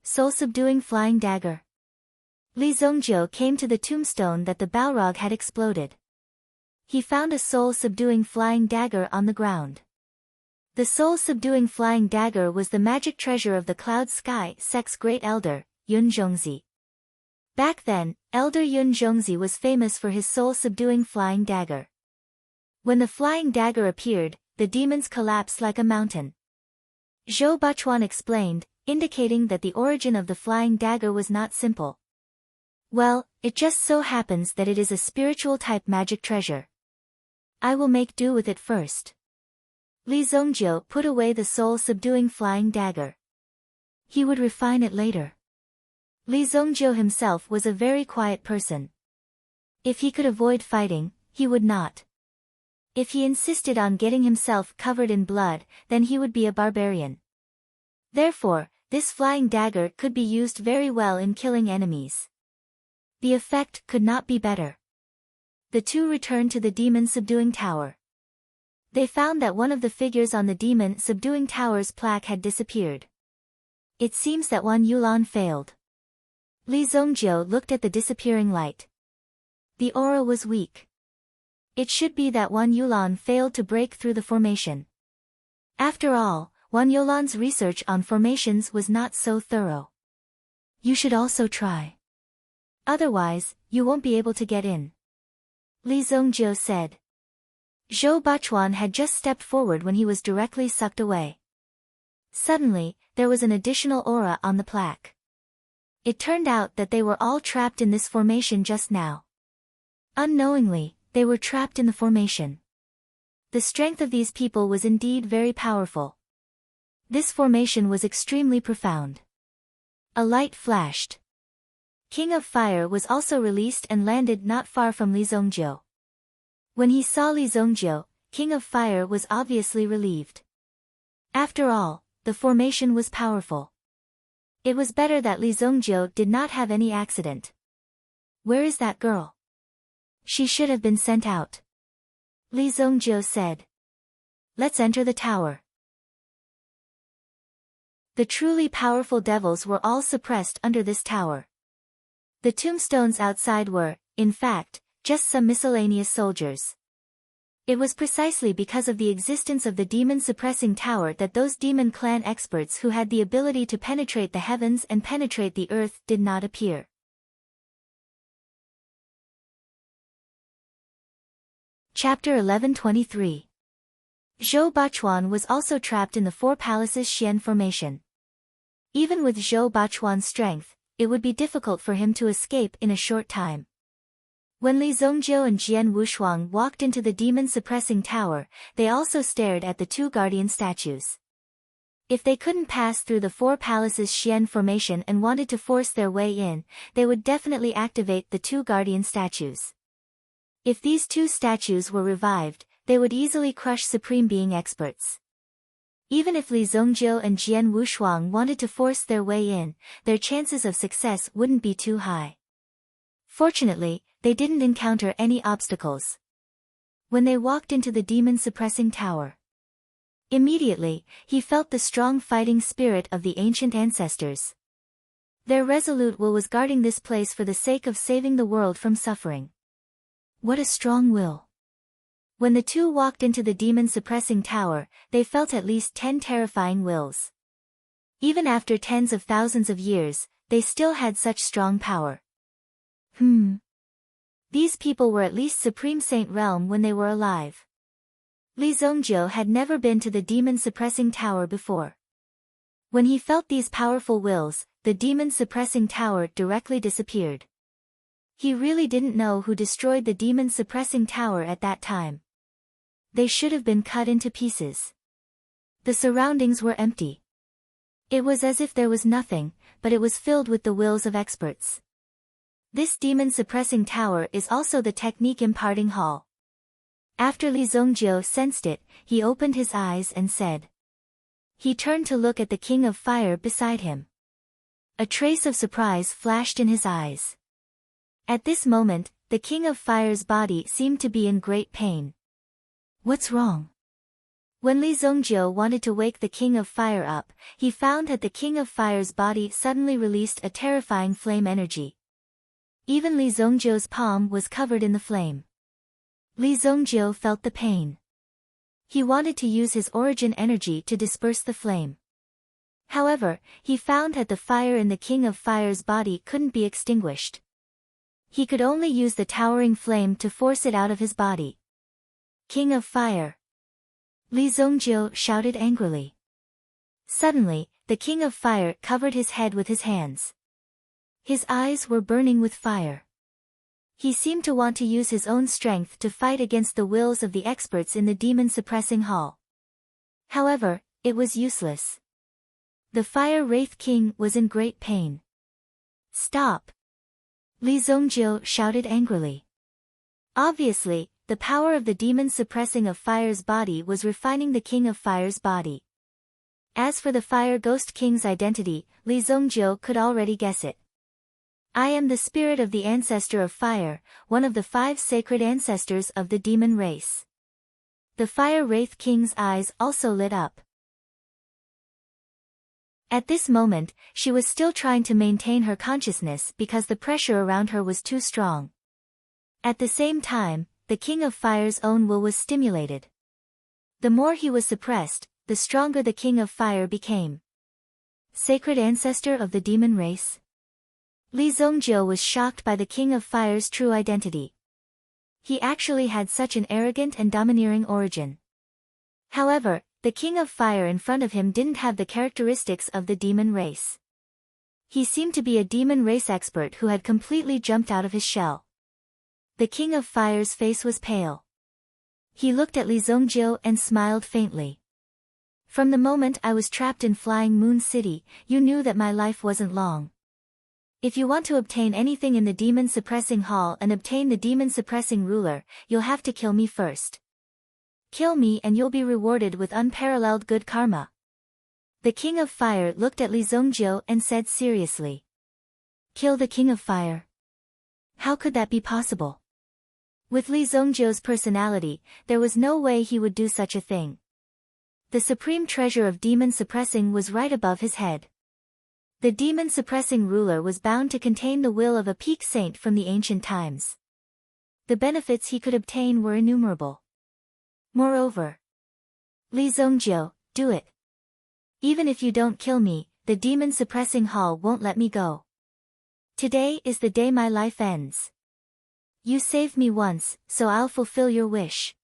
Soul-subduing flying dagger. Li Zongjiu came to the tombstone that the Balrog had exploded. He found a soul-subduing flying dagger on the ground. The soul-subduing flying dagger was the magic treasure of the Cloud Sky sect's great elder, Yun Zhongzi. Back then, Elder Yun Zhongzi was famous for his soul-subduing flying dagger. When the flying dagger appeared, the demons collapsed like a mountain. Zhou Bachuan explained, indicating that the origin of the flying dagger was not simple. Well, it just so happens that it is a spiritual-type magic treasure. I will make do with it first. Li Zongjiu put away the soul-subduing flying dagger. He would refine it later. Li Zongjiu himself was a very quiet person. If he could avoid fighting, he would not. If he insisted on getting himself covered in blood, then he would be a barbarian. Therefore, this flying dagger could be used very well in killing enemies. The effect could not be better. The two returned to the demon-subduing tower. They found that one of the figures on the demon-subduing tower's plaque had disappeared. It seems that Wan Yulan failed. Li Zongjiu looked at the disappearing light. The aura was weak. It should be that Wan Yulan failed to break through the formation. After all, Wan Yulan's research on formations was not so thorough. You should also try. Otherwise, you won't be able to get in. Li Zongjiu said. Zhou Bachuan had just stepped forward when he was directly sucked away. Suddenly, there was an additional aura on the plaque. It turned out that they were all trapped in this formation just now. Unknowingly, they were trapped in the formation. The strength of these people was indeed very powerful. This formation was extremely profound. A light flashed. King of Fire was also released and landed not far from Li Zongjiu. When he saw Li Zongjiu, King of Fire was obviously relieved. After all, the formation was powerful. It was better that Li Zongjiu did not have any accident. Where is that girl? She should have been sent out. Li Zongjiu said. Let's enter the tower. The truly powerful devils were all suppressed under this tower. The tombstones outside were, in fact, just some miscellaneous soldiers. It was precisely because of the existence of the demon-suppressing tower that those demon clan experts who had the ability to penetrate the heavens and penetrate the earth did not appear. Chapter 1123. Zhou Bachuan was also trapped in the Four Palaces Xian formation. Even with Zhou Bachuan's strength, it would be difficult for him to escape in a short time. When Li Zongjiu and Jian Wushuang walked into the demon-suppressing tower, they also stared at the two guardian statues. If they couldn't pass through the Four Palaces Xian formation and wanted to force their way in, they would definitely activate the two guardian statues. If these two statues were revived, they would easily crush Supreme Being experts. Even if Li Zongjiu and Jian Wushuang wanted to force their way in, their chances of success wouldn't be too high. Fortunately, they didn't encounter any obstacles. When they walked into the demon-suppressing tower, immediately, he felt the strong fighting spirit of the ancient ancestors. Their resolute will was guarding this place for the sake of saving the world from suffering. What a strong will! When the two walked into the demon-suppressing tower, they felt at least 10 terrifying wills. Even after tens of thousands of years, they still had such strong power. These people were at least Supreme Saint Realm when they were alive. Li Zongjiu had never been to the demon-suppressing tower before. When he felt these powerful wills, the demon-suppressing tower directly disappeared. He really didn't know who destroyed the demon-suppressing tower at that time. They should have been cut into pieces. The surroundings were empty. It was as if there was nothing, but it was filled with the wills of experts. This demon-suppressing tower is also the technique imparting hall. After Li Zongjie sensed it, he opened his eyes and said. He turned to look at the King of Fire beside him. A trace of surprise flashed in his eyes. At this moment, the King of Fire's body seemed to be in great pain. What's wrong? When Li Zongjie wanted to wake the King of Fire up, he found that the King of Fire's body suddenly released a terrifying flame energy. Even Li Zongjie's palm was covered in the flame. Li Zongjie felt the pain. He wanted to use his origin energy to disperse the flame. However, he found that the fire in the King of Fire's body couldn't be extinguished. He could only use the towering flame to force it out of his body. King of Fire! Li Zongjie shouted angrily. Suddenly, the King of Fire covered his head with his hands. His eyes were burning with fire. He seemed to want to use his own strength to fight against the wills of the experts in the demon-suppressing hall. However, it was useless. The Fire Wraith King was in great pain. Stop! Li Zongjie shouted angrily. Obviously, the power of the demon-suppressing of Fire's body was refining the King of Fire's body. As for the Fire Ghost King's identity, Li Zongjie could already guess it. I am the spirit of the ancestor of fire, one of the 5 sacred ancestors of the demon race. The Fire Wraith King's eyes also lit up. At this moment, she was still trying to maintain her consciousness because the pressure around her was too strong. At the same time, the King of Fire's own will was stimulated. The more he was suppressed, the stronger the King of Fire became. Sacred ancestor of the demon race? Li Zongjie was shocked by the King of Fire's true identity. He actually had such an arrogant and domineering origin. However, the King of Fire in front of him didn't have the characteristics of the demon race. He seemed to be a demon race expert who had completely jumped out of his shell. The King of Fire's face was pale. He looked at Li Zongjie and smiled faintly. From the moment I was trapped in Flying Moon City, you knew that my life wasn't long. If you want to obtain anything in the demon-suppressing hall and obtain the demon-suppressing ruler, you'll have to kill me first. Kill me and you'll be rewarded with unparalleled good karma. The King of Fire looked at Li Zongjie and said seriously. Kill the King of Fire? How could that be possible? With Li Zongjie's personality, there was no way he would do such a thing. The supreme treasure of demon-suppressing was right above his head. The demon-suppressing ruler was bound to contain the will of a peak saint from the ancient times. The benefits he could obtain were innumerable. Moreover, Li Zongjie, do it. Even if you don't kill me, the demon-suppressing hall won't let me go. Today is the day my life ends. You saved me once, so I'll fulfill your wish.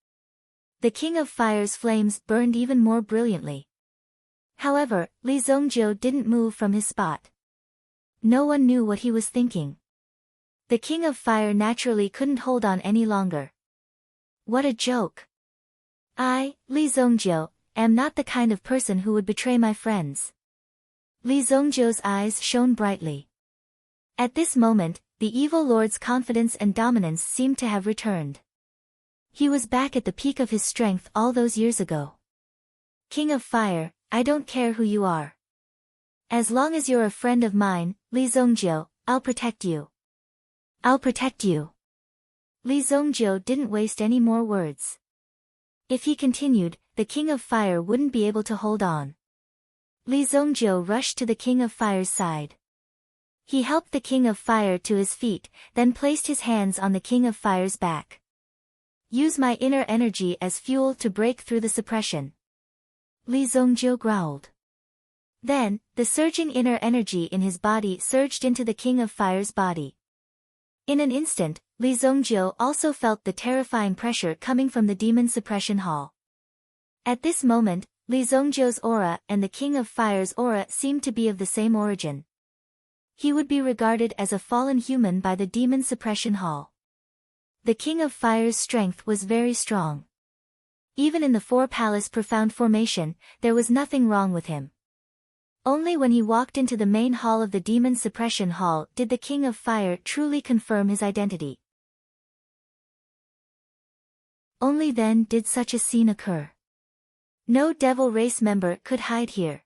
The King of Fire's flames burned even more brilliantly. However, Li Zongjie didn't move from his spot. No one knew what he was thinking. The King of Fire naturally couldn't hold on any longer. What a joke. I, Li Zongjie, am not the kind of person who would betray my friends. Li Zongjie's eyes shone brightly. At this moment, the evil lord's confidence and dominance seemed to have returned. He was back at the peak of his strength all those years ago. King of Fire, I don't care who you are. As long as you're a friend of mine, Li Zongjie, I'll protect you. I'll protect you. Li Zongjie didn't waste any more words. If he continued, the King of Fire wouldn't be able to hold on. Li Zongjie rushed to the King of Fire's side. He helped the King of Fire to his feet, then placed his hands on the King of Fire's back. Use my inner energy as fuel to break through the suppression. Li Zongjie growled. Then, the surging inner energy in his body surged into the King of Fire's body. In an instant, Li Zongjie also felt the terrifying pressure coming from the demon suppression hall. At this moment, Li Zongjie's aura and the King of Fire's aura seemed to be of the same origin. he would be regarded as a fallen human by the Demon Suppression Hall. The King of Fire's strength was very strong. Even in the four-palace profound formation, there was nothing wrong with him. Only when he walked into the main hall of the Demon Suppression Hall did the King of Fire truly confirm his identity. Only then did such a scene occur. No devil race member could hide here.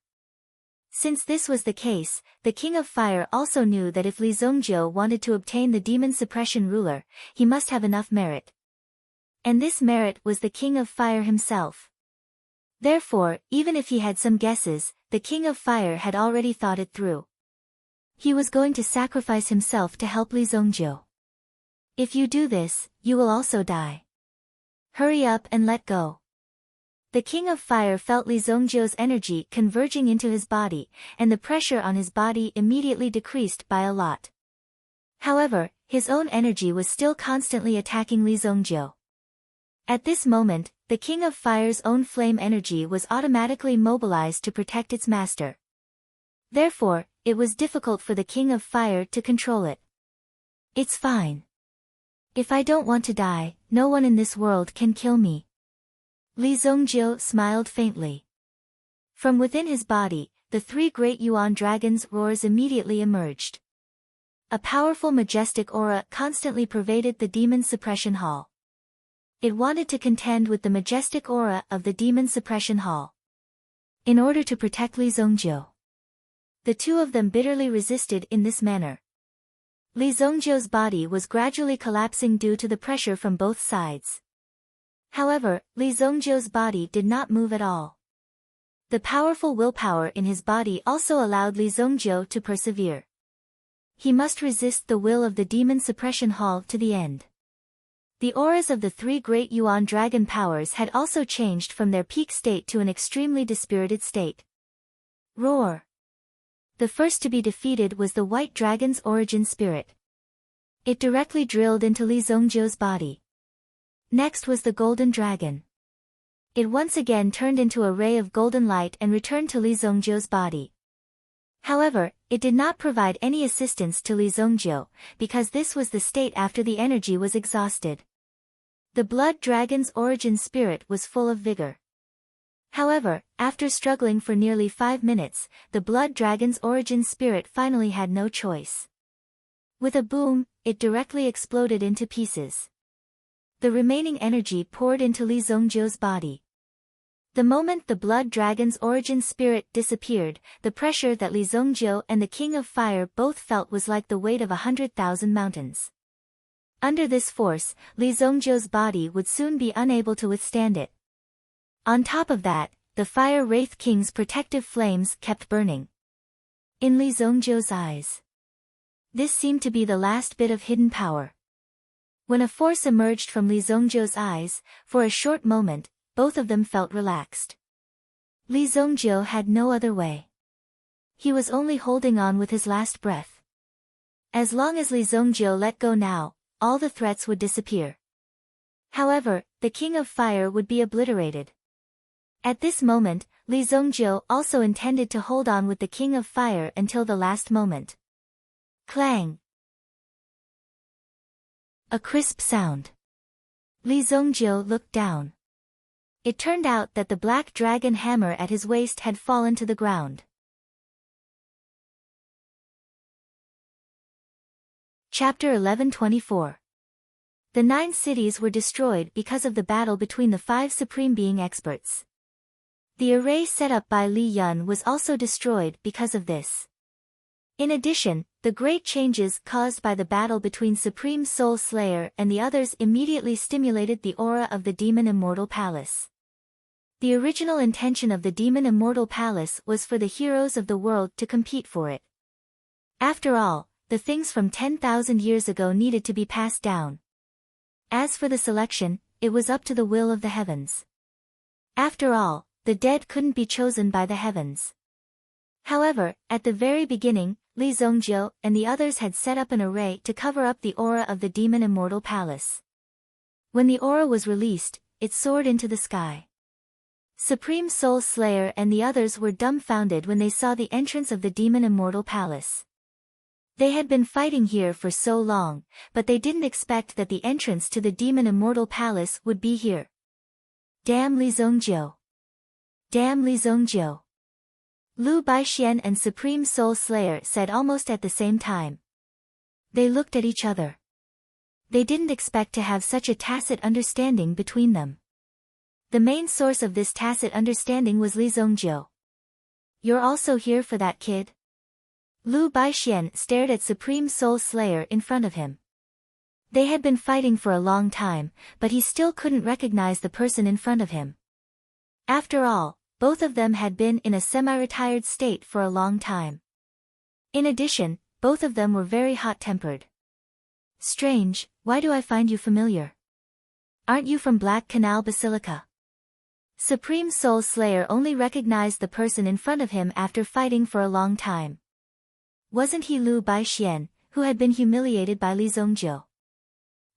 Since this was the case, the King of Fire also knew that if Li Zongjiu wanted to obtain the Demon Suppression Ruler, he must have enough merit. And this merit was the King of Fire himself. Therefore, even if he had some guesses, the King of Fire had already thought it through. He was going to sacrifice himself to help Li Zongjiu. If you do this, you will also die. Hurry up and let go. The King of Fire felt Li Zongjiu's energy converging into his body, and the pressure on his body immediately decreased by a lot. However, his own energy was still constantly attacking Li Zongjiu. At this moment, the King of Fire's own flame energy was automatically mobilized to protect its master. Therefore, it was difficult for the King of Fire to control it. It's fine. If I don't want to die, no one in this world can kill me. Li Zongjiu smiled faintly. From within his body, the three great Yuan dragons' roars immediately emerged. A powerful majestic aura constantly pervaded the Demon Suppression Hall. It wanted to contend with the majestic aura of the Demon Suppression Hall. In order to protect Li Zongjiu, the two of them bitterly resisted in this manner. Li Zongjiu's body was gradually collapsing due to the pressure from both sides. However, Li Zongjiu's body did not move at all. The powerful willpower in his body also allowed Li Zongjiu to persevere. He must resist the will of the Demon Suppression Hall to the end. The auras of the three great Yuan dragon powers had also changed from their peak state to an extremely dispirited state. Roar! The first to be defeated was the White Dragon's origin spirit. It directly drilled into Li Zongjiu's body. Next was the Golden Dragon. It once again turned into a ray of golden light and returned to Li Zongjiu's body. However, it did not provide any assistance to Li Zongjiu, because this was the state after the energy was exhausted. The Blood Dragon's origin spirit was full of vigor. However, after struggling for nearly 5 minutes, the Blood Dragon's origin spirit finally had no choice. With a boom, it directly exploded into pieces. The remaining energy poured into Li Zongjiu's body. The moment the Blood Dragon's origin spirit disappeared, the pressure that Li Zongjiu and the King of Fire both felt was like the weight of 100,000 mountains. Under this force, Li Zongjiu's body would soon be unable to withstand it. On top of that, the Fire Wraith King's protective flames kept burning. In Li Zongjiu's eyes, this seemed to be the last bit of hidden power. When a force emerged from Li Zongjiu's eyes, for a short moment, both of them felt relaxed. Li Zongjiu had no other way. He was only holding on with his last breath. As long as Li Zongjiu let go now, all the threats would disappear. However, the King of Fire would be obliterated. At this moment, Li Zongjiu also intended to hold on with the King of Fire until the last moment. Clang! A crisp sound. Li Zongjiu looked down. It turned out that the black dragon hammer at his waist had fallen to the ground. Chapter 1124. The 9 cities were destroyed because of the battle between the 5 Supreme Being experts. The array set up by Li Yun was also destroyed because of this. In addition, the great changes caused by the battle between Supreme Soul Slayer and the others immediately stimulated the aura of the Demon Immortal Palace. The original intention of the Demon Immortal Palace was for the heroes of the world to compete for it. After all, the things from 10,000 years ago needed to be passed down. As for the selection, it was up to the will of the heavens. After all, the dead couldn't be chosen by the heavens. However, at the very beginning, Li Zongjiu and the others had set up an array to cover up the aura of the Demon Immortal Palace. When the aura was released, it soared into the sky. Supreme Soul Slayer and the others were dumbfounded when they saw the entrance of the Demon Immortal Palace. They had been fighting here for so long, but they didn't expect that the entrance to the Demon Immortal Palace would be here. Damn Li Zongjiu! Damn Li Zongjiu! Lu Baixian and Supreme Soul Slayer said almost at the same time. They looked at each other. They didn't expect to have such a tacit understanding between them. The main source of this tacit understanding was Li Zongjiu. You're also here for that kid? Lu Baixian stared at Supreme Soul Slayer in front of him. They had been fighting for a long time, but he still couldn't recognize the person in front of him. After all, both of them had been in a semi-retired state for a long time. In addition, both of them were very hot-tempered. Strange, why do I find you familiar? Aren't you from Black Canal Basilica? Supreme Soul Slayer only recognized the person in front of him after fighting for a long time. Wasn't he Lu Baixian, who had been humiliated by Li Zongjiu?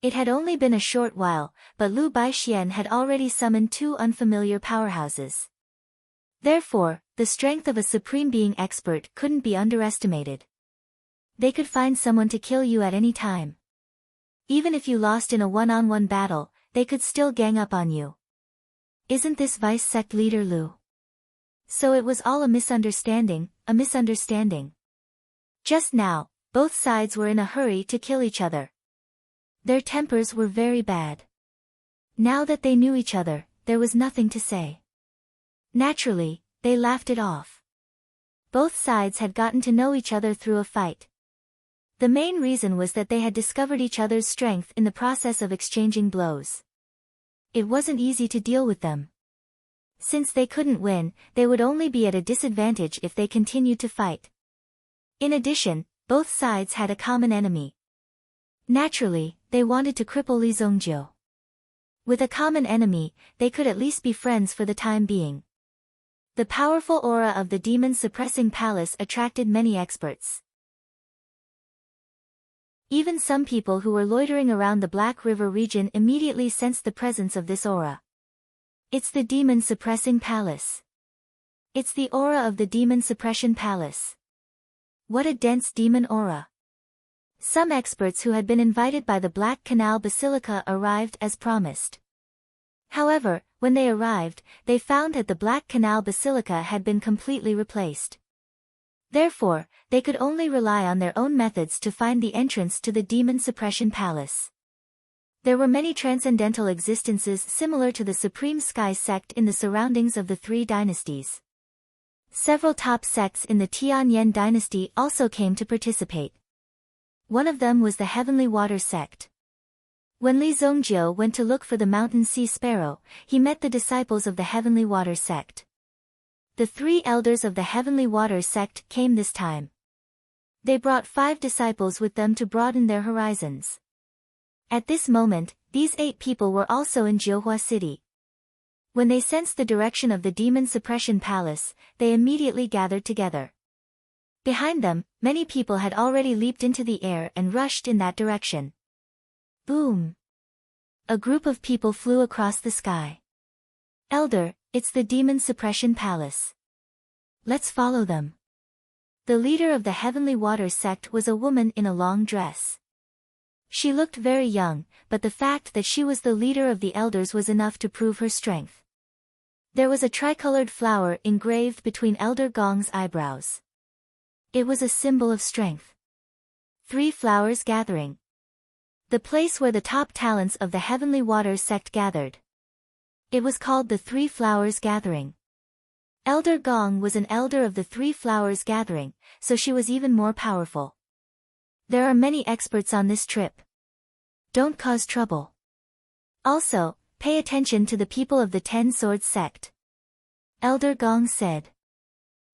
It had only been a short while, but Lu Baixian had already summoned 2 unfamiliar powerhouses. Therefore, the strength of a supreme being expert couldn't be underestimated. They could find someone to kill you at any time. Even if you lost in a one-on-one battle, they could still gang up on you. Isn't this Vice Sect Leader Lu? So it was all a misunderstanding, a misunderstanding. Just now, both sides were in a hurry to kill each other. Their tempers were very bad. Now that they knew each other, there was nothing to say. Naturally, they laughed it off. Both sides had gotten to know each other through a fight. The main reason was that they had discovered each other's strength in the process of exchanging blows. It wasn't easy to deal with them. Since they couldn't win, they would only be at a disadvantage if they continued to fight. In addition, both sides had a common enemy. Naturally, they wanted to cripple Li Zongjiu. With a common enemy, they could at least be friends for the time being. The powerful aura of the demon-suppressing palace attracted many experts. Even some people who were loitering around the Black River region immediately sensed the presence of this aura. It's the demon-suppressing palace. It's the aura of the demon suppression palace. What a dense demon aura. Some experts who had been invited by the Black Canal Basilica arrived as promised. However, when they arrived, they found that the Black Canal Basilica had been completely replaced. Therefore, they could only rely on their own methods to find the entrance to the Demon Suppression Palace. There were many transcendental existences similar to the Supreme Sky sect in the surroundings of the 3 dynasties. Several top sects in the Tianyan dynasty also came to participate. One of them was the Heavenly Water sect. When Li Zongjiu went to look for the mountain sea sparrow, he met the disciples of the Heavenly Water sect. The 3 elders of the Heavenly Water sect came this time. They brought 5 disciples with them to broaden their horizons. At this moment, these 8 people were also in Jiuhua City. When they sensed the direction of the Demon Suppression Palace, they immediately gathered together. Behind them, many people had already leaped into the air and rushed in that direction. Boom! A group of people flew across the sky. Elder, it's the Demon Suppression Palace. Let's follow them. The leader of the Heavenly Water sect was a woman in a long dress. She looked very young, but the fact that she was the leader of the elders was enough to prove her strength. There was a tricolored flower engraved between Elder Gong's eyebrows. It was a symbol of strength. 3 flowers gathering. The place where the top talents of the Heavenly Water sect gathered. It was called the 3 Flowers Gathering. Elder Gong was an elder of the 3 Flowers Gathering, so she was even more powerful. There are many experts on this trip. Don't cause trouble. Also, pay attention to the people of the 10 Swords sect. Elder Gong said.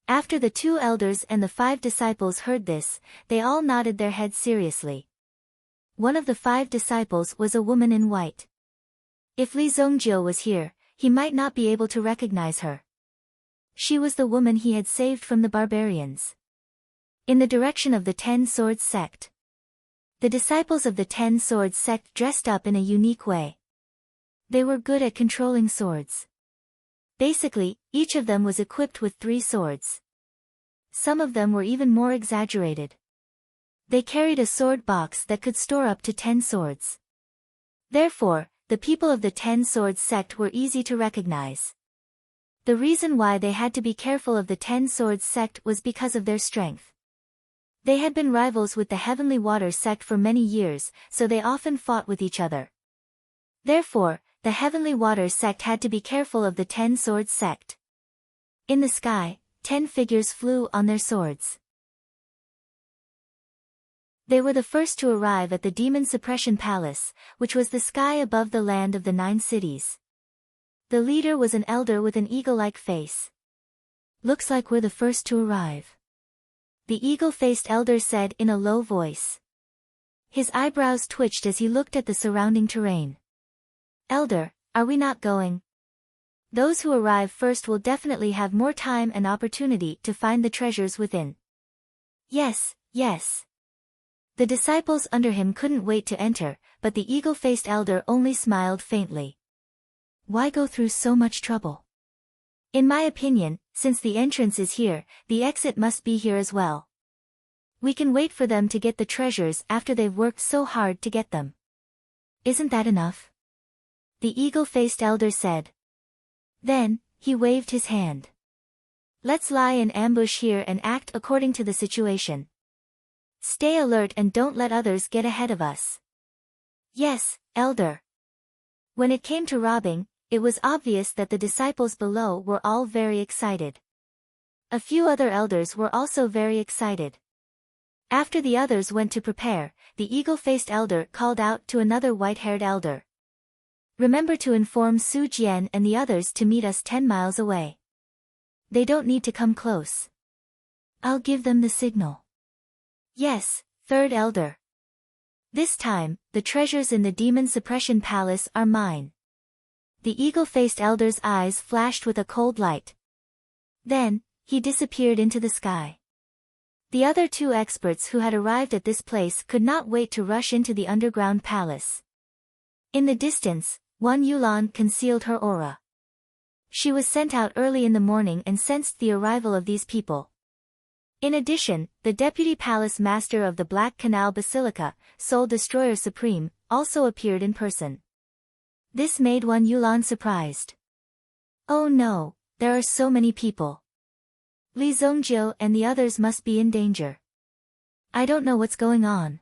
After the 2 elders and the 5 disciples heard this, they all nodded their heads seriously. One of the 5 disciples was a woman in white. If Li Zongjiu was here, he might not be able to recognize her. She was the woman he had saved from the barbarians. In the direction of the 10 Swords sect. The disciples of the 10 Swords sect dressed up in a unique way. They were good at controlling swords. Basically, each of them was equipped with 3 swords. Some of them were even more exaggerated. They carried a sword box that could store up to 10 swords. Therefore, the people of the 10 Swords sect were easy to recognize. The reason why they had to be careful of the 10 Swords sect was because of their strength. They had been rivals with the Heavenly Water sect for many years, so they often fought with each other. Therefore, the Heavenly Water sect had to be careful of the 10 Swords sect. In the sky, 10 figures flew on their swords. They were the first to arrive at the Demon Suppression Palace, which was the sky above the land of the 9 cities. The leader was an elder with an eagle-like face. "Looks like we're the first to arrive," the eagle-faced elder said in a low voice. His eyebrows twitched as he looked at the surrounding terrain. "Elder, are we not going? Those who arrive first will definitely have more time and opportunity to find the treasures within." "Yes, yes." The disciples under him couldn't wait to enter, but the eagle-faced elder only smiled faintly. "Why go through so much trouble? In my opinion, since the entrance is here, the exit must be here as well. We can wait for them to get the treasures after they've worked so hard to get them. Isn't that enough?" the eagle-faced elder said. Then, he waved his hand. "Let's lie in ambush here and act according to the situation. Stay alert and don't let others get ahead of us." "Yes, elder." When it came to robbing, it was obvious that the disciples below were all very excited. A few other elders were also very excited. After the others went to prepare, the eagle-faced elder called out to another white-haired elder. "Remember to inform Su Jian and the others to meet us 10 miles away. They don't need to come close. I'll give them the signal." "Yes, third elder. This time, the treasures in the Demon Suppression Palace are mine." The eagle-faced elder's eyes flashed with a cold light. Then, he disappeared into the sky. The other 2 experts who had arrived at this place could not wait to rush into the underground palace. In the distance, Wan Yulan concealed her aura. She was sent out early in the morning and sensed the arrival of these people. In addition, the Deputy Palace Master of the Black Canal Basilica, Soul Destroyer Supreme, also appeared in person. This made Wan Yulan surprised. "Oh no, there are so many people. Li Zongjiu and the others must be in danger. I don't know what's going on."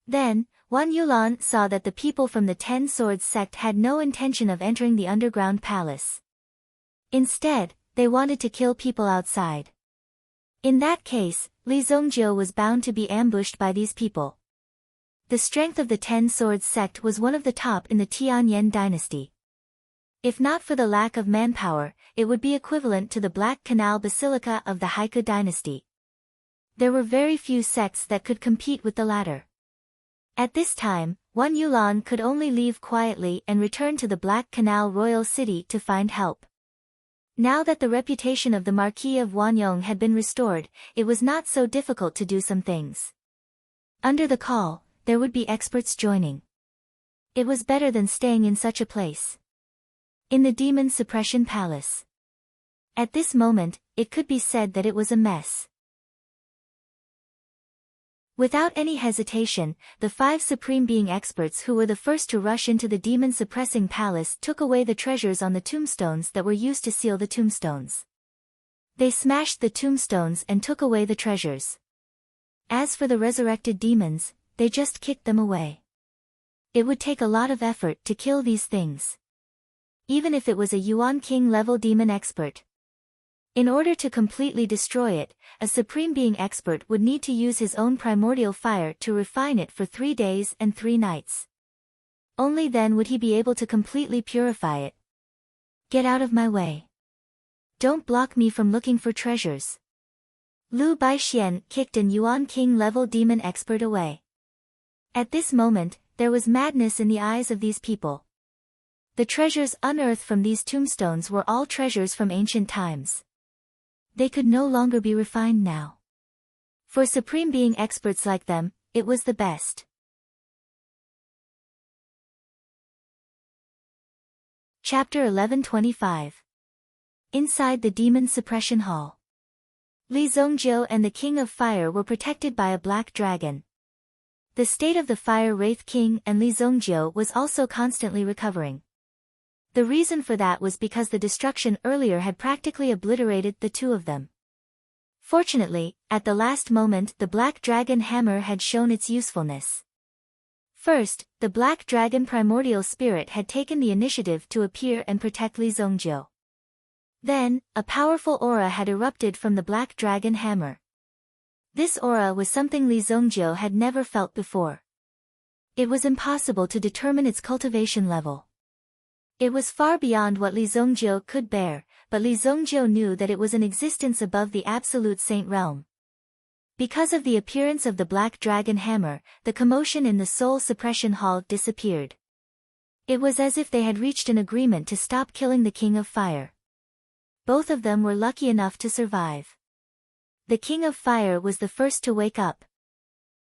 Then, Wan Yulan saw that the people from the 10 Swords sect had no intention of entering the underground palace. Instead, they wanted to kill people outside. In that case, Li Zongjiu was bound to be ambushed by these people. The strength of the 10 Swords sect was one of the top in the Tianyan dynasty. If not for the lack of manpower, it would be equivalent to the Black Canal Basilica of the Haiku dynasty. There were very few sects that could compete with the latter. At this time, Wan Yulan could only leave quietly and return to the Black Canal Royal City to find help. Now that the reputation of the Marquis of Wanyong had been restored, it was not so difficult to do some things. Under the call, there would be experts joining. It was better than staying in such a place. In the Demon Suppression Palace. At this moment, it could be said that it was a mess. Without any hesitation, the 5 Supreme Being experts who were the first to rush into the Demon Suppressing Palace took away the treasures on the tombstones that were used to seal the tombstones. They smashed the tombstones and took away the treasures. As for the resurrected demons, they just kicked them away. It would take a lot of effort to kill these things. Even if it was a Yuan King level demon expert. In order to completely destroy it, a Supreme Being expert would need to use his own primordial fire to refine it for 3 days and 3 nights. Only then would he be able to completely purify it. "Get out of my way. Don't block me from looking for treasures." Lu Baixian kicked an Yuan King level demon expert away. At this moment, there was madness in the eyes of these people. The treasures unearthed from these tombstones were all treasures from ancient times. They could no longer be refined now. For Supreme Being experts like them, it was the best. Chapter 1125. Inside the Demon Suppression Hall. Li Zhongjiu and the King of Fire were protected by a black dragon. The state of the Fire Wraith King and Li Zhongjiu was also constantly recovering. The reason for that was because the destruction earlier had practically obliterated the two of them. Fortunately, at the last moment the Black Dragon Hammer had shown its usefulness. First, the Black Dragon Primordial Spirit had taken the initiative to appear and protect Li Zhongjiu. Then, a powerful aura had erupted from the Black Dragon Hammer. This aura was something Li Zhongjiu had never felt before. It was impossible to determine its cultivation level. It was far beyond what Li Zhongjiu could bear, but Li Zhongjiu knew that it was an existence above the absolute saint realm. Because of the appearance of the Black Dragon Hammer, the commotion in the Soul Suppression Hall disappeared. It was as if they had reached an agreement to stop killing the King of Fire. Both of them were lucky enough to survive. The King of Fire was the first to wake up.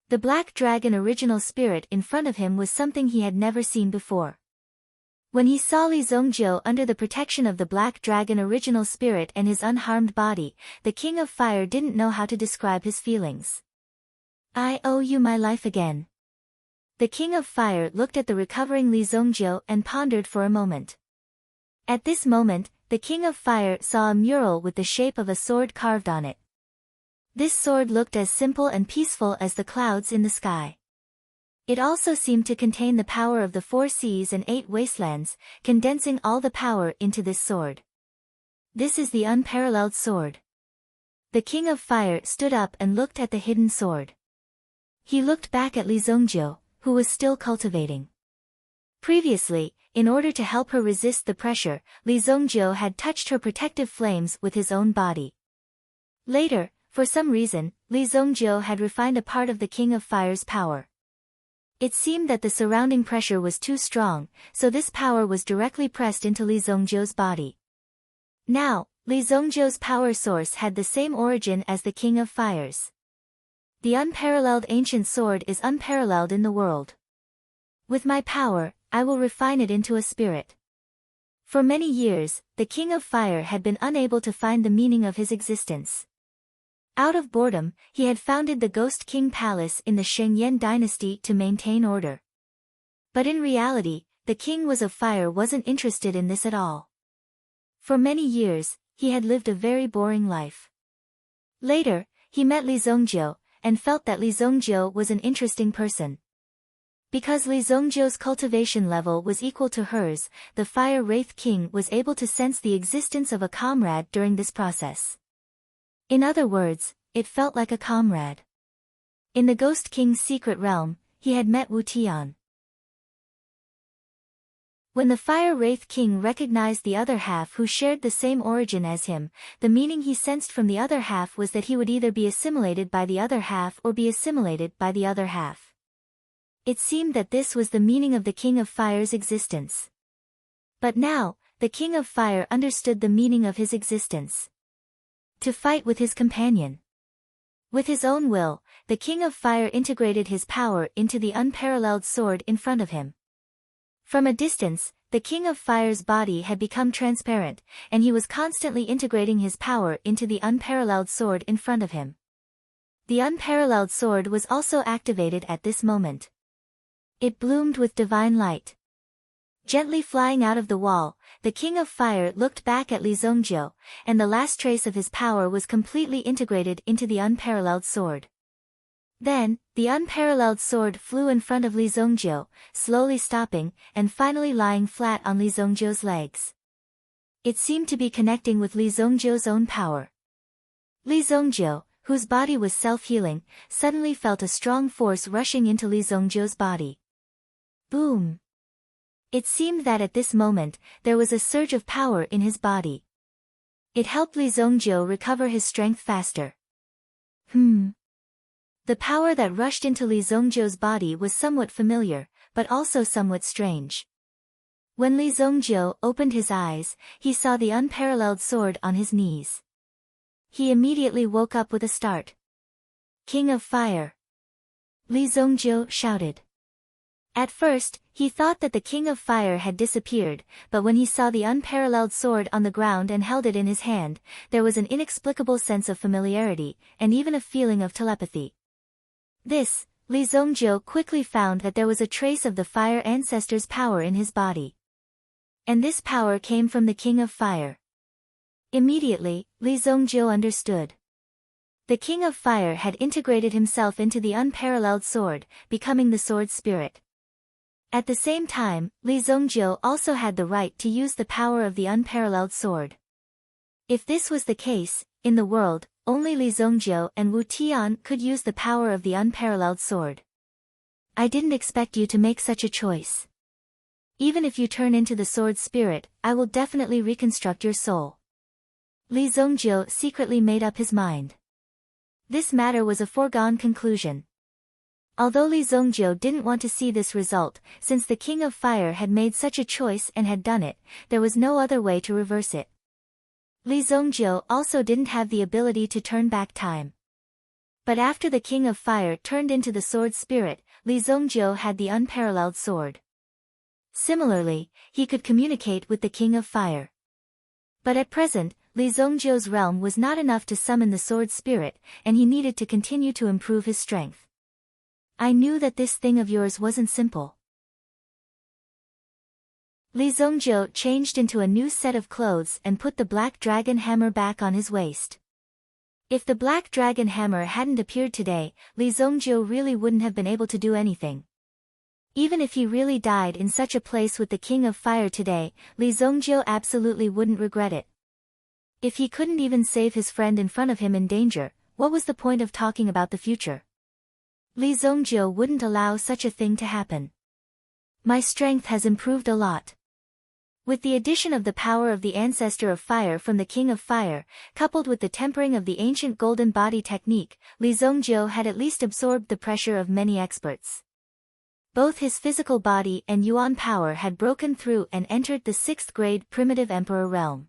The Black Dragon original spirit in front of him was something he had never seen before. When he saw Li Zhongjiu under the protection of the Black Dragon original spirit and his unharmed body, the King of Fire didn't know how to describe his feelings. "I owe you my life again." The King of Fire looked at the recovering Li Zhongjiu and pondered for a moment. At this moment, the King of Fire saw a mural with the shape of a sword carved on it. This sword looked as simple and peaceful as the clouds in the sky. It also seemed to contain the power of the 4 seas and 8 wastelands, condensing all the power into this sword. This is the unparalleled sword. The King of Fire stood up and looked at the hidden sword. He looked back at Li Zhongjiu, who was still cultivating. Previously, in order to help her resist the pressure, Li Zhongjiu had touched her protective flames with his own body. Later, for some reason, Li Zhongjiu had refined a part of the King of Fire's power. It seemed that the surrounding pressure was too strong, so this power was directly pressed into Li Zhongjiu's body. Now, Li Zhongjiu's power source had the same origin as the King of Fire's. The unparalleled ancient sword is unparalleled in the world. With my power, I will refine it into a spirit. For many years, the King of Fire had been unable to find the meaning of his existence. Out of boredom, he had founded the Ghost King Palace in the Shengyan dynasty to maintain order. But in reality, the King of Fire wasn't interested in this at all. For many years, he had lived a very boring life. Later, he met Li Zhongjiu, and felt that Li Zhongjiu was an interesting person. Because Li Zhongjiu's cultivation level was equal to hers, the Fire Wraith King was able to sense the existence of a comrade during this process. In other words, it felt like a comrade. In the Ghost King's secret realm, he had met Wu Tian. When the Fire Wraith King recognized the other half who shared the same origin as him, the meaning he sensed from the other half was that he would either be assimilated by the other half or be assimilated by the other half. It seemed that this was the meaning of the King of Fire's existence. But now, the King of Fire understood the meaning of his existence. To fight with his companion. With his own will, the King of Fire integrated his power into the unparalleled sword in front of him. From a distance, the King of Fire's body had become transparent, and he was constantly integrating his power into the unparalleled sword in front of him. The unparalleled sword was also activated at this moment. It bloomed with divine light. Gently flying out of the wall, the King of Fire looked back at Li Zhongjiu, and the last trace of his power was completely integrated into the unparalleled sword. Then, the unparalleled sword flew in front of Li Zhongjiu, slowly stopping, and finally lying flat on Li Zhongjiu's legs. It seemed to be connecting with Li Zhongjiu's own power. Li Zhongjiu, whose body was self-healing, suddenly felt a strong force rushing into Li Zhongjiu's body. Boom! It seemed that at this moment, there was a surge of power in his body. It helped Li Zhongjiu recover his strength faster. The power that rushed into Li Zhongjiu's body was somewhat familiar, but also somewhat strange. When Li Zhongjiu opened his eyes, he saw the unparalleled sword on his knees. He immediately woke up with a start. "King of Fire!" Li Zhongjiu shouted. At first, he thought that the King of Fire had disappeared, but when he saw the unparalleled sword on the ground and held it in his hand, there was an inexplicable sense of familiarity, and even a feeling of telepathy. Li Zongjiu quickly found that there was a trace of the fire ancestor's power in his body. And this power came from the King of Fire. Immediately, Li Zongjiu understood. The King of Fire had integrated himself into the unparalleled sword, becoming the sword spirit. At the same time, Li Zongjiu also had the right to use the power of the unparalleled sword. If this was the case, in the world, only Li Zongjiu and Wu Tian could use the power of the unparalleled sword. I didn't expect you to make such a choice. Even if you turn into the sword spirit, I will definitely reconstruct your soul. Li Zongjiu secretly made up his mind. This matter was a foregone conclusion. Although Li Zongjiu didn't want to see this result, since the King of Fire had made such a choice and had done it, there was no other way to reverse it. Li Zongjiu also didn't have the ability to turn back time. But after the King of Fire turned into the sword spirit, Li Zongjiu had the unparalleled sword. Similarly, he could communicate with the King of Fire. But at present, Li Zongjiu's realm was not enough to summon the sword spirit, and he needed to continue to improve his strength. I knew that this thing of yours wasn't simple. Li Zongjiu changed into a new set of clothes and put the black dragon hammer back on his waist. If the black dragon hammer hadn't appeared today, Li Zongjiu really wouldn't have been able to do anything. Even if he really died in such a place with the King of Fire today, Li Zongjiu absolutely wouldn't regret it. If he couldn't even save his friend in front of him in danger, what was the point of talking about the future? Li Zongjiu wouldn't allow such a thing to happen. My strength has improved a lot. With the addition of the power of the ancestor of fire from the King of Fire, coupled with the tempering of the ancient golden body technique, Li Zongjiu had at least absorbed the pressure of many experts. Both his physical body and Yuan power had broken through and entered the 6th grade primitive emperor realm.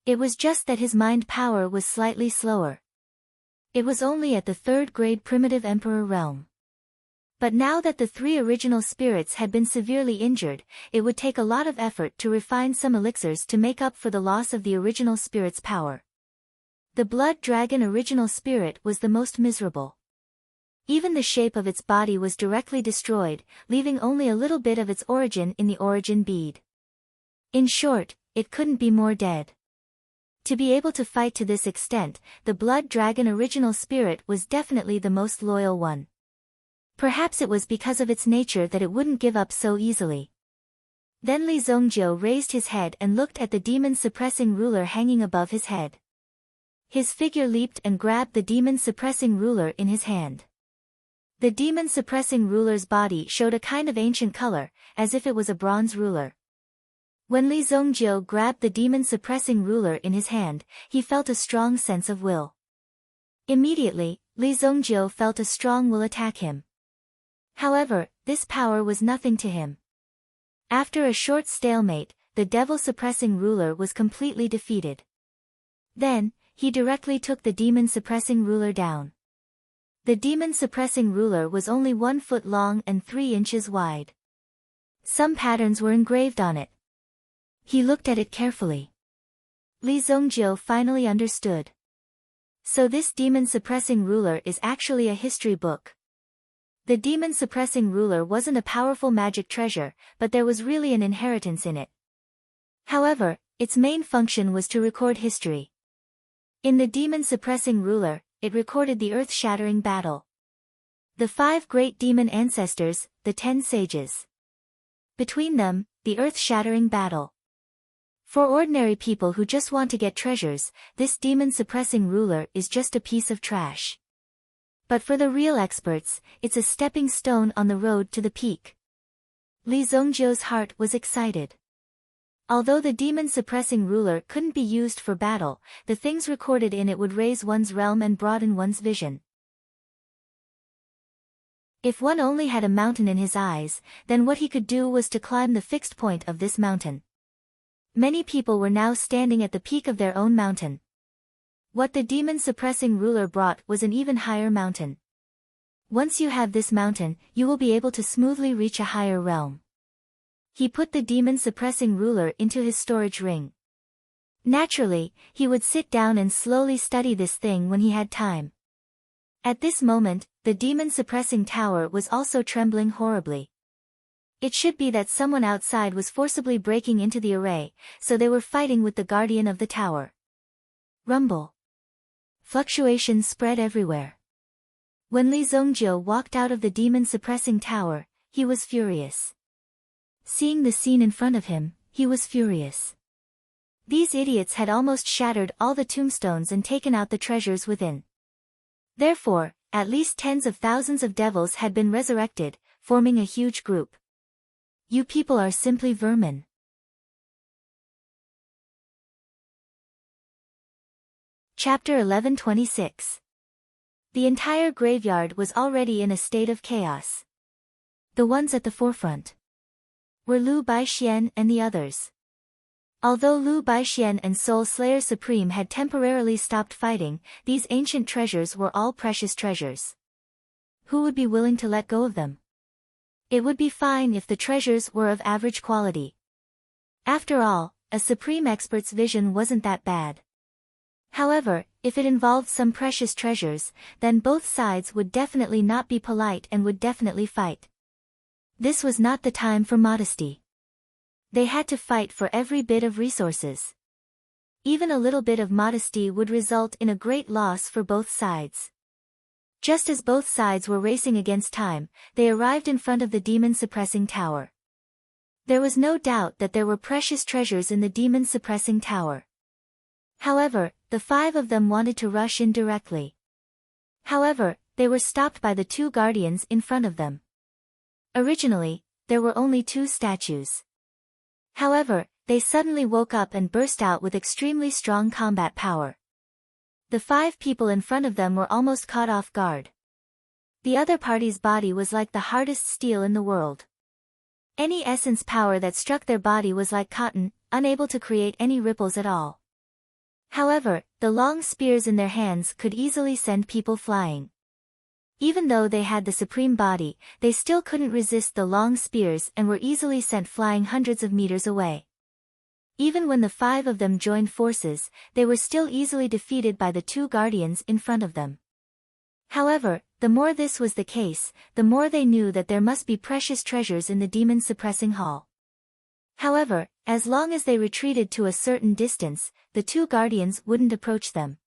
It was just that his mind power was slightly slower. It was only at the 3rd grade primitive emperor realm. But now that the 3 original spirits had been severely injured, it would take a lot of effort to refine some elixirs to make up for the loss of the original spirit's power. The blood dragon original spirit was the most miserable. Even the shape of its body was directly destroyed, leaving only a little bit of its origin in the origin bead. In short, it couldn't be more dead. To be able to fight to this extent, the blood dragon original spirit was definitely the most loyal one. Perhaps it was because of its nature that it wouldn't give up so easily. Then Li Zongjiu raised his head and looked at the demon-suppressing ruler hanging above his head. His figure leaped and grabbed the demon-suppressing ruler in his hand. The demon-suppressing ruler's body showed a kind of ancient color, as if it was a bronze ruler. When Li Zongjiu grabbed the demon-suppressing ruler in his hand, he felt a strong sense of will. Immediately, Li Zongjiu felt a strong will attack him. However, this power was nothing to him. After a short stalemate, the devil-suppressing ruler was completely defeated. Then, he directly took the demon-suppressing ruler down. The demon-suppressing ruler was only 1 foot long and 3 inches wide. Some patterns were engraved on it. He looked at it carefully. Li Zongjiu finally understood. So this demon-suppressing ruler is actually a history book. The demon-suppressing ruler wasn't a powerful magic treasure, but there was really an inheritance in it. However, its main function was to record history. In the demon-suppressing ruler, it recorded the earth-shattering battle. The 5 great demon ancestors, the 10 sages. Between them, the earth-shattering battle. For ordinary people who just want to get treasures, this demon-suppressing ruler is just a piece of trash. But for the real experts, it's a stepping stone on the road to the peak. Li Zongjiu's heart was excited. Although the demon-suppressing ruler couldn't be used for battle, the things recorded in it would raise one's realm and broaden one's vision. If one only had a mountain in his eyes, then what he could do was to climb the fixed point of this mountain. Many people were now standing at the peak of their own mountain. What the demon-suppressing ruler brought was an even higher mountain. Once you have this mountain, you will be able to smoothly reach a higher realm. He put the demon-suppressing ruler into his storage ring. Naturally, he would sit down and slowly study this thing when he had time. At this moment, the demon-suppressing tower was also trembling horribly. It should be that someone outside was forcibly breaking into the array, so they were fighting with the guardian of the tower. Rumble. Fluctuations spread everywhere. When Li Zongjie walked out of the demon-suppressing tower, he was furious. Seeing the scene in front of him, he was furious. These idiots had almost shattered all the tombstones and taken out the treasures within. Therefore, at least tens of thousands of devils had been resurrected, forming a huge group. You people are simply vermin. Chapter 11:26. The entire graveyard was already in a state of chaos. The ones at the forefront were Lu Baixian and the others. Although Lu Baixian and Soul Slayer Supreme had temporarily stopped fighting, these ancient treasures were all precious treasures. Who would be willing to let go of them? It would be fine if the treasures were of average quality. After all, a supreme expert's vision wasn't that bad. However, if it involved some precious treasures, then both sides would definitely not be polite and would definitely fight. This was not the time for modesty. They had to fight for every bit of resources. Even a little bit of modesty would result in a great loss for both sides. Just as both sides were racing against time, they arrived in front of the demon-suppressing tower. There was no doubt that there were precious treasures in the demon-suppressing tower. However, the 5 of them wanted to rush in directly. However, they were stopped by the 2 guardians in front of them. Originally, there were only 2 statues. However, they suddenly woke up and burst out with extremely strong combat power. The 5 people in front of them were almost caught off guard. The other party's body was like the hardest steel in the world. Any essence power that struck their body was like cotton, unable to create any ripples at all. However, the long spears in their hands could easily send people flying. Even though they had the supreme body, they still couldn't resist the long spears and were easily sent flying hundreds of meters away. Even when the 5 of them joined forces, they were still easily defeated by the 2 guardians in front of them. However, the more this was the case, the more they knew that there must be precious treasures in the demon-suppressing hall. However, as long as they retreated to a certain distance, the 2 guardians wouldn't approach them.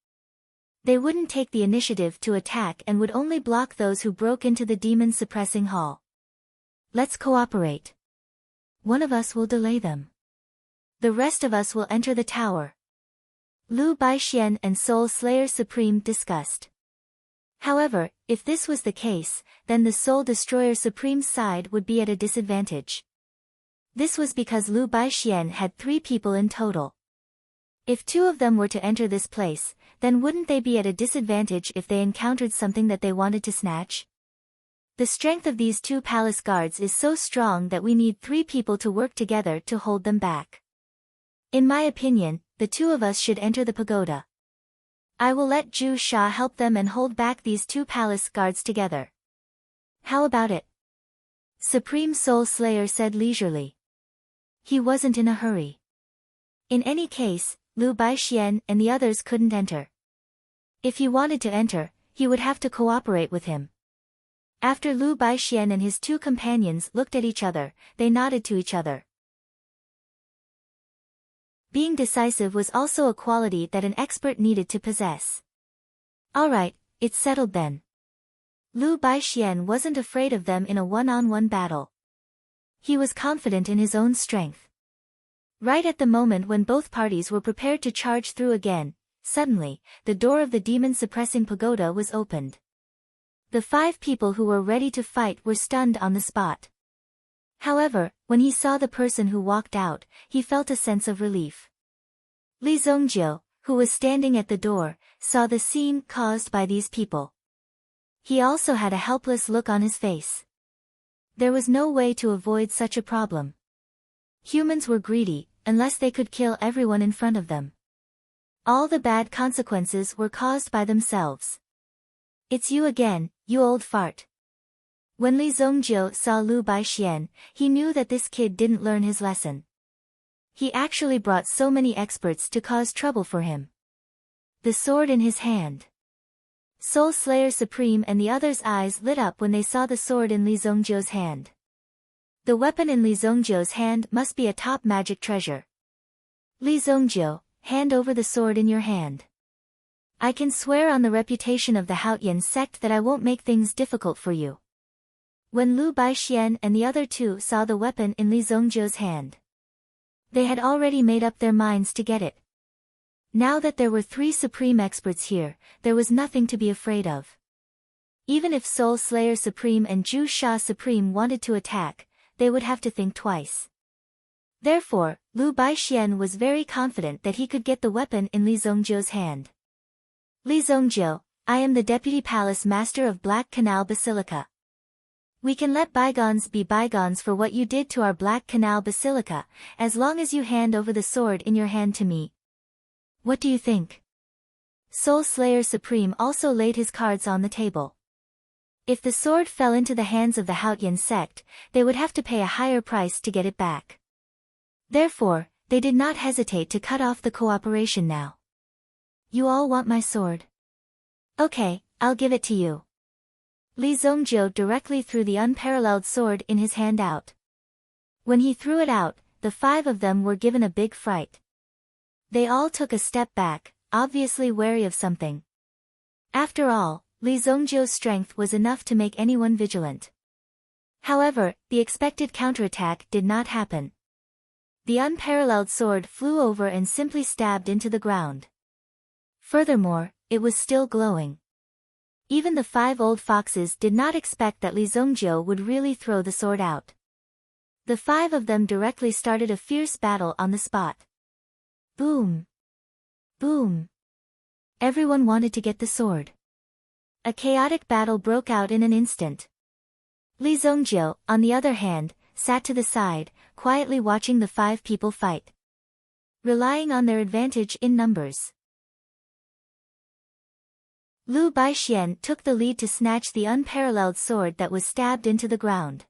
They wouldn't take the initiative to attack and would only block those who broke into the demon-suppressing hall. Let's cooperate. One of us will delay them. The rest of us will enter the tower. Lu Baixian and Soul Slayer Supreme discussed. However, if this was the case, then the Soul Destroyer Supreme's side would be at a disadvantage. This was because Lu Baixian had 3 people in total. If 2 of them were to enter this place, then wouldn't they be at a disadvantage if they encountered something that they wanted to snatch? The strength of these 2 palace guards is so strong that we need 3 people to work together to hold them back. In my opinion, the 2 of us should enter the pagoda. I will let Zhu Sha help them and hold back these 2 palace guards together. How about it? Supreme Soul Slayer said leisurely. He wasn't in a hurry. In any case, Lu Baixian and the others couldn't enter. If he wanted to enter, he would have to cooperate with him. After Lu Baixian and his 2 companions looked at each other, they nodded to each other. Being decisive was also a quality that an expert needed to possess. Alright, it's settled then. Lu Baixian wasn't afraid of them in a one-on-one battle. He was confident in his own strength. Right at the moment when both parties were prepared to charge through again, suddenly, the door of the demon-suppressing pagoda was opened. The 5 people who were ready to fight were stunned on the spot. However, when he saw the person who walked out, he felt a sense of relief. Li Zongjie, who was standing at the door, saw the scene caused by these people. He also had a helpless look on his face. There was no way to avoid such a problem. Humans were greedy, unless they could kill everyone in front of them. All the bad consequences were caused by themselves. It's you again, you old fart. When Li Zongjiu saw Lu Baixian, he knew that this kid didn't learn his lesson. He actually brought so many experts to cause trouble for him. The sword in his hand. Soul Slayer Supreme and the others' eyes lit up when they saw the sword in Li Zongjiu's hand. The weapon in Li Zongjiu's hand must be a top magic treasure. Li Zongjiu, hand over the sword in your hand. I can swear on the reputation of the Haotian sect that I won't make things difficult for you. When Lu Baixian and the other two saw the weapon in Li Zongjiu's hand, they had already made up their minds to get it. Now that there were 3 supreme experts here, there was nothing to be afraid of. Even if Soul Slayer Supreme and Zhu Sha Supreme wanted to attack, they would have to think twice. Therefore, Lu Baixian was very confident that he could get the weapon in Li Zongjiu's hand. Li Zongjiu, I am the Deputy Palace Master of Black Canal Basilica. We can let bygones be bygones for what you did to our Black Canal Basilica, as long as you hand over the sword in your hand to me. What do you think? Soul Slayer Supreme also laid his cards on the table. If the sword fell into the hands of the Haotian sect, they would have to pay a higher price to get it back. Therefore, they did not hesitate to cut off the cooperation now. You all want my sword? Okay, I'll give it to you. Li Zongjiu directly threw the unparalleled sword in his hand out. When he threw it out, the 5 of them were given a big fright. They all took a step back, obviously wary of something. After all, Li Zongjiu's strength was enough to make anyone vigilant. However, the expected counterattack did not happen. The unparalleled sword flew over and simply stabbed into the ground. Furthermore, it was still glowing. Even the 5 old foxes did not expect that Li Zongjiu would really throw the sword out. The 5 of them directly started a fierce battle on the spot. Boom! Boom! Everyone wanted to get the sword. A chaotic battle broke out in an instant. Li Zongjiu, on the other hand, sat to the side, quietly watching the 5 people fight. Relying on their advantage in numbers. Lu Baixian took the lead to snatch the unparalleled sword that was stabbed into the ground.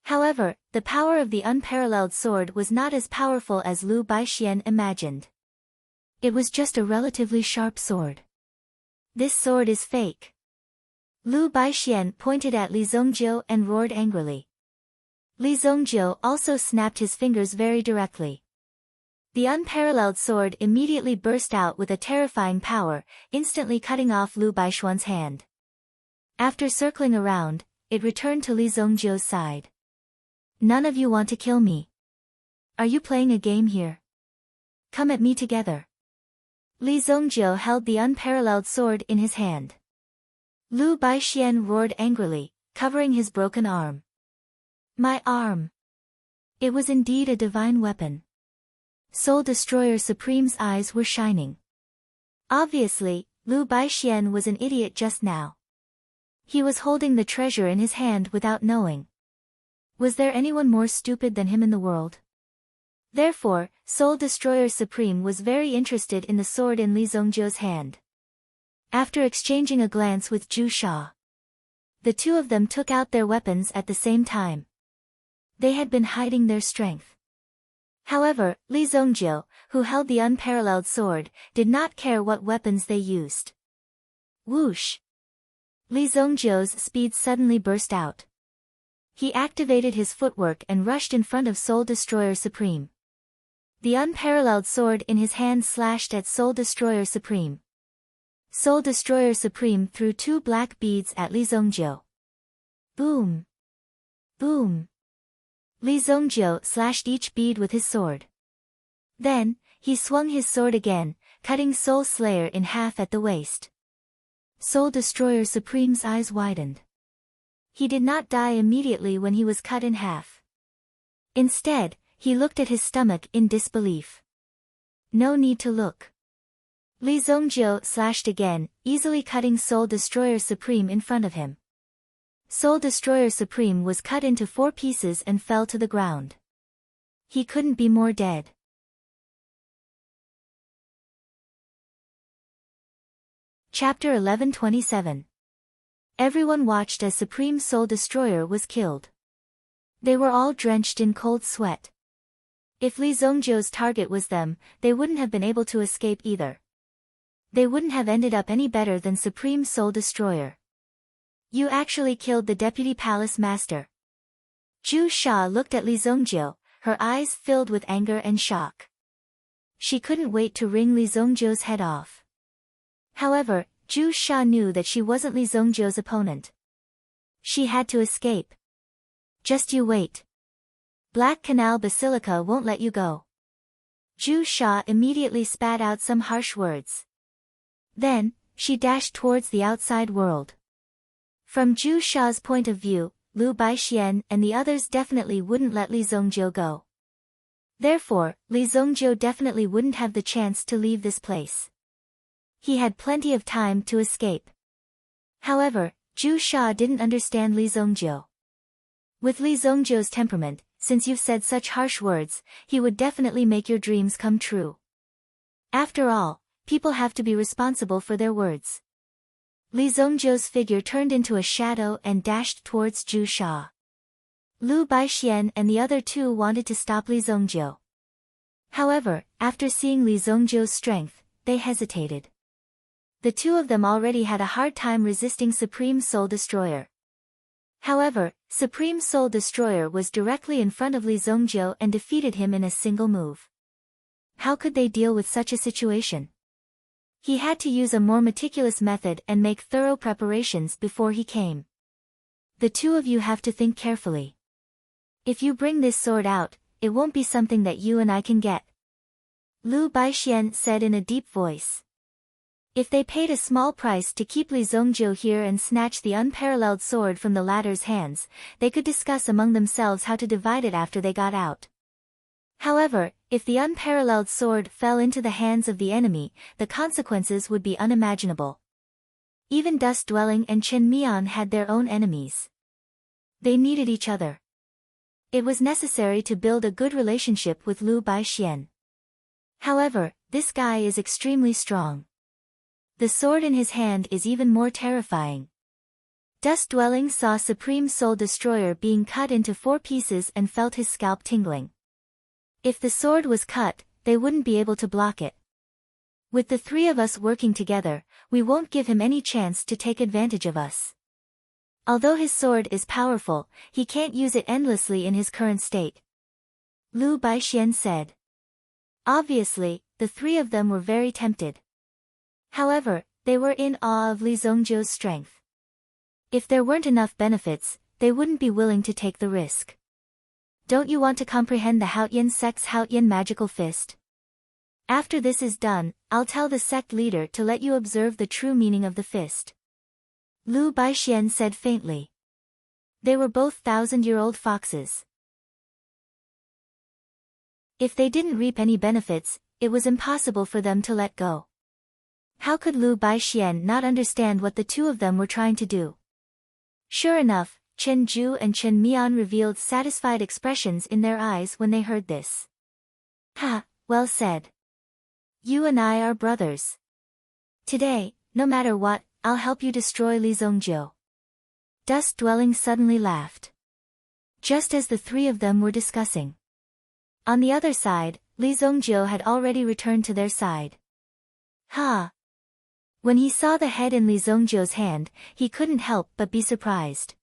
However, the power of the unparalleled sword was not as powerful as Lu Baixian imagined. It was just a relatively sharp sword. This sword is fake. Lu Baixian pointed at Li Zongjiu and roared angrily. Li Zongjiu also snapped his fingers very directly. The unparalleled sword immediately burst out with a terrifying power, instantly cutting off Lu Baixian's hand. After circling around, it returned to Li Zongjiu's side. None of you want to kill me. Are you playing a game here? Come at me together. Li Zongjiu held the unparalleled sword in his hand. Lu Baixian roared angrily, covering his broken arm. My arm! It was indeed a divine weapon. Soul Destroyer Supreme's eyes were shining. Obviously, Lu Baixian was an idiot just now. He was holding the treasure in his hand without knowing. Was there anyone more stupid than him in the world? Therefore, Soul Destroyer Supreme was very interested in the sword in Li Zongjiu's hand. After exchanging a glance with Zhu Sha, the 2 of them took out their weapons at the same time. They had been hiding their strength. However, Li Zongjiu, who held the unparalleled sword, did not care what weapons they used. Whoosh! Li Zongjiu's speed suddenly burst out. He activated his footwork and rushed in front of Soul Destroyer Supreme. The unparalleled sword in his hand slashed at Soul Destroyer Supreme. Soul Destroyer Supreme threw 2 black beads at Li Zongjiu. Boom! Boom! Li Zongjiu slashed each bead with his sword. Then, he swung his sword again, cutting Soul Slayer in half at the waist. Soul Destroyer Supreme's eyes widened. He did not die immediately when he was cut in half. Instead, he looked at his stomach in disbelief. No need to look. Li Zongjiu slashed again, easily cutting Soul Destroyer Supreme in front of him. Soul Destroyer Supreme was cut into 4 pieces and fell to the ground. He couldn't be more dead. Chapter 1127. Everyone watched as Supreme Soul Destroyer was killed. They were all drenched in cold sweat. If Li Zongjiu's target was them, they wouldn't have been able to escape either. They wouldn't have ended up any better than Supreme Soul Destroyer. You actually killed the Deputy Palace Master. Zhu Sha looked at Li Zongjiu, her eyes filled with anger and shock. She couldn't wait to wring Li Zongjiu's head off. However, Zhu Sha knew that she wasn't Li Zongjiu's opponent. She had to escape. Just you wait. Black Canal Basilica won't let you go. Zhu Sha immediately spat out some harsh words. Then, she dashed towards the outside world. From Zhu Sha's point of view, Lu Baixian and the others definitely wouldn't let Li Zongjiu go. Therefore, Li Zongjiu definitely wouldn't have the chance to leave this place. He had plenty of time to escape. However, Zhu Sha didn't understand Li Zongjiu. With Li Zongjiu's temperament, since you've said such harsh words, he would definitely make your dreams come true. After all, people have to be responsible for their words. Li Zongjiu's figure turned into a shadow and dashed towards Zhu Sha. Lu Baixian and the other two wanted to stop Li Zongjiu. However, after seeing Li Zongjiu's strength, they hesitated. The two of them already had a hard time resisting Supreme Soul Destroyer. However, Supreme Soul Destroyer was directly in front of Li Zongjiu and defeated him in a single move. How could they deal with such a situation? He had to use a more meticulous method and make thorough preparations before he came. The two of you have to think carefully. If you bring this sword out, it won't be something that you and I can get. Lu Baixian said in a deep voice. If they paid a small price to keep Li Zongjiu here and snatch the unparalleled sword from the latter's hands, they could discuss among themselves how to divide it after they got out. However, if the unparalleled sword fell into the hands of the enemy, the consequences would be unimaginable. Even Dust Dwelling and Chen Mian had their own enemies. They needed each other. It was necessary to build a good relationship with Lu Baixian. However, this guy is extremely strong. The sword in his hand is even more terrifying. Dust Dwelling saw Supreme Soul Destroyer being cut into 4 pieces and felt his scalp tingling. If the sword was cut, they wouldn't be able to block it. With the 3 of us working together, we won't give him any chance to take advantage of us. Although his sword is powerful, he can't use it endlessly in his current state. Lu Baixian said. Obviously, the 3 of them were very tempted. However, they were in awe of Li Zongjiu's strength. If there weren't enough benefits, they wouldn't be willing to take the risk. Don't you want to comprehend the Haotian sect's Haotian magical fist? After this is done, I'll tell the sect leader to let you observe the true meaning of the fist. Lu Baixian said faintly. They were both 1,000-year-old foxes. If they didn't reap any benefits, it was impossible for them to let go. How could Lu Baixian not understand what the two of them were trying to do? Sure enough, Chen Zhu and Chen Mian revealed satisfied expressions in their eyes when they heard this. Ha, well said. You and I are brothers. Today, no matter what, I'll help you destroy Li Zongjiu. Dust Dwelling suddenly laughed. Just as the 3 of them were discussing. On the other side, Li Zongjiu had already returned to their side. Ha! When he saw the head in Li Zongjiu's hand, he couldn't help but be surprised.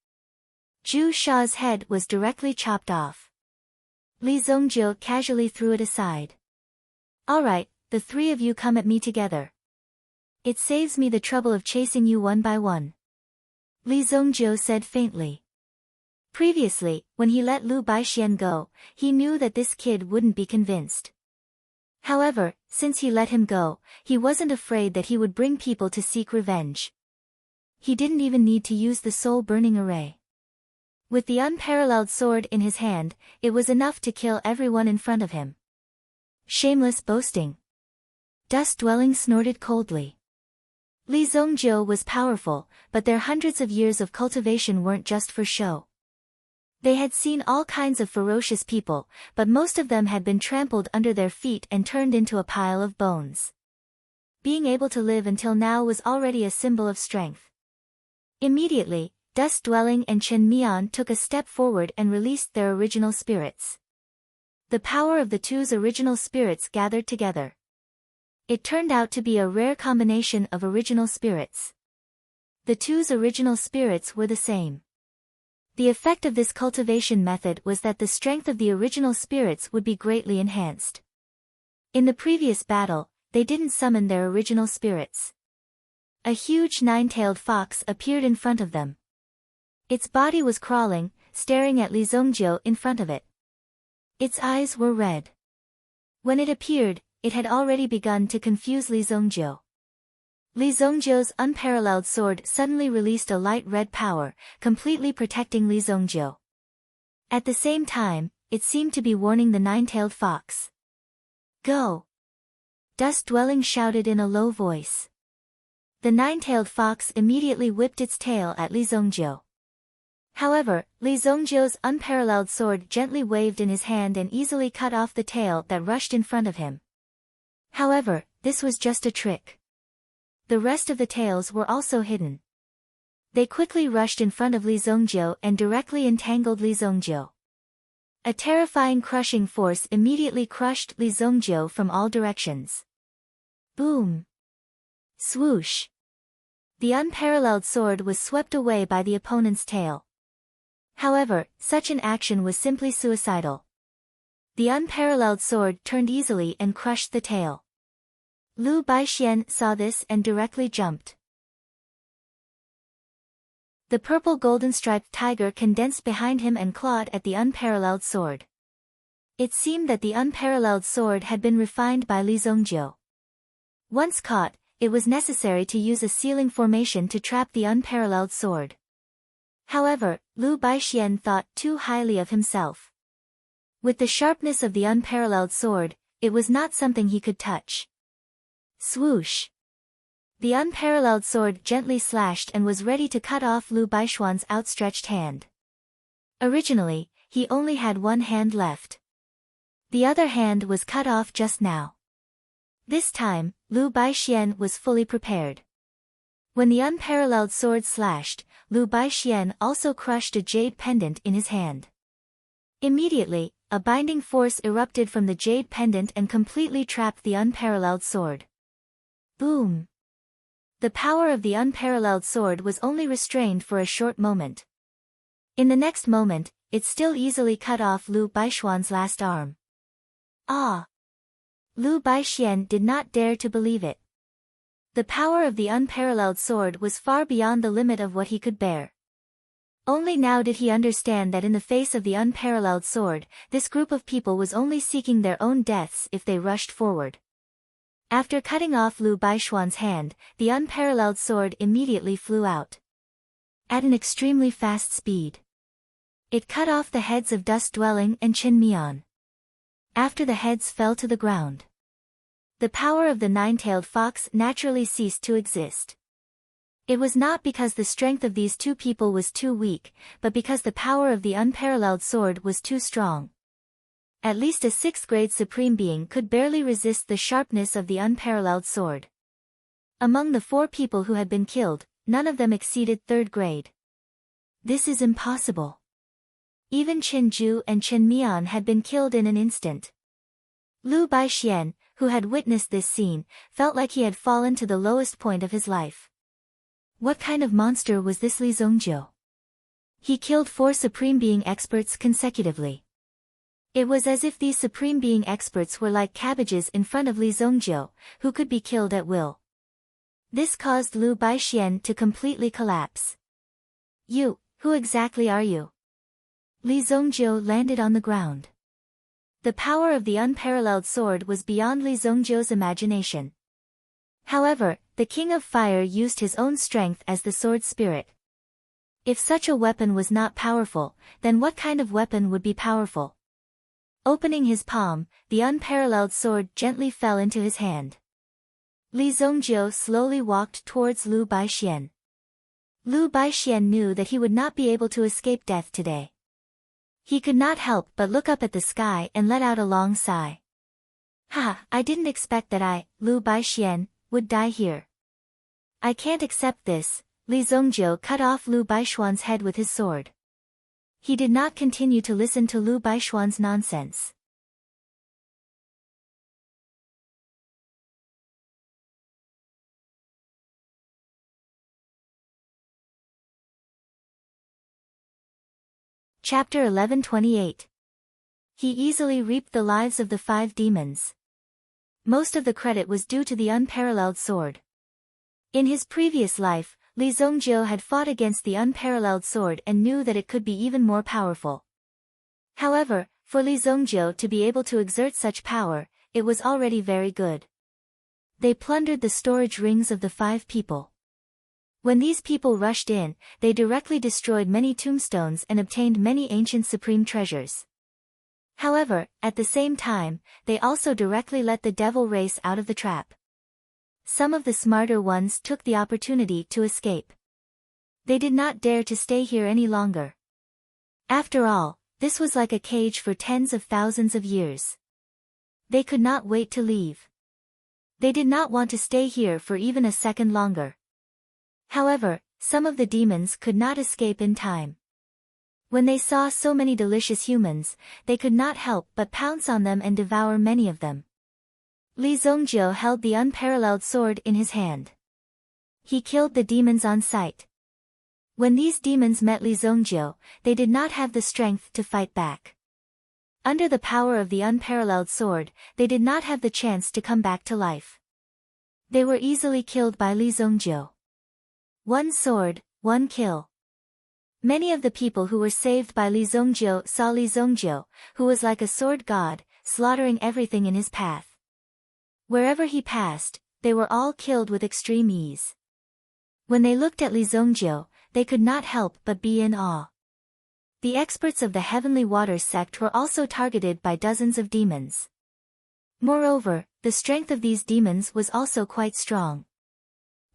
Zhu Sha's head was directly chopped off. Li Zongjiu casually threw it aside. All right, the 3 of you come at me together. It saves me the trouble of chasing you one by one. Li Zongjiu said faintly. Previously, when he let Lu Baixian go, he knew that this kid wouldn't be convinced. However, since he let him go, he wasn't afraid that he would bring people to seek revenge. He didn't even need to use the soul-burning array. With the unparalleled sword in his hand, it was enough to kill everyone in front of him. Shameless boasting. Dust Dwelling snorted coldly. Li Zongjiu was powerful, but their hundreds of years of cultivation weren't just for show. They had seen all kinds of ferocious people, but most of them had been trampled under their feet and turned into a pile of bones. Being able to live until now was already a symbol of strength. Immediately, Dust Dwelling and Chen Mian took a step forward and released their original spirits. The power of the two's original spirits gathered together. It turned out to be a rare combination of original spirits. The two's original spirits were the same. The effect of this cultivation method was that the strength of the original spirits would be greatly enhanced. In the previous battle, they didn't summon their original spirits. A huge nine-tailed fox appeared in front of them. Its body was crawling, staring at Li Zongjiu in front of it. Its eyes were red. When it appeared, it had already begun to confuse Li Zongjiu. Li Zongjiu's unparalleled sword suddenly released a light red power, completely protecting Li Zongjiu. At the same time, it seemed to be warning the nine-tailed fox. Go! Dust Dwelling shouted in a low voice. The nine-tailed fox immediately whipped its tail at Li Zongjiu. However, Li Zongjiu's unparalleled sword gently waved in his hand and easily cut off the tail that rushed in front of him. However, this was just a trick. The rest of the tails were also hidden. They quickly rushed in front of Li Zongjiu and directly entangled Li Zongjiu. A terrifying crushing force immediately crushed Li Zongjiu from all directions. Boom! Swoosh! The unparalleled sword was swept away by the opponent's tail. However, such an action was simply suicidal. The unparalleled sword turned easily and crushed the tail. Lu Baixian saw this and directly jumped. The purple golden-striped tiger condensed behind him and clawed at the unparalleled sword. It seemed that the unparalleled sword had been refined by Li Zongjiu. Once caught, it was necessary to use a sealing formation to trap the unparalleled sword. However, Lu Baixian thought too highly of himself. With the sharpness of the unparalleled sword, it was not something he could touch. Swoosh! The unparalleled sword gently slashed and was ready to cut off Lu Baixian's outstretched hand. Originally, he only had one hand left. The other hand was cut off just now. This time, Lu Baixian was fully prepared. When the unparalleled sword slashed, Lu Baixian also crushed a jade pendant in his hand. Immediately, a binding force erupted from the jade pendant and completely trapped the unparalleled sword. Boom! The power of the unparalleled sword was only restrained for a short moment. In the next moment, it still easily cut off Lu Baixian's last arm. Ah! Lu Baixian did not dare to believe it. The power of the unparalleled sword was far beyond the limit of what he could bear. Only now did he understand that in the face of the unparalleled sword, this group of people was only seeking their own deaths if they rushed forward. After cutting off Lu Baixian's hand, the unparalleled sword immediately flew out. At an extremely fast speed. It cut off the heads of Dust Dwelling and Chen Mian. After the heads fell to the ground, the power of the nine-tailed fox naturally ceased to exist. It was not because the strength of these two people was too weak, but because the power of the unparalleled sword was too strong. At least a 6th grade supreme being could barely resist the sharpness of the unparalleled sword. Among the 4 people who had been killed, none of them exceeded 3rd grade. This is impossible. Even Chen Ju and Chen Mian had been killed in an instant. Lu Baixian, who had witnessed this scene, felt like he had fallen to the lowest point of his life. What kind of monster was this Li Zongjiu? He killed 4 Supreme Being experts consecutively. It was as if these Supreme Being experts were like cabbages in front of Li Zongjiu, who could be killed at will. This caused Lu Baixian to completely collapse. You, who exactly are you? Li Zongjiu landed on the ground. The power of the unparalleled sword was beyond Li Zongjiu's imagination. However, the King of Fire used his own strength as the sword spirit. If such a weapon was not powerful, then what kind of weapon would be powerful? Opening his palm, the unparalleled sword gently fell into his hand. Li Zongjiu slowly walked towards Lu Baixian. Lu Baixian knew that he would not be able to escape death today. He could not help but look up at the sky and let out a long sigh. Ha! I didn't expect that I, Lu Baixian, would die here. I can't accept this. Li Zongjiu cut off Lu Baishuan's head with his sword. He did not continue to listen to Lu Baishuan's nonsense. Chapter 1128. He easily reaped the lives of the 5 demons. Most of the credit was due to the unparalleled sword. In his previous life, Li Zongjiu had fought against the unparalleled sword and knew that it could be even more powerful. However, for Li Zongjiu to be able to exert such power, it was already very good. They plundered the storage rings of the 5 people. When these people rushed in, they directly destroyed many tombstones and obtained many ancient supreme treasures. However, at the same time, they also directly let the devil race out of the trap. Some of the smarter ones took the opportunity to escape. They did not dare to stay here any longer. After all, this was like a cage for tens of thousands of years. They could not wait to leave. They did not want to stay here for even a second longer. However, some of the demons could not escape in time. When they saw so many delicious humans, they could not help but pounce on them and devour many of them. Li Zongjiu held the unparalleled sword in his hand. He killed the demons on sight. When these demons met Li Zongjiu, they did not have the strength to fight back. Under the power of the unparalleled sword, they did not have the chance to come back to life. They were easily killed by Li Zongjiu. 1 sword, 1 kill. Many of the people who were saved by Li Zongjiu saw Li Zongjiu, who was like a sword god, slaughtering everything in his path. Wherever he passed, they were all killed with extreme ease. When they looked at Li Zongjiu, they could not help but be in awe. The experts of the Heavenly Waters sect were also targeted by dozens of demons. Moreover, the strength of these demons was also quite strong.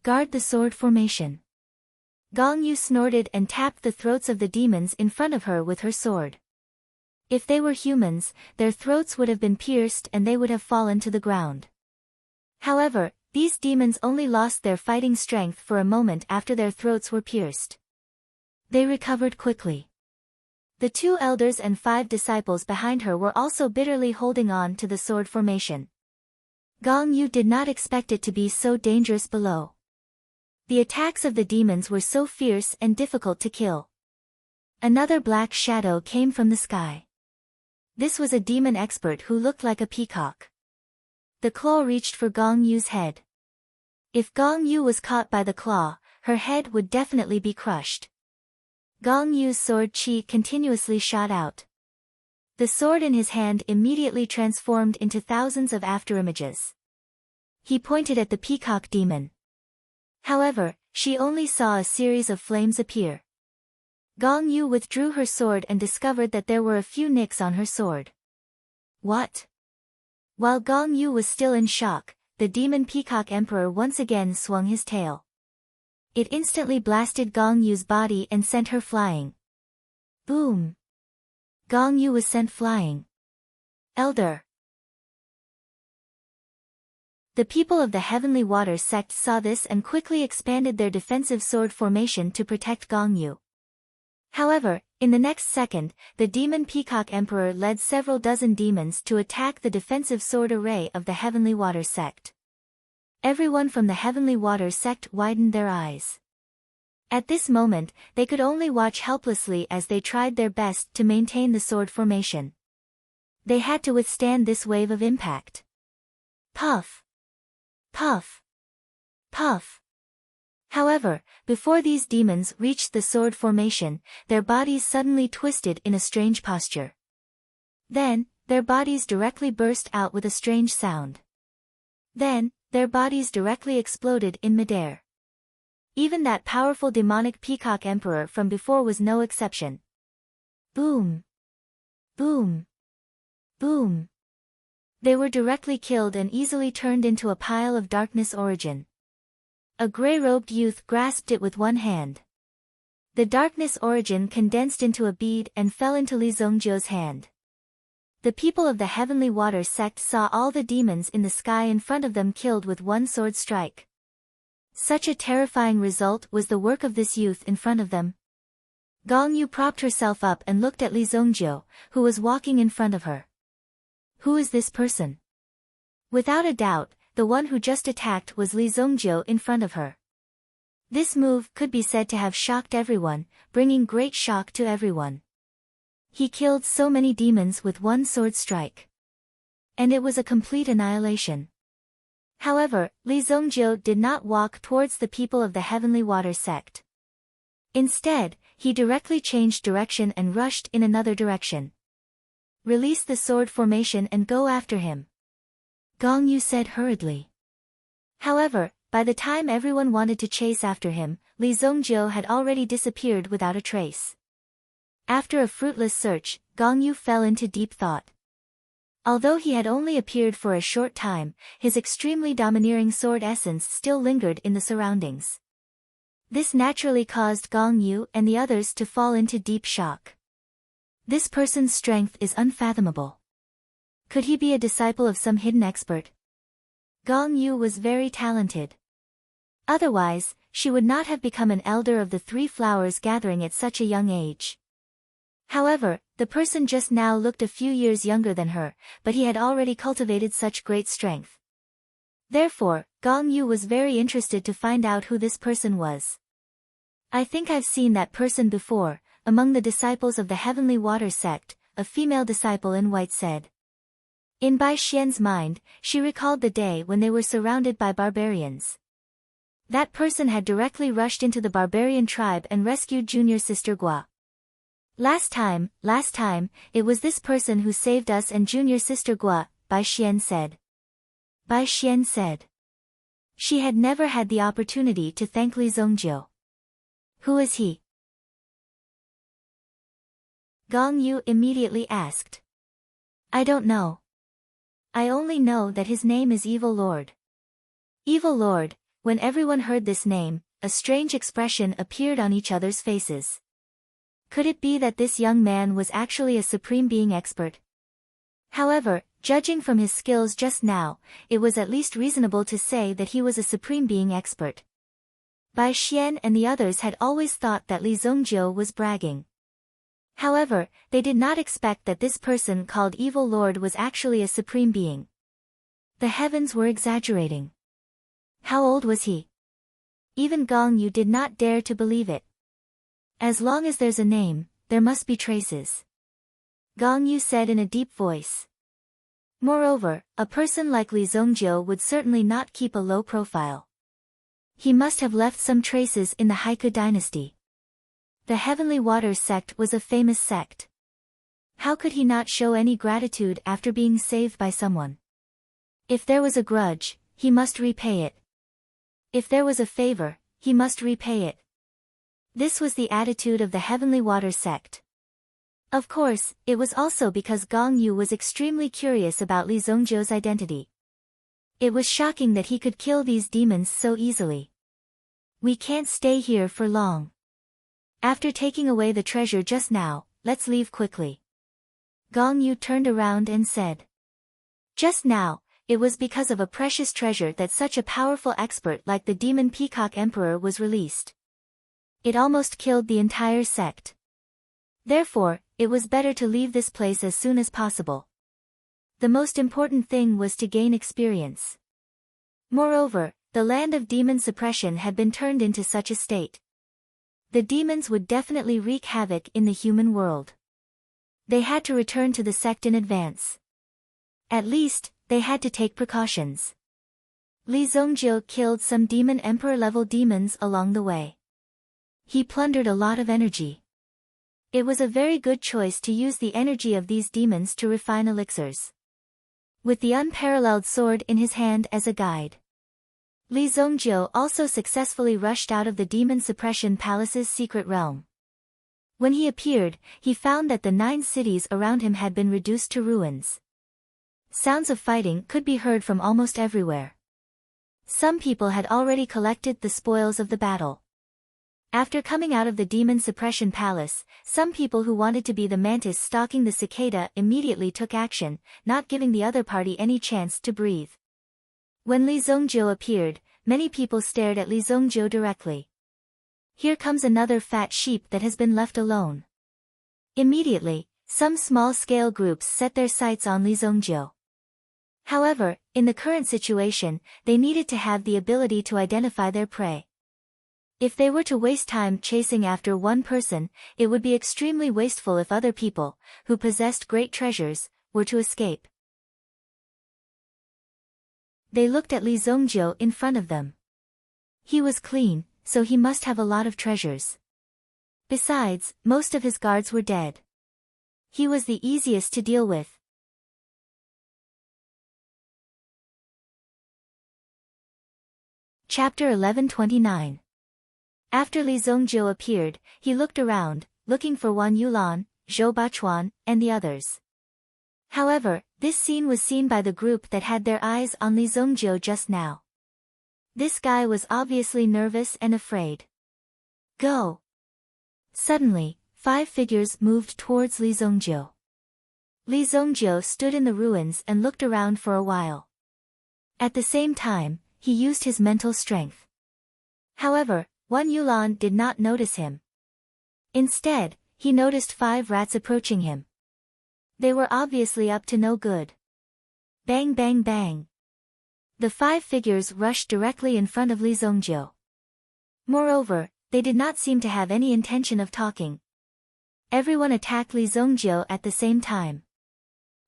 Guard the sword formation. Gong Yu snorted and tapped the throats of the demons in front of her with her sword. If they were humans, their throats would have been pierced and they would have fallen to the ground. However, these demons only lost their fighting strength for a moment after their throats were pierced. They recovered quickly. The 2 elders and 5 disciples behind her were also bitterly holding on to the sword formation. Gong Yu did not expect it to be so dangerous below. The attacks of the demons were so fierce and difficult to kill. Another black shadow came from the sky. This was a demon expert who looked like a peacock. The claw reached for Gong Yu's head. If Gong Yu was caught by the claw, her head would definitely be crushed. Gong Yu's sword chi continuously shot out. The sword in his hand immediately transformed into thousands of afterimages. He pointed at the peacock demon. However, she only saw a series of flames appear. Gong Yu withdrew her sword and discovered that there were a few nicks on her sword. What? While Gong Yu was still in shock, the demon peacock emperor once again swung his tail. It instantly blasted Gong Yu's body and sent her flying. Boom! Gong Yu was sent flying. Elder! The people of the Heavenly Waters sect saw this and quickly expanded their defensive sword formation to protect Gong Yu. However, in the next second, the demon peacock emperor led several dozen demons to attack the defensive sword array of the Heavenly Waters sect. Everyone from the Heavenly Waters sect widened their eyes. At this moment, they could only watch helplessly as they tried their best to maintain the sword formation. They had to withstand this wave of impact. Puff! Puff! Puff! However, before these demons reached the sword formation, their bodies suddenly twisted in a strange posture. Then, their bodies directly burst out with a strange sound. Then, their bodies directly exploded in midair. Even that powerful demonic peacock emperor from before was no exception. Boom! Boom! Boom! They were directly killed and easily turned into a pile of darkness origin. A grey-robed youth grasped it with one hand. The darkness origin condensed into a bead and fell into Li Zongjiu's hand. The people of the Heavenly Waters sect saw all the demons in the sky in front of them killed with one sword strike. Such a terrifying result was the work of this youth in front of them. Gong Yu propped herself up and looked at Li Zongjiu, who was walking in front of her. Who is this person? Without a doubt, the one who just attacked was Li Zongjiu in front of her. This move could be said to have shocked everyone, bringing great shock to everyone. He killed so many demons with one sword strike. And it was a complete annihilation. However, Li Zongjiu did not walk towards the people of the Heavenly Water sect. Instead, he directly changed direction and rushed in another direction. Release the sword formation and go after him, Gong Yu said hurriedly. However, by the time everyone wanted to chase after him, Li Zongjiu had already disappeared without a trace. After a fruitless search, Gong Yu fell into deep thought. Although he had only appeared for a short time, his extremely domineering sword essence still lingered in the surroundings. This naturally caused Gong Yu and the others to fall into deep shock. This person's strength is unfathomable. Could he be a disciple of some hidden expert? Gong Yu was very talented. Otherwise, she would not have become an elder of the 3 flowers gathering at such a young age. However, the person just now looked a few years younger than her, but he had already cultivated such great strength. Therefore, Gong Yu was very interested to find out who this person was. I think I've seen that person before, among the disciples of the Heavenly Water sect, a female disciple in white said. In Bai Xian's mind, she recalled the day when they were surrounded by barbarians. That person had directly rushed into the barbarian tribe and rescued junior sister Gua. Last time, it was this person who saved us and junior sister Gua, Bai Xian said. Bai Xian said. She had never had the opportunity to thank Li Zongjiu. Who is he? Gong Yu immediately asked. I don't know. I only know that his name is Evil Lord. Evil Lord. When everyone heard this name, a strange expression appeared on each other's faces. Could it be that this young man was actually a supreme being expert? However, judging from his skills just now, it was at least reasonable to say that he was a supreme being expert. Bai Xian and the others had always thought that Li Zongjiu was bragging. However, they did not expect that this person called Evil Lord was actually a supreme being. The heavens were exaggerating. How old was he? Even Gong Yu did not dare to believe it. As long as there's a name, there must be traces, Gong Yu said in a deep voice. Moreover, a person like Li Zongjiu would certainly not keep a low profile. He must have left some traces in the Haiku dynasty. The Heavenly Water sect was a famous sect. How could he not show any gratitude after being saved by someone? If there was a grudge, he must repay it. If there was a favor, he must repay it. This was the attitude of the Heavenly Water sect. Of course, it was also because Gong Yu was extremely curious about Li Zongjiu's identity. It was shocking that he could kill these demons so easily. We can't stay here for long. After taking away the treasure just now, let's leave quickly. Gong Yu turned around and said. Just now, it was because of a precious treasure that such a powerful expert like the Demon Peacock Emperor was released. It almost killed the entire sect. Therefore, it was better to leave this place as soon as possible. The most important thing was to gain experience. Moreover, the land of demon suppression had been turned into such a state. The demons would definitely wreak havoc in the human world. They had to return to the sect in advance. At least, they had to take precautions. Li Zongjiu killed some demon emperor-level demons along the way. He plundered a lot of energy. It was a very good choice to use the energy of these demons to refine elixirs. With the unparalleled sword in his hand as a guide, Li Zongjiu also successfully rushed out of the Demon Suppression Palace's secret realm. When he appeared, he found that the 9 cities around him had been reduced to ruins. Sounds of fighting could be heard from almost everywhere. Some people had already collected the spoils of the battle. After coming out of the Demon Suppression Palace, some people who wanted to be the mantis stalking the cicada immediately took action, not giving the other party any chance to breathe. When Li Zongjiu appeared, many people stared at Li Zongjiu directly. Here comes another fat sheep that has been left alone. Immediately, some small-scale groups set their sights on Li Zongjiu. However, in the current situation, they needed to have the ability to identify their prey. If they were to waste time chasing after one person, it would be extremely wasteful if other people, who possessed great treasures, were to escape. They looked at Li Zongjiu in front of them. He was clean, so he must have a lot of treasures. Besides, most of his guards were dead. He was the easiest to deal with. Chapter 1129. After Li Zongjiu appeared, he looked around, looking for Wan Yulan, Zhou Bachuan, and the others. However, this scene was seen by the group that had their eyes on Li Zongjiu just now. This guy was obviously nervous and afraid. Go! Suddenly, 5 figures moved towards Li Zongjiu. Li Zongjiu stood in the ruins and looked around for a while. At the same time, he used his mental strength. However, Wan Yulan did not notice him. Instead, he noticed 5 rats approaching him. They were obviously up to no good. Bang bang bang. The 5 figures rushed directly in front of Li Zongjiu. Moreover, they did not seem to have any intention of talking. Everyone attacked Li Zongjiu at the same time.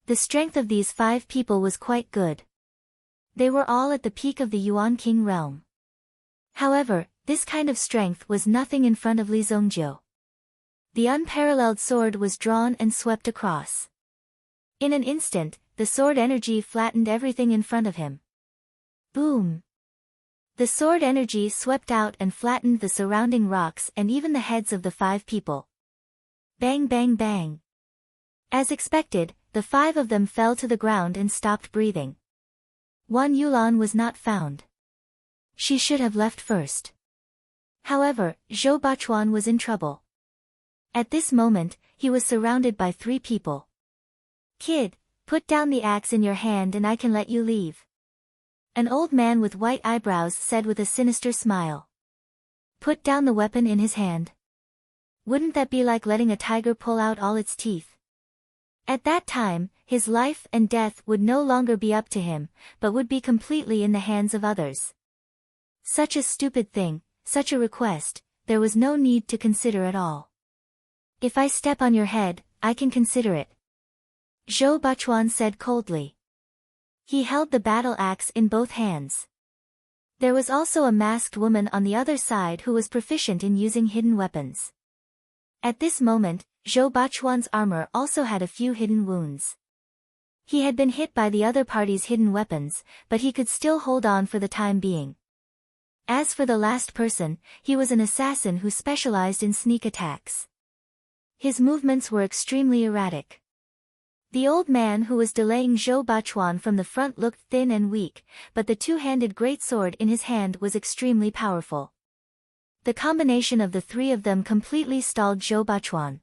The strength of these 5 people was quite good. They were all at the peak of the Yuan King realm. However, this kind of strength was nothing in front of Li Zongjiu. The unparalleled sword was drawn and swept across. In an instant, the sword energy flattened everything in front of him. Boom! The sword energy swept out and flattened the surrounding rocks and even the heads of the 5 people. Bang bang bang. As expected, the 5 of them fell to the ground and stopped breathing. Wan Yulan was not found. She should have left first. However, Zhou Bachuan was in trouble. At this moment, he was surrounded by 3 people. Kid, put down the axe in your hand and I can let you leave. An old man with white eyebrows said with a sinister smile. Put down the weapon in his hand. Wouldn't that be like letting a tiger pull out all its teeth? At that time, his life and death would no longer be up to him, but would be completely in the hands of others. Such a stupid thing, such a request, there was no need to consider at all. If I step on your head, I can consider it. Zhou Bachuan said coldly. He held the battle axe in both hands. There was also a masked woman on the other side who was proficient in using hidden weapons. At this moment, Zhou Bachuan's armor also had a few hidden wounds. He had been hit by the other party's hidden weapons, but he could still hold on for the time being. As for the last person, he was an assassin who specialized in sneak attacks. His movements were extremely erratic. The old man who was delaying Zhou Bachuan from the front looked thin and weak, but the 2-handed great sword in his hand was extremely powerful. The combination of the 3 of them completely stalled Zhou Bachuan.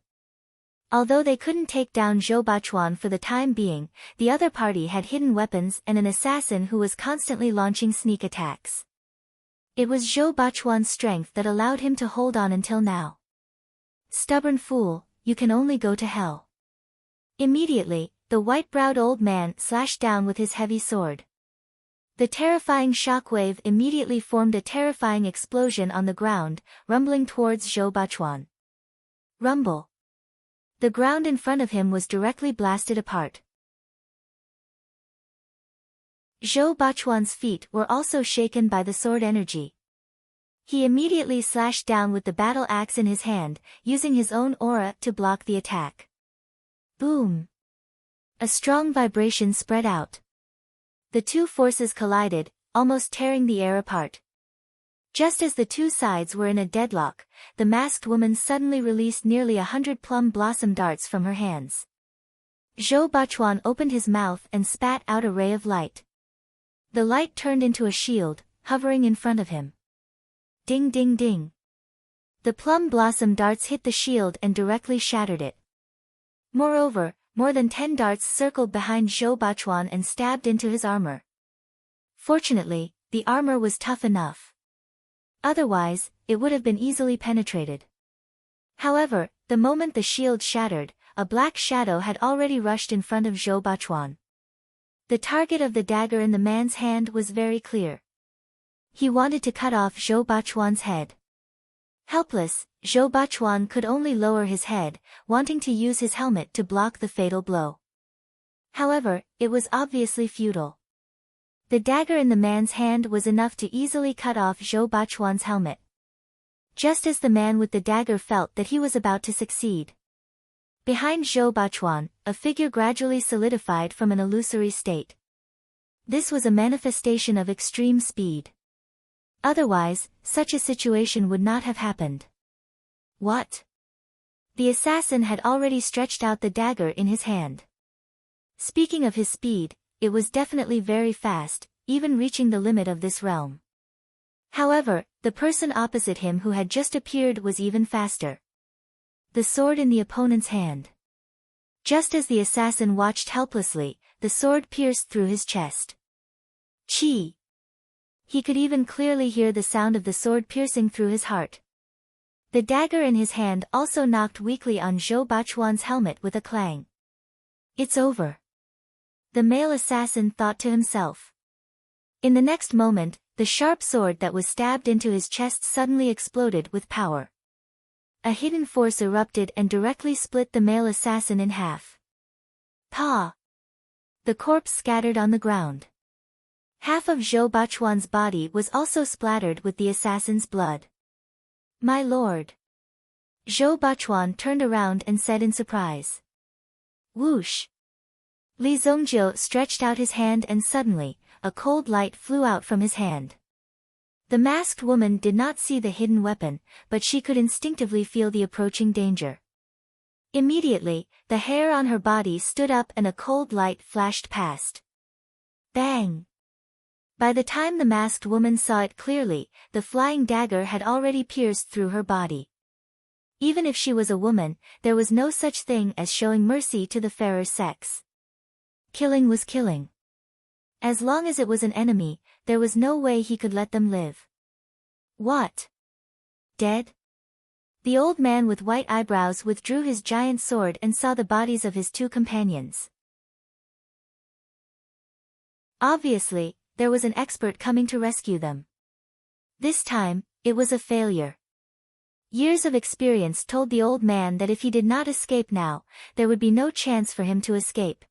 Although they couldn't take down Zhou Bachuan for the time being, the other party had hidden weapons and an assassin who was constantly launching sneak attacks. It was Zhou Bachuan's strength that allowed him to hold on until now. Stubborn fool, you can only go to hell. Immediately, the white-browed old man slashed down with his heavy sword. The terrifying shockwave immediately formed a terrifying explosion on the ground, rumbling towards Zhou Bachuan. Rumble. The ground in front of him was directly blasted apart. Zhou Bachuan's feet were also shaken by the sword energy. He immediately slashed down with the battle axe in his hand, using his own aura to block the attack. Boom! A strong vibration spread out. The 2 forces collided, almost tearing the air apart. Just as the 2 sides were in a deadlock, the masked woman suddenly released nearly 100 plum blossom darts from her hands. Zhou Bachuan opened his mouth and spat out a ray of light. The light turned into a shield, hovering in front of him. Ding ding ding. The plum blossom darts hit the shield and directly shattered it. Moreover, more than 10 darts circled behind Zhou Bachuan and stabbed into his armor. Fortunately, the armor was tough enough. Otherwise, it would have been easily penetrated. However, the moment the shield shattered, a black shadow had already rushed in front of Zhou Bachuan. The target of the dagger in the man's hand was very clear. He wanted to cut off Zhou Bachuan's head. Helpless, Zhou Bachuan could only lower his head, wanting to use his helmet to block the fatal blow. However, it was obviously futile. The dagger in the man's hand was enough to easily cut off Zhou Bachuan's helmet. Just as the man with the dagger felt that he was about to succeed. Behind Zhou Bachuan, a figure gradually solidified from an illusory state. This was a manifestation of extreme speed. Otherwise, such a situation would not have happened. What? The assassin had already stretched out the dagger in his hand. Speaking of his speed, it was definitely very fast, even reaching the limit of this realm. However, the person opposite him who had just appeared was even faster. The sword in the opponent's hand. Just as the assassin watched helplessly, the sword pierced through his chest. Chi! He could even clearly hear the sound of the sword piercing through his heart. The dagger in his hand also knocked weakly on Zhou Bachuan's helmet with a clang. It's over. The male assassin thought to himself. In the next moment, the sharp sword that was stabbed into his chest suddenly exploded with power. A hidden force erupted and directly split the male assassin in half. Pa! The corpse scattered on the ground. Half of Zhou Bachuan's body was also splattered with the assassin's blood. My lord! Zhou Bachuan turned around and said in surprise. Whoosh! Li Zongjiu stretched out his hand and suddenly, a cold light flew out from his hand. The masked woman did not see the hidden weapon, but she could instinctively feel the approaching danger. Immediately, the hair on her body stood up and a cold light flashed past. Bang! By the time the masked woman saw it clearly, the flying dagger had already pierced through her body. Even if she was a woman, there was no such thing as showing mercy to the fairer sex. Killing was killing. As long as it was an enemy, there was no way he could let them live. What? Dead? The old man with white eyebrows withdrew his giant sword and saw the bodies of his two companions. Obviously, there was an expert coming to rescue them. This time, it was a failure. Years of experience told the old man that if he did not escape now, there would be no chance for him to escape.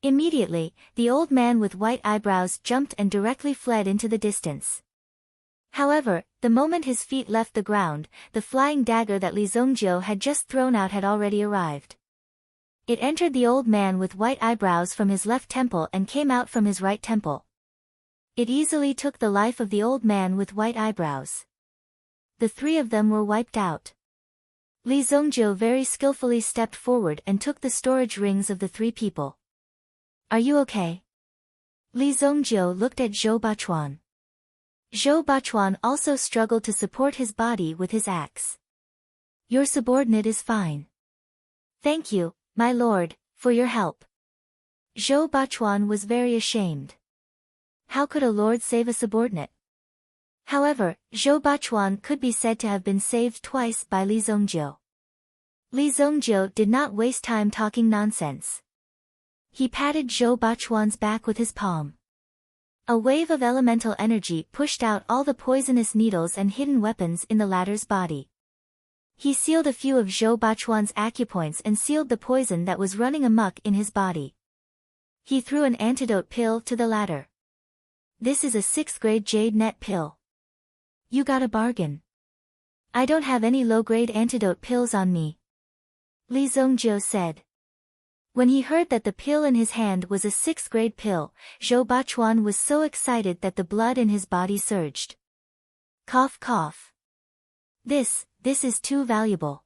Immediately, the old man with white eyebrows jumped and directly fled into the distance. However, the moment his feet left the ground, the flying dagger that Li Zongjiu had just thrown out had already arrived. It entered the old man with white eyebrows from his left temple and came out from his right temple. It easily took the life of the old man with white eyebrows. The three of them were wiped out. Li Zongjiu very skillfully stepped forward and took the storage rings of the three people. Are you okay? Li Zongjiu looked at Zhou Bachuan. Zhou Bachuan also struggled to support his body with his axe. Your subordinate is fine. Thank you, my lord, for your help. Zhou Bachuan was very ashamed. How could a lord save a subordinate? However, Zhou Bachuan could be said to have been saved twice by Li Zongjiu. Li Zongjiu did not waste time talking nonsense. He patted Zhou Bachuan's back with his palm. A wave of elemental energy pushed out all the poisonous needles and hidden weapons in the latter's body. He sealed a few of Zhou Bachuan's acupoints and sealed the poison that was running amok in his body. He threw an antidote pill to the latter. This is a 6th grade jade net pill. You got a bargain. I don't have any low-grade antidote pills on me. Li Zongjiu said. When he heard that the pill in his hand was a 6th grade pill, Zhou Bachuan was so excited that the blood in his body surged. Cough cough. This is too valuable.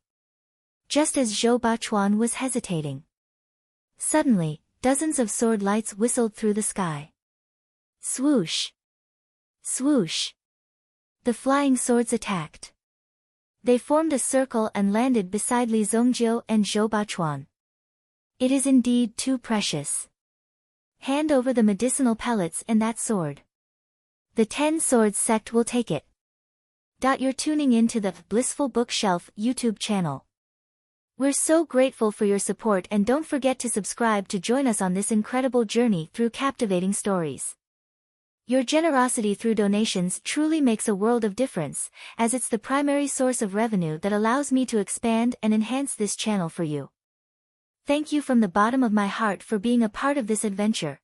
Just as Zhou Bachuan was hesitating. Suddenly, dozens of sword lights whistled through the sky. Swoosh! Swoosh! The flying swords attacked. They formed a circle and landed beside Li Zongjiu and Zhou Bachuan. It is indeed too precious. Hand over the medicinal pellets and that sword. The 10 Swords sect will take it. You're tuning into the Blissful Bookshelf YouTube channel. We're so grateful for your support, and don't forget to subscribe to join us on this incredible journey through captivating stories. Your generosity through donations truly makes a world of difference, as it's the primary source of revenue that allows me to expand and enhance this channel for you. Thank you from the bottom of my heart for being a part of this adventure.